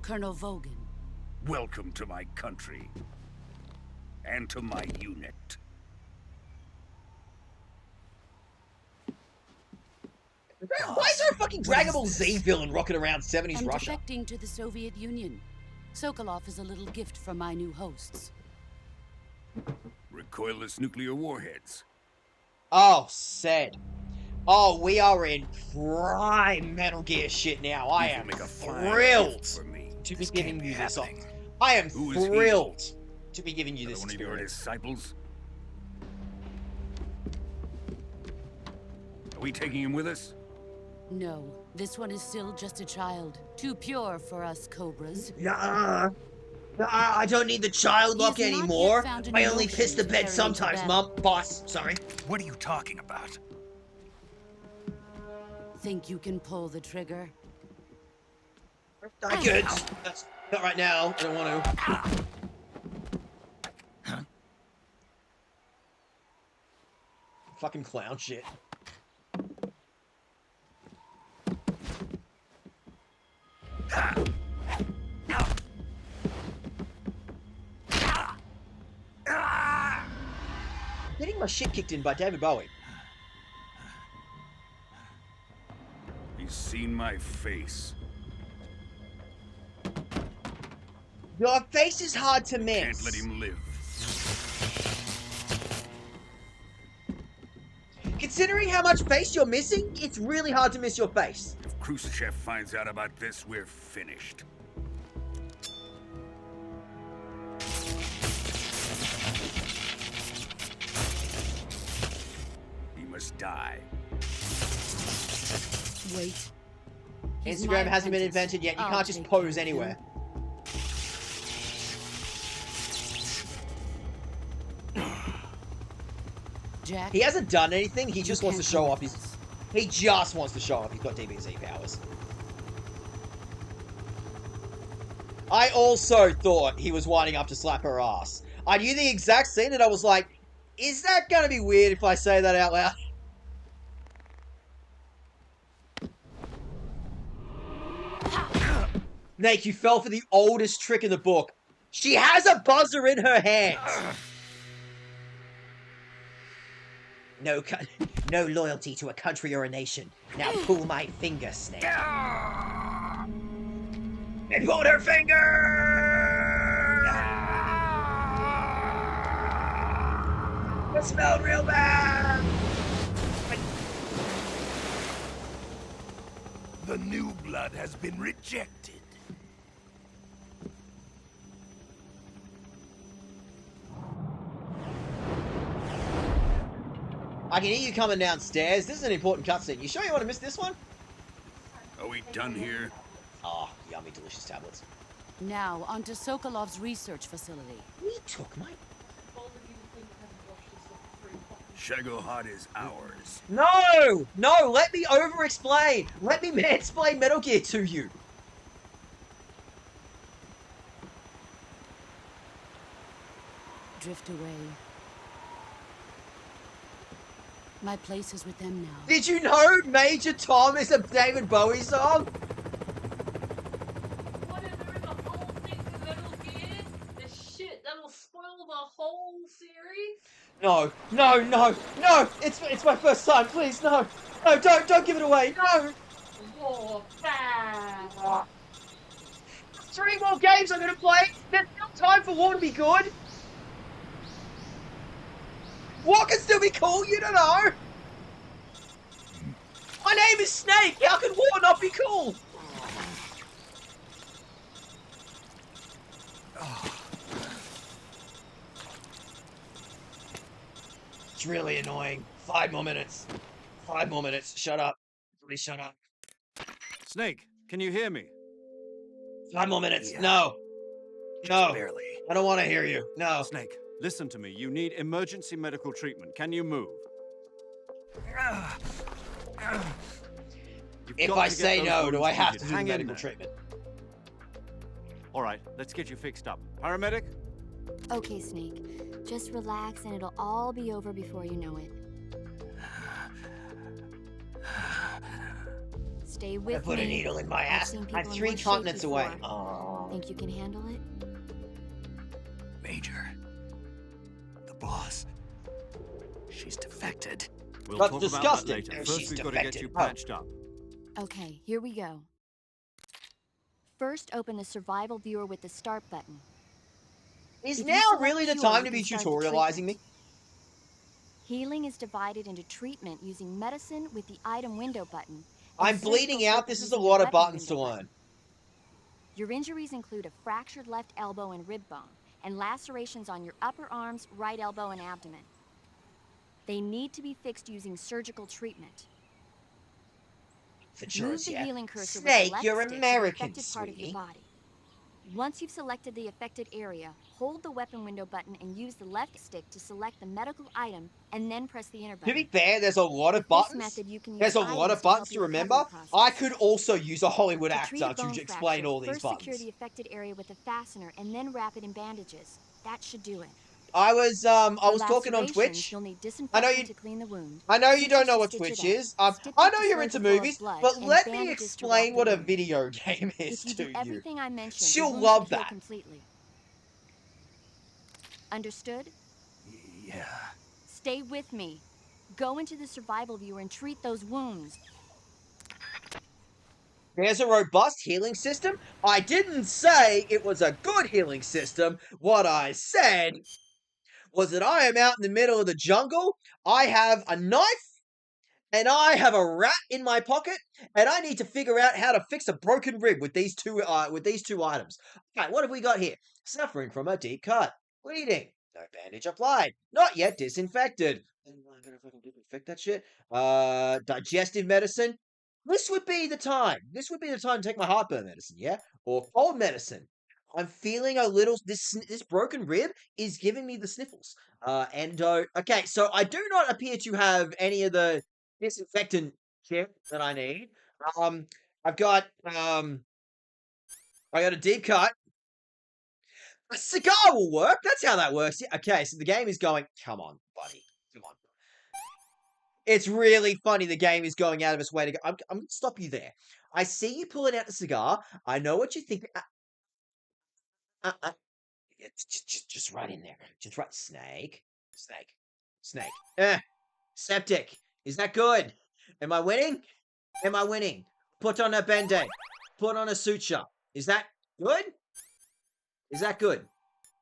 Colonel Vogan. Welcome to my country. And to my unit. Why is there a fucking Dragon Ball Z villain rocking around 70s I'm Russia? defecting to the Soviet Union. Sokolov is a little gift from my new hosts. Recoilless nuclear warheads. Oh, said. Oh, we are in prime Metal Gear shit now. I am thrilled to be giving you this. I am thrilled to be giving you this One of your experience. disciples? Are we taking him with us? No, this one is still just a child. Too pure for us Cobras. I don't need the child lock He has not yet anymore. found an I only emotion piss the to bed carry sometimes, into Mum. Boss, sorry. What are you talking about? Think you can pull the trigger? I could. That's not right now. I don't want to. Huh? Fucking clown shit. Getting my shit kicked in by David Bowie. seen my face. Your face is hard to miss. Can't let him live. Considering how much face you're missing, it's really hard to miss your face. If Khrushchev finds out about this, we're finished. He must die. Wait. He's Instagram my hasn't been apprentice. invented yet. You I'll can't just take pose care of him. anywhere. Jack, He hasn't done anything. He just wants to can't show come off with his. us. He just wants to show off he's got DBZ powers. I also thought he was winding up to slap her ass. I knew the exact scene and I was like, is that going to be weird if I say that out loud? Nate, you fell for the oldest trick in the book. She has a buzzer in her hands. No loyalty to a country or a nation. Now pull my finger, Snake. And pulled her finger! It smelled real bad! The new blood has been rejected. I can hear you coming downstairs. This is an important cutscene. You sure you want to miss this one? Are we done here? Ah, yummy, delicious tablets. now onto Sokolov's research facility. We took my... Shagohod is ours. No! No! Let me over-explain! Let me mansplain Metal Gear to you! Drift away. My place is with them now. Did you know Major Tom is a David Bowie song? Whatever, the whole thing with Metal Gear, the shit that'll spoil the whole series. No, no, no, no! It's my first time, please, no! No, don't give it away, no! War bad. 3 more games I'm gonna play! There's still time for war to be good! War can still be cool, you don't know! My name is Snake! How can war not be cool? It's really annoying. 5 more minutes. 5 more minutes. Shut up. Please shut up. Snake, can you hear me? 5 more minutes. Yeah. No. No. Barely. I don't want to hear you. No. Snake, listen to me. You need emergency medical treatment. Can you move? You've If got I to get say those no, do wounds I have to treated. do Hang in medical there. treatment? All right, let's get you fixed up. Paramedic? Okay, Snake. Just relax and it'll all be over before you know it. Stay with I me. put a needle in my I've ass. seen I'm people in 3 worse shape continents away. before. Oh. Think you can handle it? Major. The boss. She's defected. We'll That's talk disgusting. about that later. Oh, First, she's we've got to get defected. you Oh. patched up. Okay, here we go. First, open the survival viewer with the start button. Is If you now select really the cure, time you to be can start the tutorializing me? treatment. Healing is divided into treatment using medicine with the item window button. and I'm surgical bleeding out. treatment This is a using the lot of weapon buttons to window learn. button. Your injuries include a fractured left elbow and rib bone, and lacerations on your upper arms, right elbow, and abdomen. They need to be fixed using surgical treatment. For Move insurance, the yeah. healing cursor with Snake, the left you're stick to the American, affected part of your sweetie. body. Once you've selected the affected area, hold the weapon window button and use the left stick to select the medical item, and then press the enter To button. be fair, there's a lot of With this buttons. method, you can use There's a lot items of buttons help to your remember. recovery process. I could also use a Hollywood To treat a actor bone to explain fracture, all these first secure buttons. the affected area with a fastener and then wrap it in bandages. That should do it. I was For talking on lacerations, Twitch. You'll need I know disinfectant you. to clean the wound. I know you don't scissors know to what stitch Twitch it up, is. stitches I to know you're slow into the flow of movies, blood, but and let me bandages to explain wrap what the a wound. video game is If you to do you. everything I mentioned, She'll the wound love should heal that. completely. Understood? Yeah. Stay with me. Go into the survival viewer and treat those wounds. There's a robust healing system. I didn't say it was a good healing system. What I said was that I am out in the middle of the jungle. I have a knife and I have a rat in my pocket, and I need to figure out how to fix a broken rib with these two items. Okay, what have we got here? Suffering from a deep cut, bleeding, no bandage applied, not yet disinfected. I'm gonna fucking disinfect that shit. Digestive medicine. This would be the time. This would be the time to take my heartburn medicine, yeah, or cold medicine. I'm feeling a little. This broken rib is giving me the sniffles. Endo. Okay, so I do not appear to have any of the disinfectant kit that I need. Um, I've got I got a deep cut. A cigar will work. That's how that works. Yeah, okay, so the game is going. Come on, buddy. Come on. It's really funny. The game is going out of its way to go. I'm going to stop you there. I see you pulling out the cigar. I know what you think. Yeah, just right in there. Just right. Snake. Snake. Snake. Septic. Is that good? Am I winning? Am I winning? Put on a band-aid. Put on a suture. Is that good? Is that good?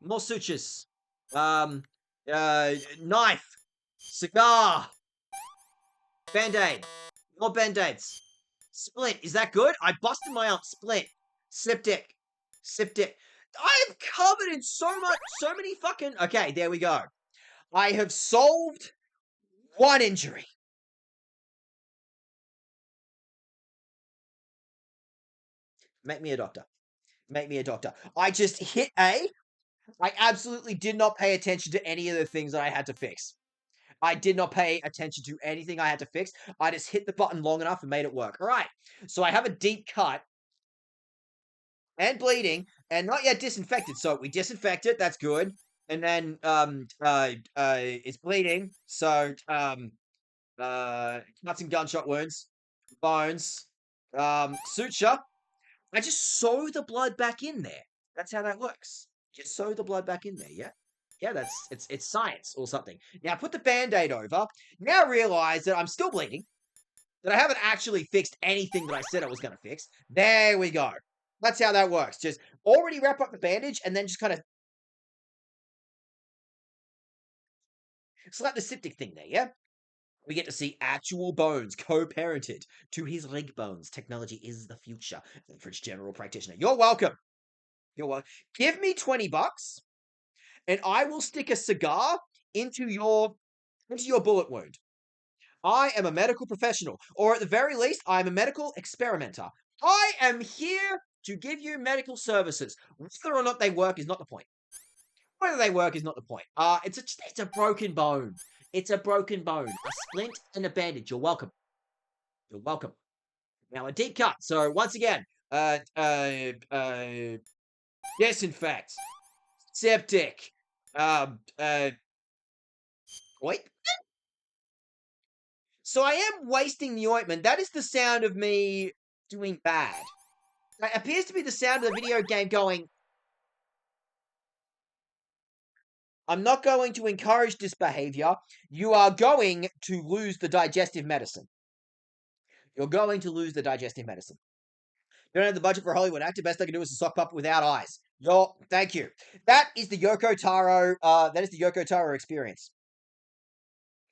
More sutures. Knife. Cigar. Band-aid. More band-aids. Splint. Is that good? I busted my arm. Splint. Septic. I am covered in so many fucking... Okay, there we go. I have solved one injury. Make me a doctor. Make me a doctor. I just hit A. I absolutely did not pay attention to any of the things that I had to fix. I did not pay attention to anything I had to fix. I just hit the button long enough and made it work. All right. So I have a deep cut and bleeding and not yet disinfected. So we disinfect it. That's good. And then it's bleeding. So cuts and gunshot wounds, bones, suture. I just sew the blood back in there. That's how that works. Just sew the blood back in there, yeah? Yeah, it's science or something. Now put the band-aid over. Now realize that I'm still bleeding. That I haven't actually fixed anything that I said I was going to fix. There we go. That's how that works. Just already wrap up the bandage and then just kind of slap the septic thing there, yeah? We get to see actual bones co-parented to his leg bones. Technology is the future. French general practitioner. You're welcome. You're welcome. Give me $20 and I will stick a cigar into your bullet wound. I am a medical professional, or at the very least, I am a medical experimenter. I am here to give you medical services. Whether or not they work is not the point. Whether they work is not the point. It's a broken bone. It's a broken bone. A splint and a bandage. You're welcome. You're welcome. Now a deep cut. So once again, disinfect, septic, wait. So I am wasting the ointment. That is the sound of me doing bad. It appears to be the sound of the video game going, I'm not going to encourage this behavior. You are going to lose the digestive medicine. You're going to lose the digestive medicine. You don't have the budget for a Hollywood actor. Best I can do is a sock puppet without eyes. Thank you. That is the Yoko Taro. That is the Yoko Taro experience.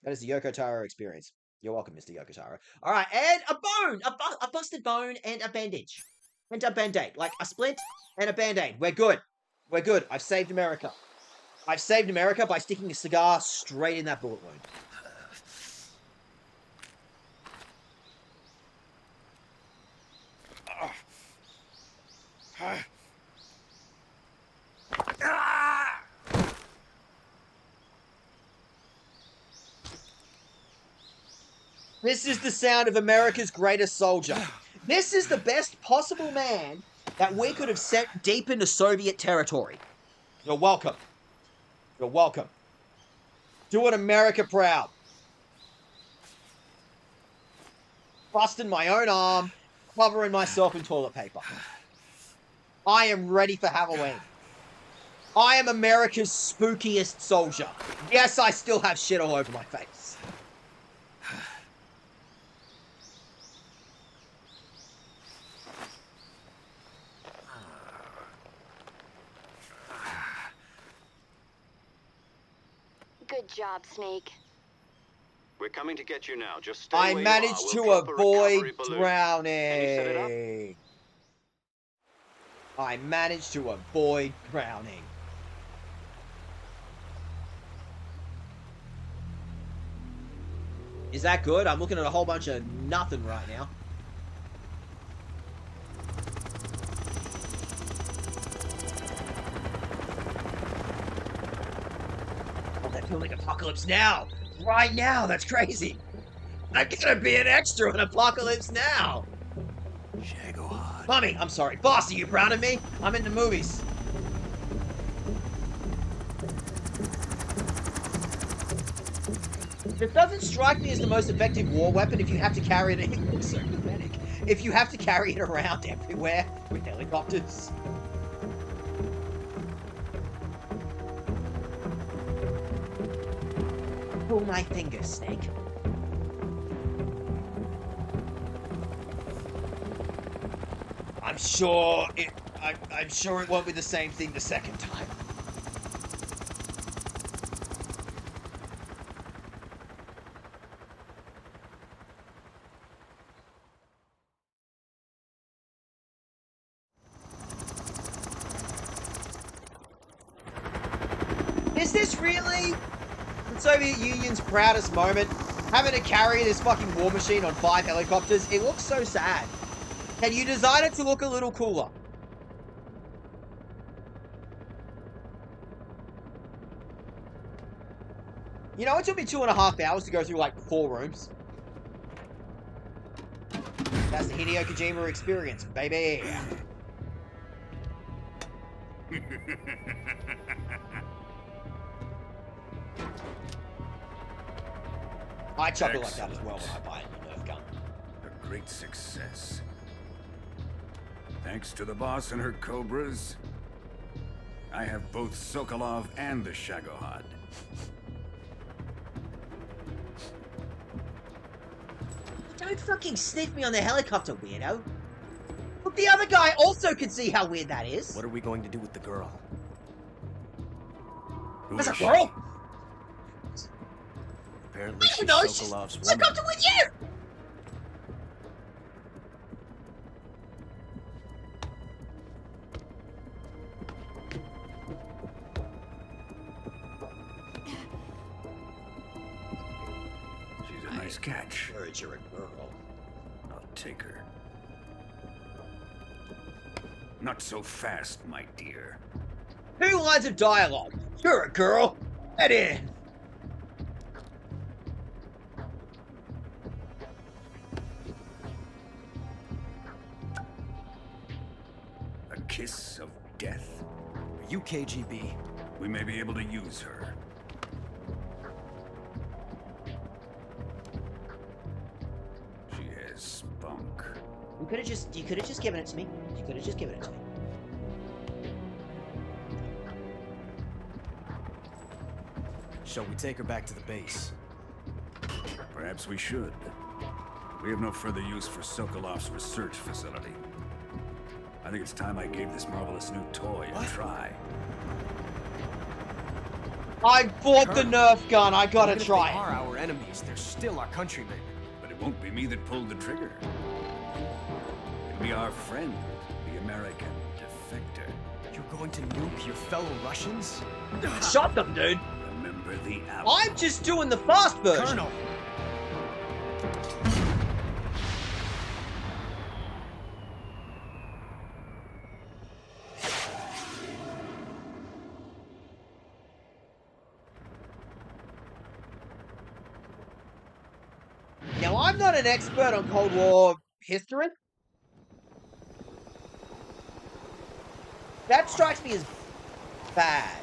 That is the Yoko Taro experience. You're welcome, Mr. Yoko Taro. All right, and a bone, a busted bone, and a bandage, and a band-aid, like a splint and a band-aid. We're good. We're good. I've saved America. I've saved America by sticking a cigar straight in that bullet wound. This is the sound of America's greatest soldier. This is the best possible man that we could have sent deep into Soviet territory. You're welcome. You're welcome. Doing America proud. Busting my own arm, covering myself in toilet paper. I am ready for Halloween. I am America's spookiest soldier. Yes, I still have shit all over my face. Good job, Snake. We're coming to get you now. Just stay I where managed you to are. We'll drop a avoid recovery balloon. Can you set it up? drowning. I managed to avoid drowning. Is that good? I'm looking at a whole bunch of nothing right now. Oh, they're filming Apocalypse Now! Right now! That's crazy! I'm gonna be an extra in Apocalypse Now! Mommy, I'm sorry. Boss, are you proud of me? I'm in the movies. It doesn't strike me as the most effective war weapon if you have to carry it. It looks so pathetic. If you have to carry it around everywhere with helicopters. Pull my finger, Snake. I'm sure it won't be the same thing the second time. Is this really the Soviet Union's proudest moment? Having to carry this fucking war machine on 5 helicopters? It looks so sad. Can you design it to look a little cooler? You know, it took me 2.5 hours to go through like 4 rooms. That's the Hideo Kojima experience, baby. I chuckle like that as well when I buy a new Nerf gun. A great success. Thanks to the boss and her cobras, I have both Sokolov and the Shagohod. Don't fucking sniff me on the helicopter, weirdo. Look, the other guy also can see how weird that is. What are we going to do with the girl? There's a girl? Apparently she's No, Sokolov's she's woman. helicopter with you! She's a nice catch. Heard you're a girl. I'll take her. Not so fast, my dear. 2 lines of dialogue. You're a girl. Get in. A kiss of death. Are you KGB? We may be able to use her. She has spunk. You could have just given it to me. You could have just given it to me. Shall we take her back to the base? Perhaps we should. We have no further use for Sokolov's research facility. I think it's time I gave this marvelous new toy a try. I bought the Nerf gun. I gotta Even if try they it. are our enemies, they're still our countrymen. But it won't be me that pulled the trigger. It'll be our friend, the American defector. You're going to nuke your fellow Russians? Shot them, dude. Remember the Allies. I'm just doing the fast version. Colonel! Now, I'm not an expert on Cold War history. That strikes me as bad.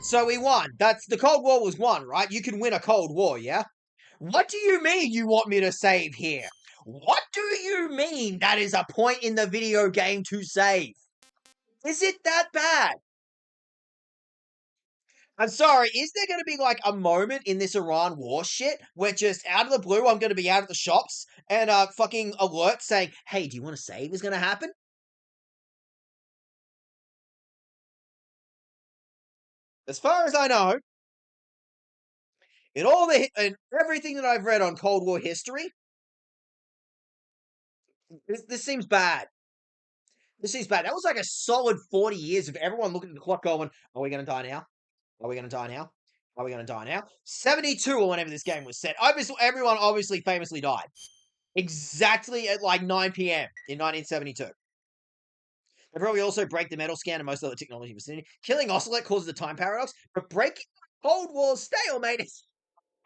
So we won. The Cold War was won, right? You can win a Cold War, yeah? What do you mean you want me to save here? What do you mean that is a point in the video game to save? Is it that bad? I'm sorry, is there going to be like a moment in this Iran war shit where just out of the blue I'm going to be out at the shops and fucking alert saying, hey, do you want to save is going to happen? As far as I know, in everything that I've read on Cold War history, this seems bad. This seems bad. That was like a solid 40 years of everyone looking at the clock going, are we going to die now? Are we going to die now? Are we going to die now? 72 or whenever this game was set. Everyone obviously famously died. Exactly at like 9 p.m. in 1972. They probably also break the metal scan and most other technology vicinity. Killing Ocelot causes a time paradox, but breaking Cold War stalemate is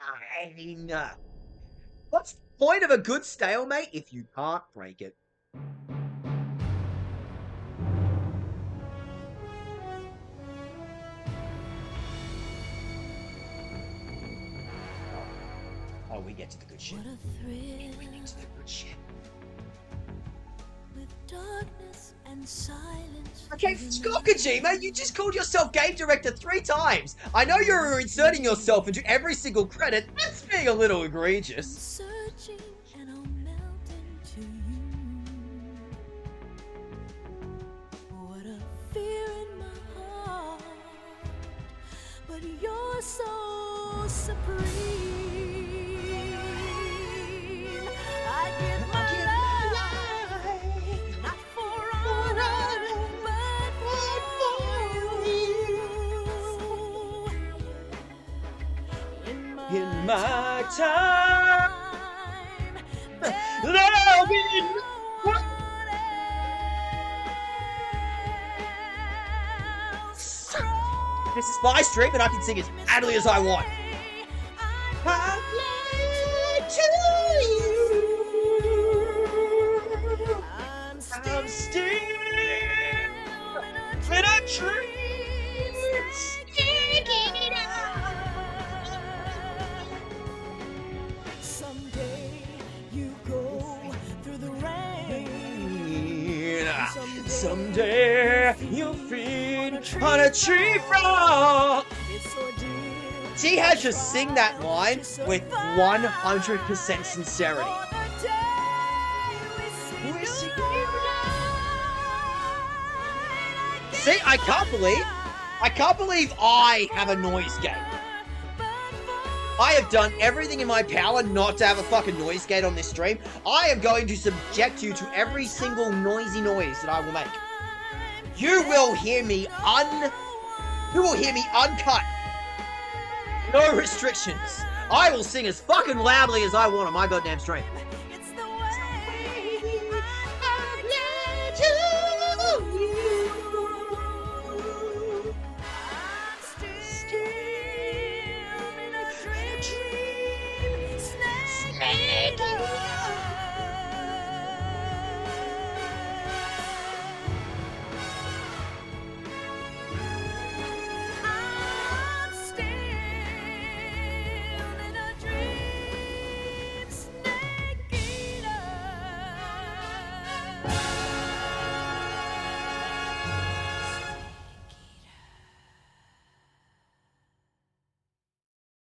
fine. What's the point of a good stalemate if you can't break it? Oh, we get to the good shit. What a thrill. We get to the good shit. With darkness and silence. Okay, Scott Kojima, you just called yourself game director 3 times. I know you're inserting yourself into every single credit. That's being a little egregious. Searching and I'll melt into you. What a fear in my heart. But you're so supreme. I give my life, not for honor, but for you. In my time, there'll be one else. This is my stream and I can sing as badly as I want. I play to you. I'm still in a dream. Someday you go through the rain. Someday you'll feed on a tree frog. She had to sing that line with 100% sincerity. See, I can't believe I have a noise gate. I have done everything in my power not to have a fucking noise gate on this stream. I am going to subject you to every single noisy noise that I will make. You will hear me uncut. No restrictions. I will sing as fucking loudly as I want on my goddamn stream.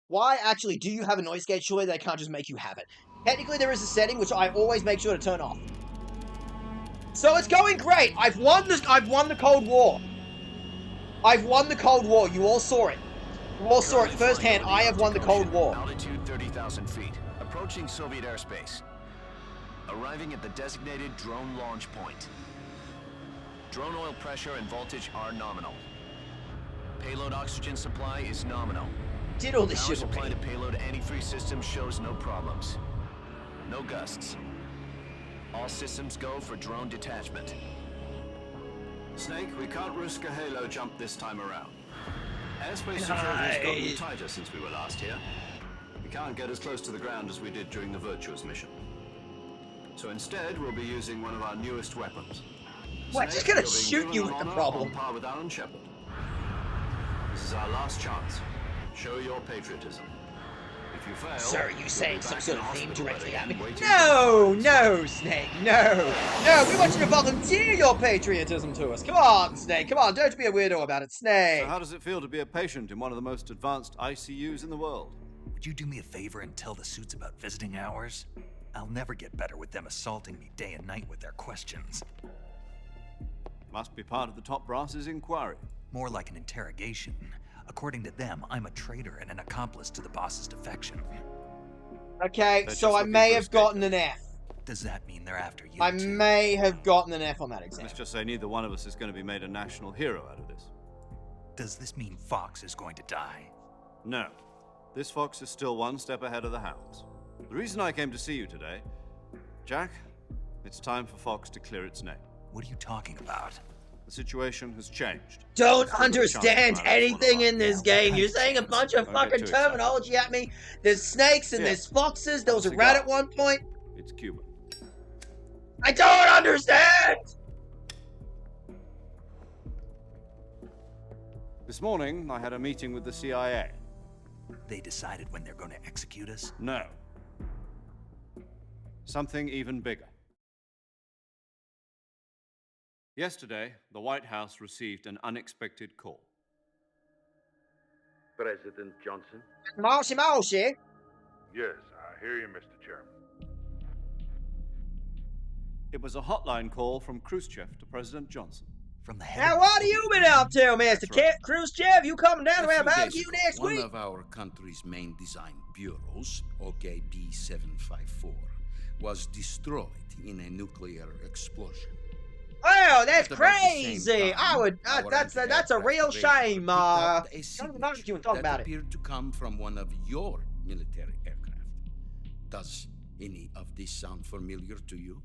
Why actually do you have a noise gate? Surely they can't just make you have it. Technically there is a setting which I always make sure to turn off. So it's going great. I've won the Cold War. I've won the Cold War. You all saw it. You all saw it firsthand. I have won the Cold War. Altitude 30,000 feet. Approaching Soviet airspace. Arriving at the designated drone launch point. Drone oil pressure and voltage are nominal. Payload oxygen supply is nominal. Did all this Power shit supply to payload antifreeze system shows no problems. No gusts. All systems go for drone detachment. Snake, we can't risk a halo jump this time around. Airspace security has gotten tighter since we were last here. We can't get as close to the ground as we did during the Virtuous mission. So instead, we'll be using one of our newest weapons. What, just gonna shoot you with the problem? On par with Aaron Shepard. This is our last chance. Show your patriotism. If you fail, Sir, are you you'll saying be some back sort in of theme hospital directly ready at me? and waiting No, for no, Snake, no. No, we want you to volunteer your patriotism to us. Come on, Snake, come on, don't be a weirdo about it, Snake. So how does it feel to be a patient in one of the most advanced ICUs in the world? Would you do me a favor and tell the suits about visiting hours? I'll never get better with them assaulting me day and night with their questions. Must be part of the top brass's inquiry. More like an interrogation. According to them, I'm a traitor and an accomplice to the boss's defection. Okay, They're so just I looking may for a have gotten an scapegoat. F. Does that mean they're after you I too? may have gotten an F on that exam. Let's just say neither one of us is going to be made a national hero out of this. Does this mean Fox is going to die? No. This fox is still one step ahead of the hounds. The reason I came to see you today, Jack, it's time for Fox to clear its name. What are you talking about? The situation has changed. Don't Let's look at the chances understand of having one anything of our- in this game. You're saying a bunch of Don't get fucking too excited. terminology at me. There's snakes and Yeah. there's foxes. There was a Cigar. rat at one point. It's Cuban. I don't understand! This morning, I had a meeting with the CIA. They decided when they're going to execute us? No. Something even bigger. Yesterday, the White House received an unexpected call. President Johnson? Moshi Moshi. Yes, I hear you, Mr. Chairman. It was a hotline call from Khrushchev to President Johnson. From the head Now, what have you been up to, Mr. Khrushchev? You coming down to our barbecue next One week? of our country's main design bureaus, OKB 754, was destroyed in a nuclear explosion. Oh, that's At about the same crazy! time, I would. our That's a anti-aircraft real radar shame. picked up a Come to the signature barbecue and talk that about it. appeared to come from one of your military aircraft. Does any of this sound familiar to you?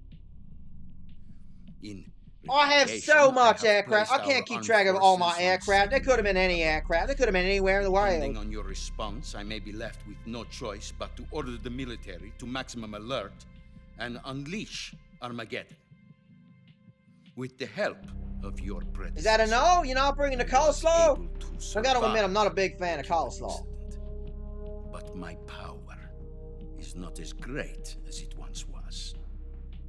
In I have retaliation, so much have aircraft. I placed can't our keep armed track of all my forces on aircraft. There could have been any aircraft. There could have been anywhere in the Depending world. on your response, I may be left with no choice but to order the military to maximum alert and unleash Armageddon. With the help of your predecessor. Is that a no? You're not bringing the coleslaw? able to I gotta admit, survive I'm not a big fan of the coleslaw. incident. But my power is not as great as it once was.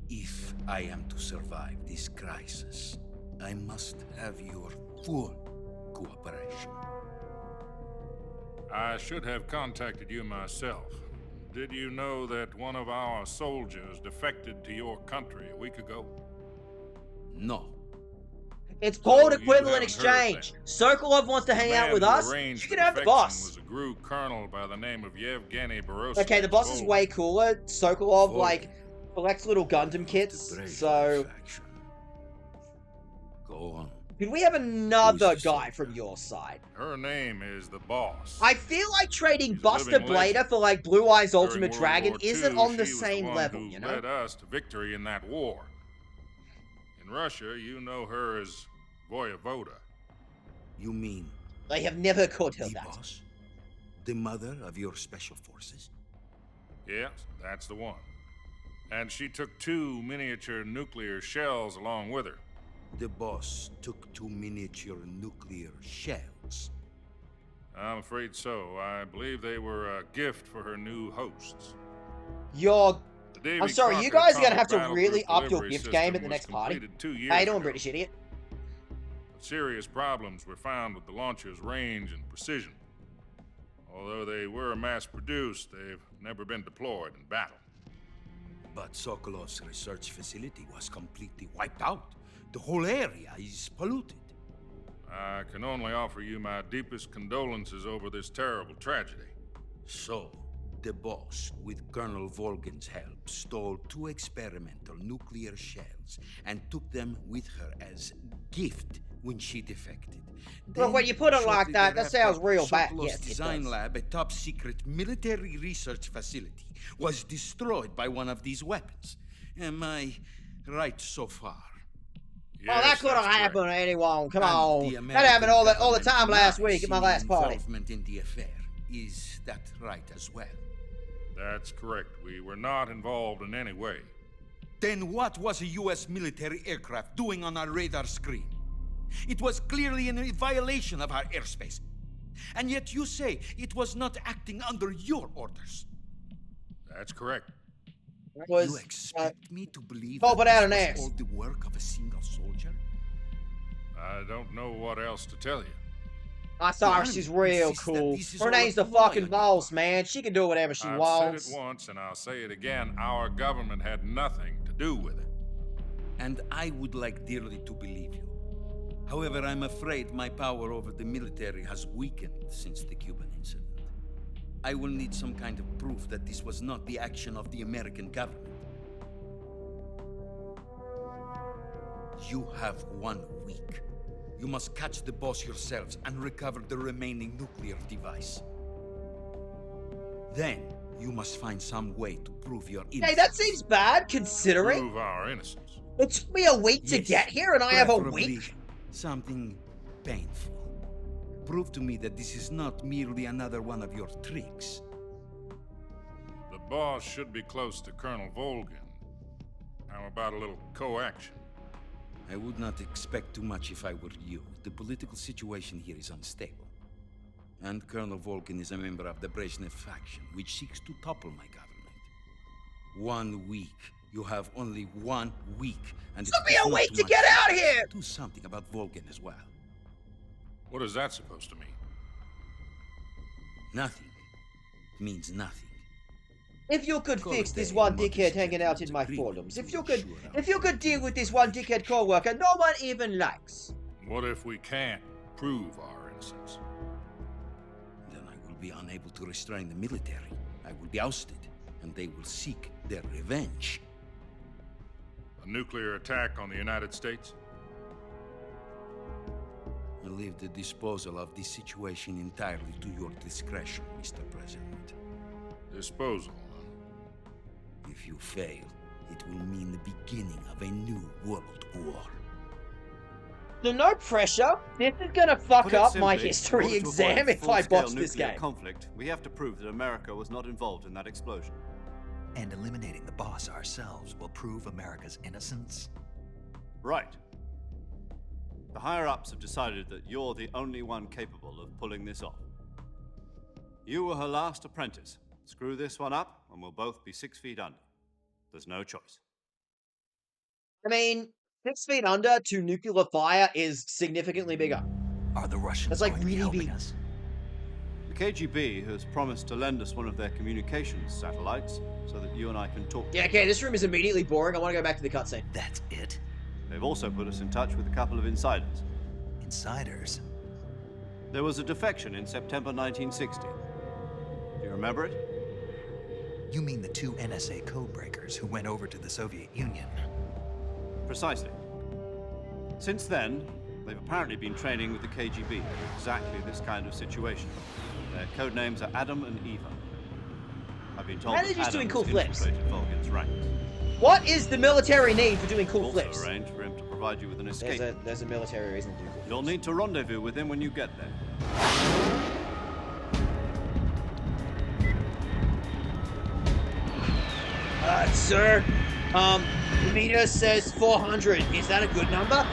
If I am to survive this crisis, I must have your full cooperation. I should have contacted you myself. Did you know that one of our soldiers defected to your country a week ago? No. It's called So you equivalent haven't heard exchange. Sokolov wants to hang out with us. You can have the boss. Was a GRU colonel by the name of Yevgeny Borisov. Okay, the boss is way cooler. Sokolov, like, collects little Gundam kits, so... Go on. Could we have another guy from your side? Her name is the boss. I feel like trading She's a Buster living Blader legend. for, like, Blue Eyes During Ultimate World Dragon War isn't II, on the she was same one level, who you know? led us to victory in that war. In Russia, you know her as Voyevoda. You mean I have never called her the that. boss? The mother of your special forces? Yes, that's the one. And she took 2 miniature nuclear shells along with her. The boss took 2 miniature nuclear shells. I'm afraid so. I believe they were a gift for her new hosts. You're... The Davy I'm sorry, you Crockett guys are gonna have to atomic really battle up your delivery gift game at system the was next party. completed 2 years How you doing, ago. British idiot? But serious problems were found with the launcher's range and precision. Although they were mass-produced, they've never been deployed in battle. But Sokolov's research facility was completely wiped out. The whole area is polluted. I can only offer you my deepest condolences over this terrible tragedy. So, the boss, with Colonel Volgan's help, stole 2 experimental nuclear shells and took them with her as gift when she defected. Well, when you put it like shortly that thereafter, sounds real bad. Sokolov's Yes, it design does. lab, a top-secret military research facility, was destroyed by one of these weapons. Am I right so far? Well, that could have happened to anyone. Come And on. the That happened all the American time last denies week at my any last party. involvement in the affair. Is that right as well? That's correct. We were not involved in any way. Then what was a U.S. military aircraft doing on our radar screen? It was clearly in violation of our airspace. And yet you say it was not acting under your orders. That's correct. You expect me to believe pop that it out this an was ass. all the work of a single soldier? I don't know what else to tell you. I thought she's real cool. Her name's the fucking boss, man. She can do whatever she I've wants. said it once and I'll say it again. Our government had nothing to do with it. And I would like dearly to believe you. However, I'm afraid my power over the military has weakened since the Cuban incident. I will need some kind of proof that this was not the action of the American government. You have 1 week. You must catch the boss yourselves and recover the remaining nuclear device. Then, you must find some way to prove your innocence. Hey, that seems bad, considering Prove our innocence. it took me a week to get here, and I have a Preferably week. something painful. Prove to me that this is not merely another one of your tricks. The boss should be close to Colonel Volgin. How about a little co-action? I would not expect too much if I were you. The political situation here is unstable. And Colonel Volgin is a member of the Brezhnev faction, which seeks to topple my government. 1 week. You have only 1 week. And Took me a week to get out of here! Do something about Volgin as well. What is that supposed to mean? Nothing. It means nothing. If you could fix this one dickhead hanging out in my forums, if you could deal with this one dickhead co-worker no one even likes. What if we can't prove our innocence? Then I will be unable to restrain the military. I will be ousted, and they will seek their revenge. A nuclear attack on the United States? I leave the disposal of this situation entirely to your discretion, Mr. President. Disposal, huh? If you fail, it will mean the beginning of a new world war. So no pressure. This is gonna fuck Put it up my simply, history in order to exam avoid if I full-scale botch this nuclear game. conflict, we have to prove that America was not involved in that explosion. And eliminating the boss ourselves will prove America's innocence? Right. The higher-ups have decided that you're the only one capable of pulling this off. You were her last apprentice. Screw this one up, and we'll both be 6 feet under. There's no choice. I mean, 6 feet under to nuclear fire is significantly bigger. Are the Russians That's like going to be really helping big. us? The KGB has promised to lend us one of their communications satellites so that you and I can talk. Yeah, okay, this room is immediately boring. I want to go back to the cutscene. That's it? They've also put us in touch with a couple of insiders. Insiders? There was a defection in September 1960. Do you remember it? You mean the 2 NSA codebreakers who went over to the Soviet Union? Precisely. Since then, they've apparently been training with the KGB in exactly this kind of situation. Their code names are Adam and Eva. I've been told How that are they just Adam doing cool has flips? infiltrated Volgin's ranks. What is the military need for doing cool Also flips? arranged for him to provide you with an escape. There's a military reason to do cool You'll need to rendezvous with him when you get there. Sir, the meter says 400. Is that a good number?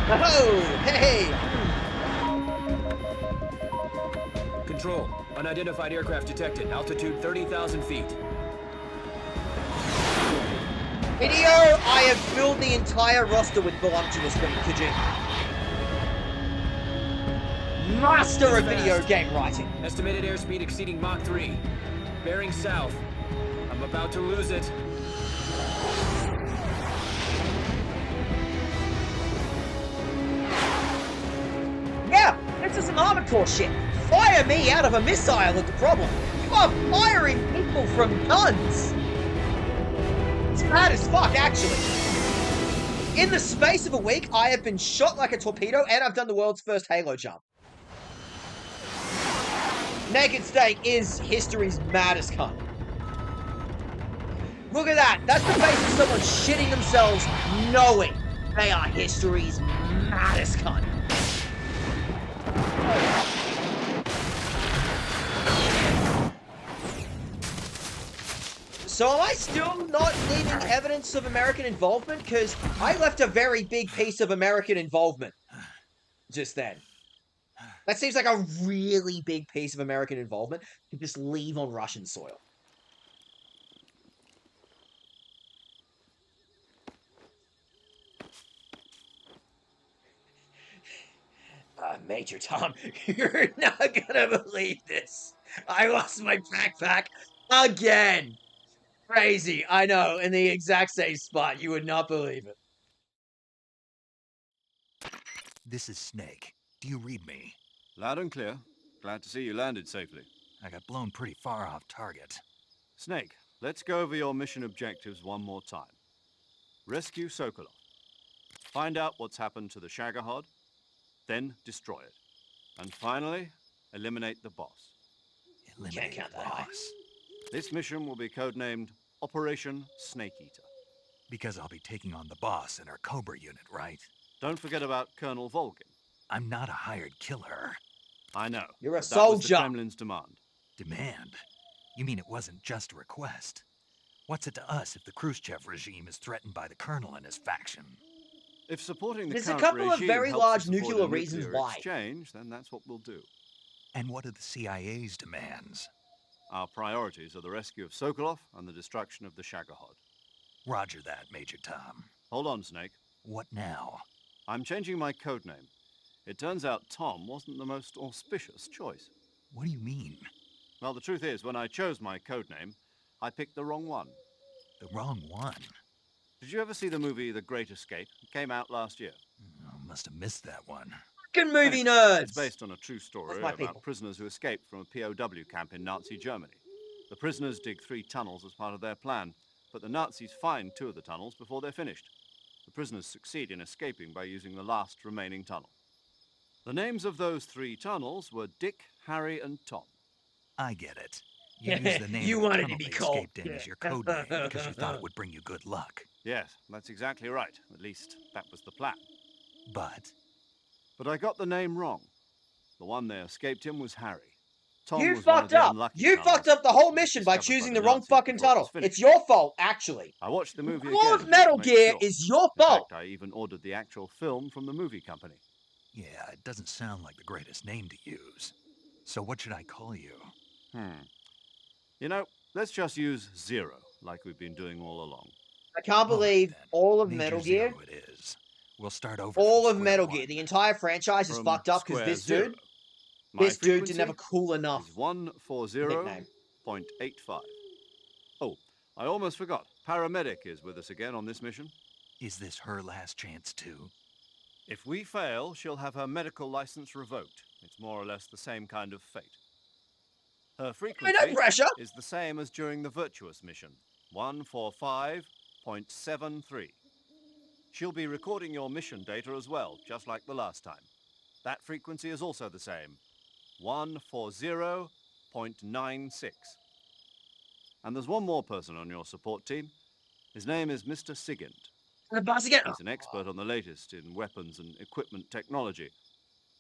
Oh, hey! Control. Unidentified aircraft detected. Altitude 30,000 feet. Video, I have filled the entire roster with voluptuous women, could you? Master of video game writing. Estimated airspeed exceeding Mach 3. Bearing south. I'm about to lose it. Yeah, this is some Armored Core shit. Fire me out of a missile is the problem. You are firing people from guns. It's bad as fuck, actually. In the space of a week, I have been shot like a torpedo, and I've done the world's first Halo jump. Naked Steak is history's maddest cunt. Look at that. That's the face of someone shitting themselves knowing they are history's maddest cunt. So am I still not needing evidence of American involvement? Because I left a very big piece of American involvement just then. That seems like a really big piece of American involvement to just leave on Russian soil. Major Tom, you're not gonna believe this. I lost my backpack again. Crazy, I know, in the exact same spot. You would not believe it. This is Snake. Do you read me? Loud and clear. Glad to see you landed safely. I got blown pretty far off target. Snake, let's go over your mission objectives one more time. Rescue Sokolov. Find out what's happened to the Shagohod, then destroy it. And finally, eliminate the boss. Can't count that high. This mission will be codenamed Operation Snake Eater. Because I'll be taking on the boss in our Cobra unit, right? Don't forget about Colonel Volgin. I'm not a hired killer. I know. You're a but that was the soldier. Kremlin's demand. Demand? You mean it wasn't just a request? What's it to us if the Khrushchev regime is threatened by the colonel and his faction? If supporting the There's a current couple of regime very helps to large support nuclear a reasons nuclear why. exchange, then that's what we'll do. And what are the CIA's demands? Our priorities are the rescue of Sokolov and the destruction of the Shagohod. Roger that, Major Tom. Hold on, Snake. What now? I'm changing my codename. It turns out Tom wasn't the most auspicious choice. What do you mean? Well, the truth is, when I chose my codename, I picked the wrong one. The wrong one? Did you ever see the movie The Great Escape? It came out last year. Oh, must have missed that one. Fucking movie nerds! It's based on a true story That's my about people. prisoners who escaped from a POW camp in Nazi Germany. The prisoners dig 3 tunnels as part of their plan, but the Nazis find 2 of the tunnels before they're finished. The prisoners succeed in escaping by using the last remaining tunnel. The names of those 3 tunnels were Dick, Harry, and Tom. I get it. You used the name You of the wanted to tunnel be they called. escaped in as your code name because you thought it would bring you good luck. Yes, that's exactly right. At least, that was the plan. But But I got the name wrong. The one they escaped in was Harry. Tom You was one of fucked the up. unlucky You tunnels fucked up the whole that was mission by discovered choosing the the wrong Nazis fucking before it was tunnel. finished. It's your fault, actually. I watched the movie All again. of just Metal to make Gear sure. is your In fault. fact, I even ordered the actual film from the movie company. yeah, it doesn't sound like the greatest name to use. So what should I call you? You know, let's just use Zero, like we've been doing all along. I can't believe all of Major Metal Gear, Zero it is. We'll start over. all from of square Metal one. Gear, the entire franchise is From fucked up because square this zero. dude, My this dude didn't have a frequency cool enough is 140.85. nickname. Oh, I almost forgot. Paramedic is with us again on this mission. Is this her last chance too? If we fail, she'll have her medical license revoked. It's more or less the same kind of fate. Her frequency pressure. is the same as during the Virtuous mission, 145.73. She'll be recording your mission data as well, just like the last time. That frequency is also the same, 140.96. And there's one more person on your support team. His name is Mr. Sigint. The boss again. He's an expert on the latest in weapons and equipment technology.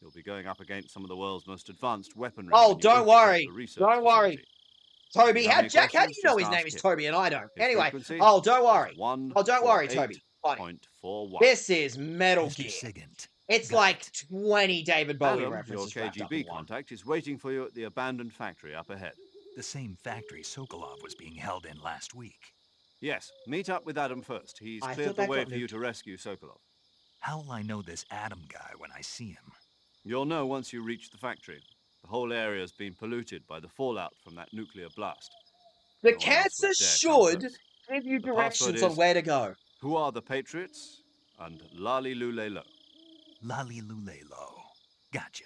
He'll be going up against some of the world's most advanced weaponry. Oh, when you don't infiltrate worry. the research Don't worry. facility. Toby, If you have any Jack, how do questions, you know just his name ask is him. Toby and I don't? His Anyway, frequency oh, don't worry. is Oh, don't worry, Toby. Buddy. 148.41. This is Metal Mr. Gear. Sigint. It's Got like it. 20 David Bowie Adam, your references wrapped up KGB in one. contact, is waiting for you at the abandoned factory up ahead. The same factory Sokolov was being held in last week. Yes, meet up with Adam first. He's I cleared thought the that way got for you nuked. to rescue Sokolov. How will I know this Adam guy when I see him? You'll know once you reach the factory. The whole area's been polluted by the fallout from that nuclear blast. The No one else cancer would dare come should close. give you The password directions on is- where to go. Who are the Patriots? And Lali Lulelo. Lali Lulelo. Gotcha.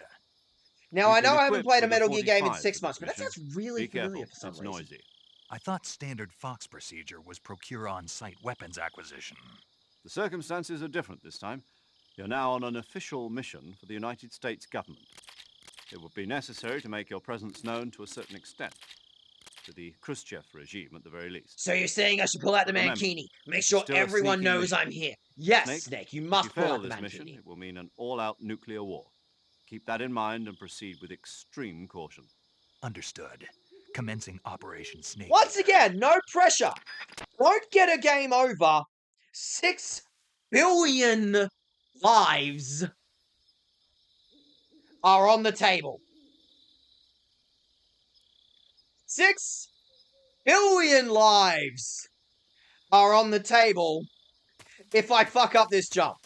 Now, You've I know been I haven't equipped played a with a Metal Gear game in 45 6 for months, this but that mission. sounds really Be careful, familiar for some it's reason. noisy. I thought standard Fox procedure was procure on-site weapons acquisition. The circumstances are different this time. You're now on an official mission for the United States government. It would be necessary to make your presence known to a certain extent. To the Khrushchev regime, at the very least. So you're saying I should pull out the Remember, mankini, make it's sure still a everyone sneaky knows mission. I'm here. Yes, Snake, you must if you pull fail out the this mission, mankini. it will mean an all-out nuclear war. Keep that in mind and proceed with extreme caution. Understood. Commencing Operation Snake. Once again, no pressure. Don't get a game over. 6 billion lives. are on the table. 6 billion lives are on the table if I fuck up this jump.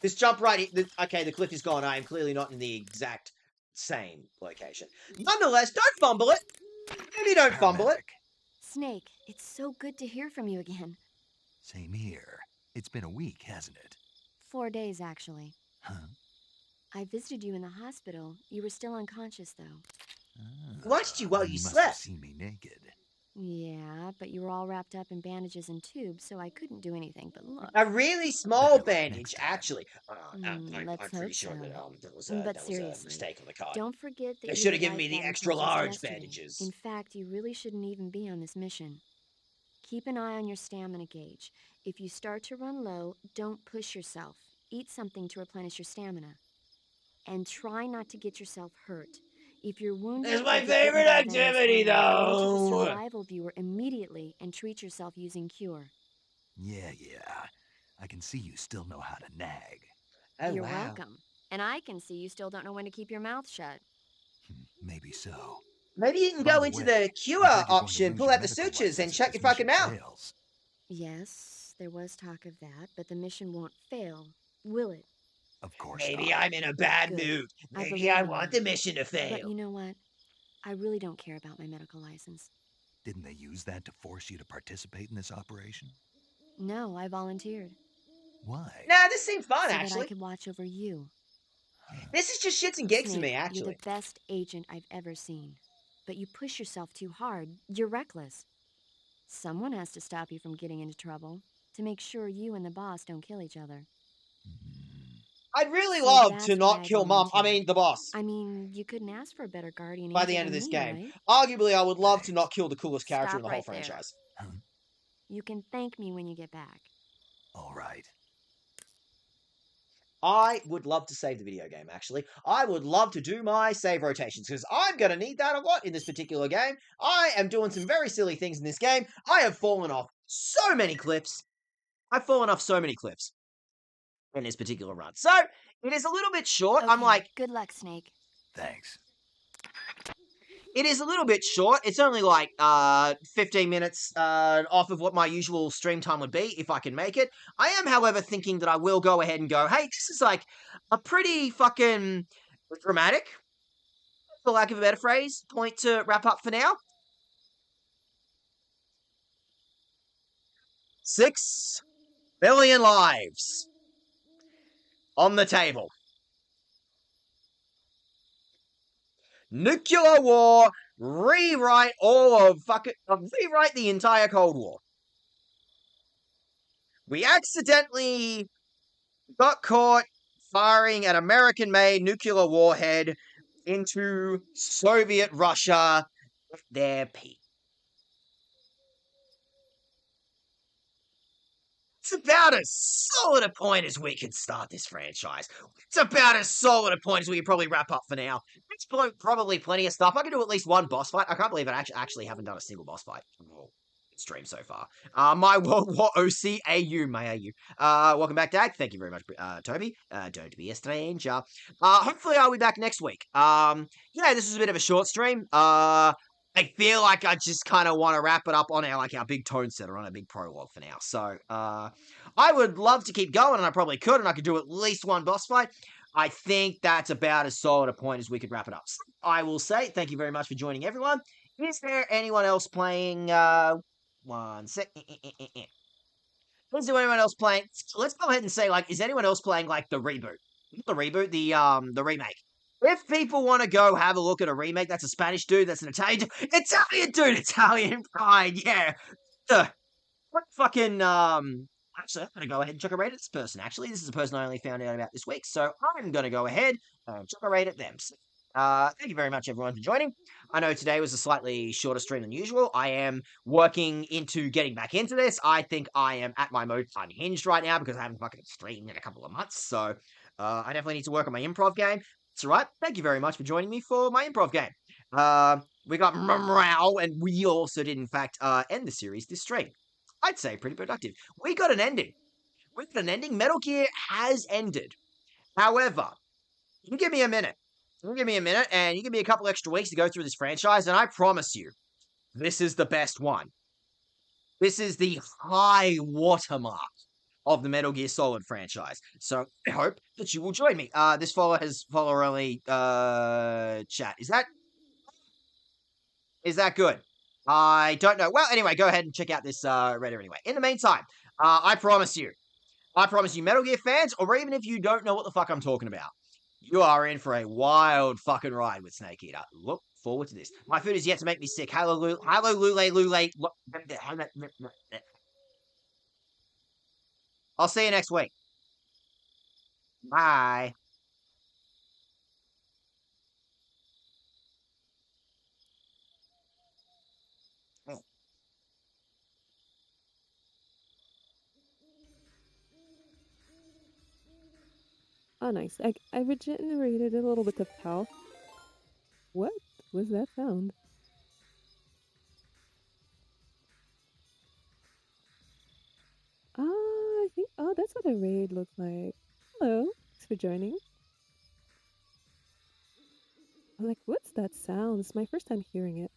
This jump right here. Okay, the cliff is gone. I am clearly not in the exact same location. Nonetheless, don't fumble it. Maybe don't fumble it. Snake, it's so good to hear from you again. Same here. It's been a week, hasn't it? 4 days, actually. Huh? I visited you in the hospital. You were still unconscious, though. Watched you while you must have slept. seen me naked. Yeah, but you were all wrapped up in bandages and tubes, so I couldn't do anything but look. A really small bandage, actually. I'm Let's pretty hope sure so. that was But a seriously, mistake on the card. don't forget that They you should were have given me like the that extra until just large yesterday. bandages. In fact, you really shouldn't even be on this mission. Keep an eye on your stamina gauge. If you start to run low, don't push yourself. Eat something to replenish your stamina. And try not to get yourself hurt. If you're wounded, It's my or get bitten favorite by a activity, venomous worm, go to the though. survival viewer immediately and treat yourself using Cure. Yeah. I can see you still know how to nag. Oh, You're wow. welcome. And I can see you still don't know when to keep your mouth shut. Maybe so. Maybe you can By go the into way, the cure I heard you're going to option, lose pull your out the medical sutures, and license if shut this your fucking mission mouth. fails. Yes, there was talk of that, but the mission won't fail, will it? Of course Maybe not. I'm in a bad Good. mood. I Maybe believe I in want you. the mission to But fail. you know what? I really don't care about my medical license. Didn't they use that to force you to participate in this operation? No, I volunteered. Why? Nah, this seems fun, so that I actually. could watch over you. This is just shits and gigs to Snake, me, actually. you're the best agent I've ever seen. But you push yourself too hard. You're reckless. Someone has to stop you from getting into trouble, to make sure you and the boss don't kill each other. I'd really So love that's to what not I kill volunteered. the boss, I mean, you couldn't ask for a better guardian by angel the end of than this me, game. right? Arguably, I would love to not kill the coolest character in Stop the whole right there. franchise. You can thank me when you get back. All right. I would love to save the video game, actually. I would love to do my save rotations, because I'm going to need that a lot in this particular game. I am doing some very silly things in this game. I have fallen off so many cliffs. I've fallen off so many cliffs in this particular run. So, it is a little bit short. Okay, I'm like, good luck, Snake. Thanks. it is a little bit short. It's only like 15 minutes off of what my usual stream time would be, if I can make it. I am, however, thinking that I will go ahead and go, hey, this is like a pretty fucking dramatic, for lack of a better phrase, point to wrap up for now. 6 billion lives on the table. Nuclear war, rewrite rewrite the entire Cold War. We accidentally got caught firing an American-made nuclear warhead into Soviet Russia at their peak. It's about as solid a point as we can start this franchise. It's about as solid a point as we can probably wrap up for now. It's probably plenty of stuff. I can do at least one boss fight. I can't believe I actually haven't done a single boss fight stream so far. My World War OC AU, my AU. Welcome back, Dag. Thank you very much, Toby. Don't be a stranger. Hopefully I'll be back next week. Yeah, this was a bit of a short stream. I feel like I just kind of want to wrap it up on our big tone setter, on a big prologue for now. So, I would love to keep going, and I probably could, and I could do at least one boss fight. I think that's about as solid a point as we could wrap it up. So I will say thank you very much for joining, everyone. Is there anyone else playing, one sec. Is there anyone else playing? Let's go ahead and say, is anyone else playing, the reboot? Not the reboot, the remake. If people want to go have a look at a remake, that's a Spanish dude, that's an Italian dude. Italian pride, yeah. What fucking, actually, I'm going to go ahead and chuck a rate at this person, actually. This is a person I only found out about this week, so I'm going to go ahead and chuck a rate at them. So, thank you very much, everyone, for joining. I know today was a slightly shorter stream than usual. I am working into getting back into this. I think I am at my most unhinged right now because I haven't fucking streamed in a couple of months, so I definitely need to work on my improv game. That's all right. Thank you very much for joining me for my improv game. We got morale, and we also did, in fact, end the series this stream. I'd say pretty productive. We got an ending. Metal Gear has ended. However, You give me a minute. You give me a minute, and you give me a couple extra weeks to go through this franchise, and I promise you, this is the best one. This is the high watermark of the Metal Gear Solid franchise. So I hope that you will join me. This follower only chat. Is that good? I don't know. Well, anyway, go ahead and check out this Reddit anyway. In the meantime, I promise you, Metal Gear fans, or even if you don't know what the fuck I'm talking about, you are in for a wild fucking ride with Snake Eater. Look forward to this. My food is yet to make me sick. Hello, Lule. I'll see you next week. Bye. Oh, nice. I regenerated a little bit of health. What was that sound? I think, oh, that's what a raid looks like. Hello, thanks for joining. I'm like, what's that sound? It's my first time hearing it.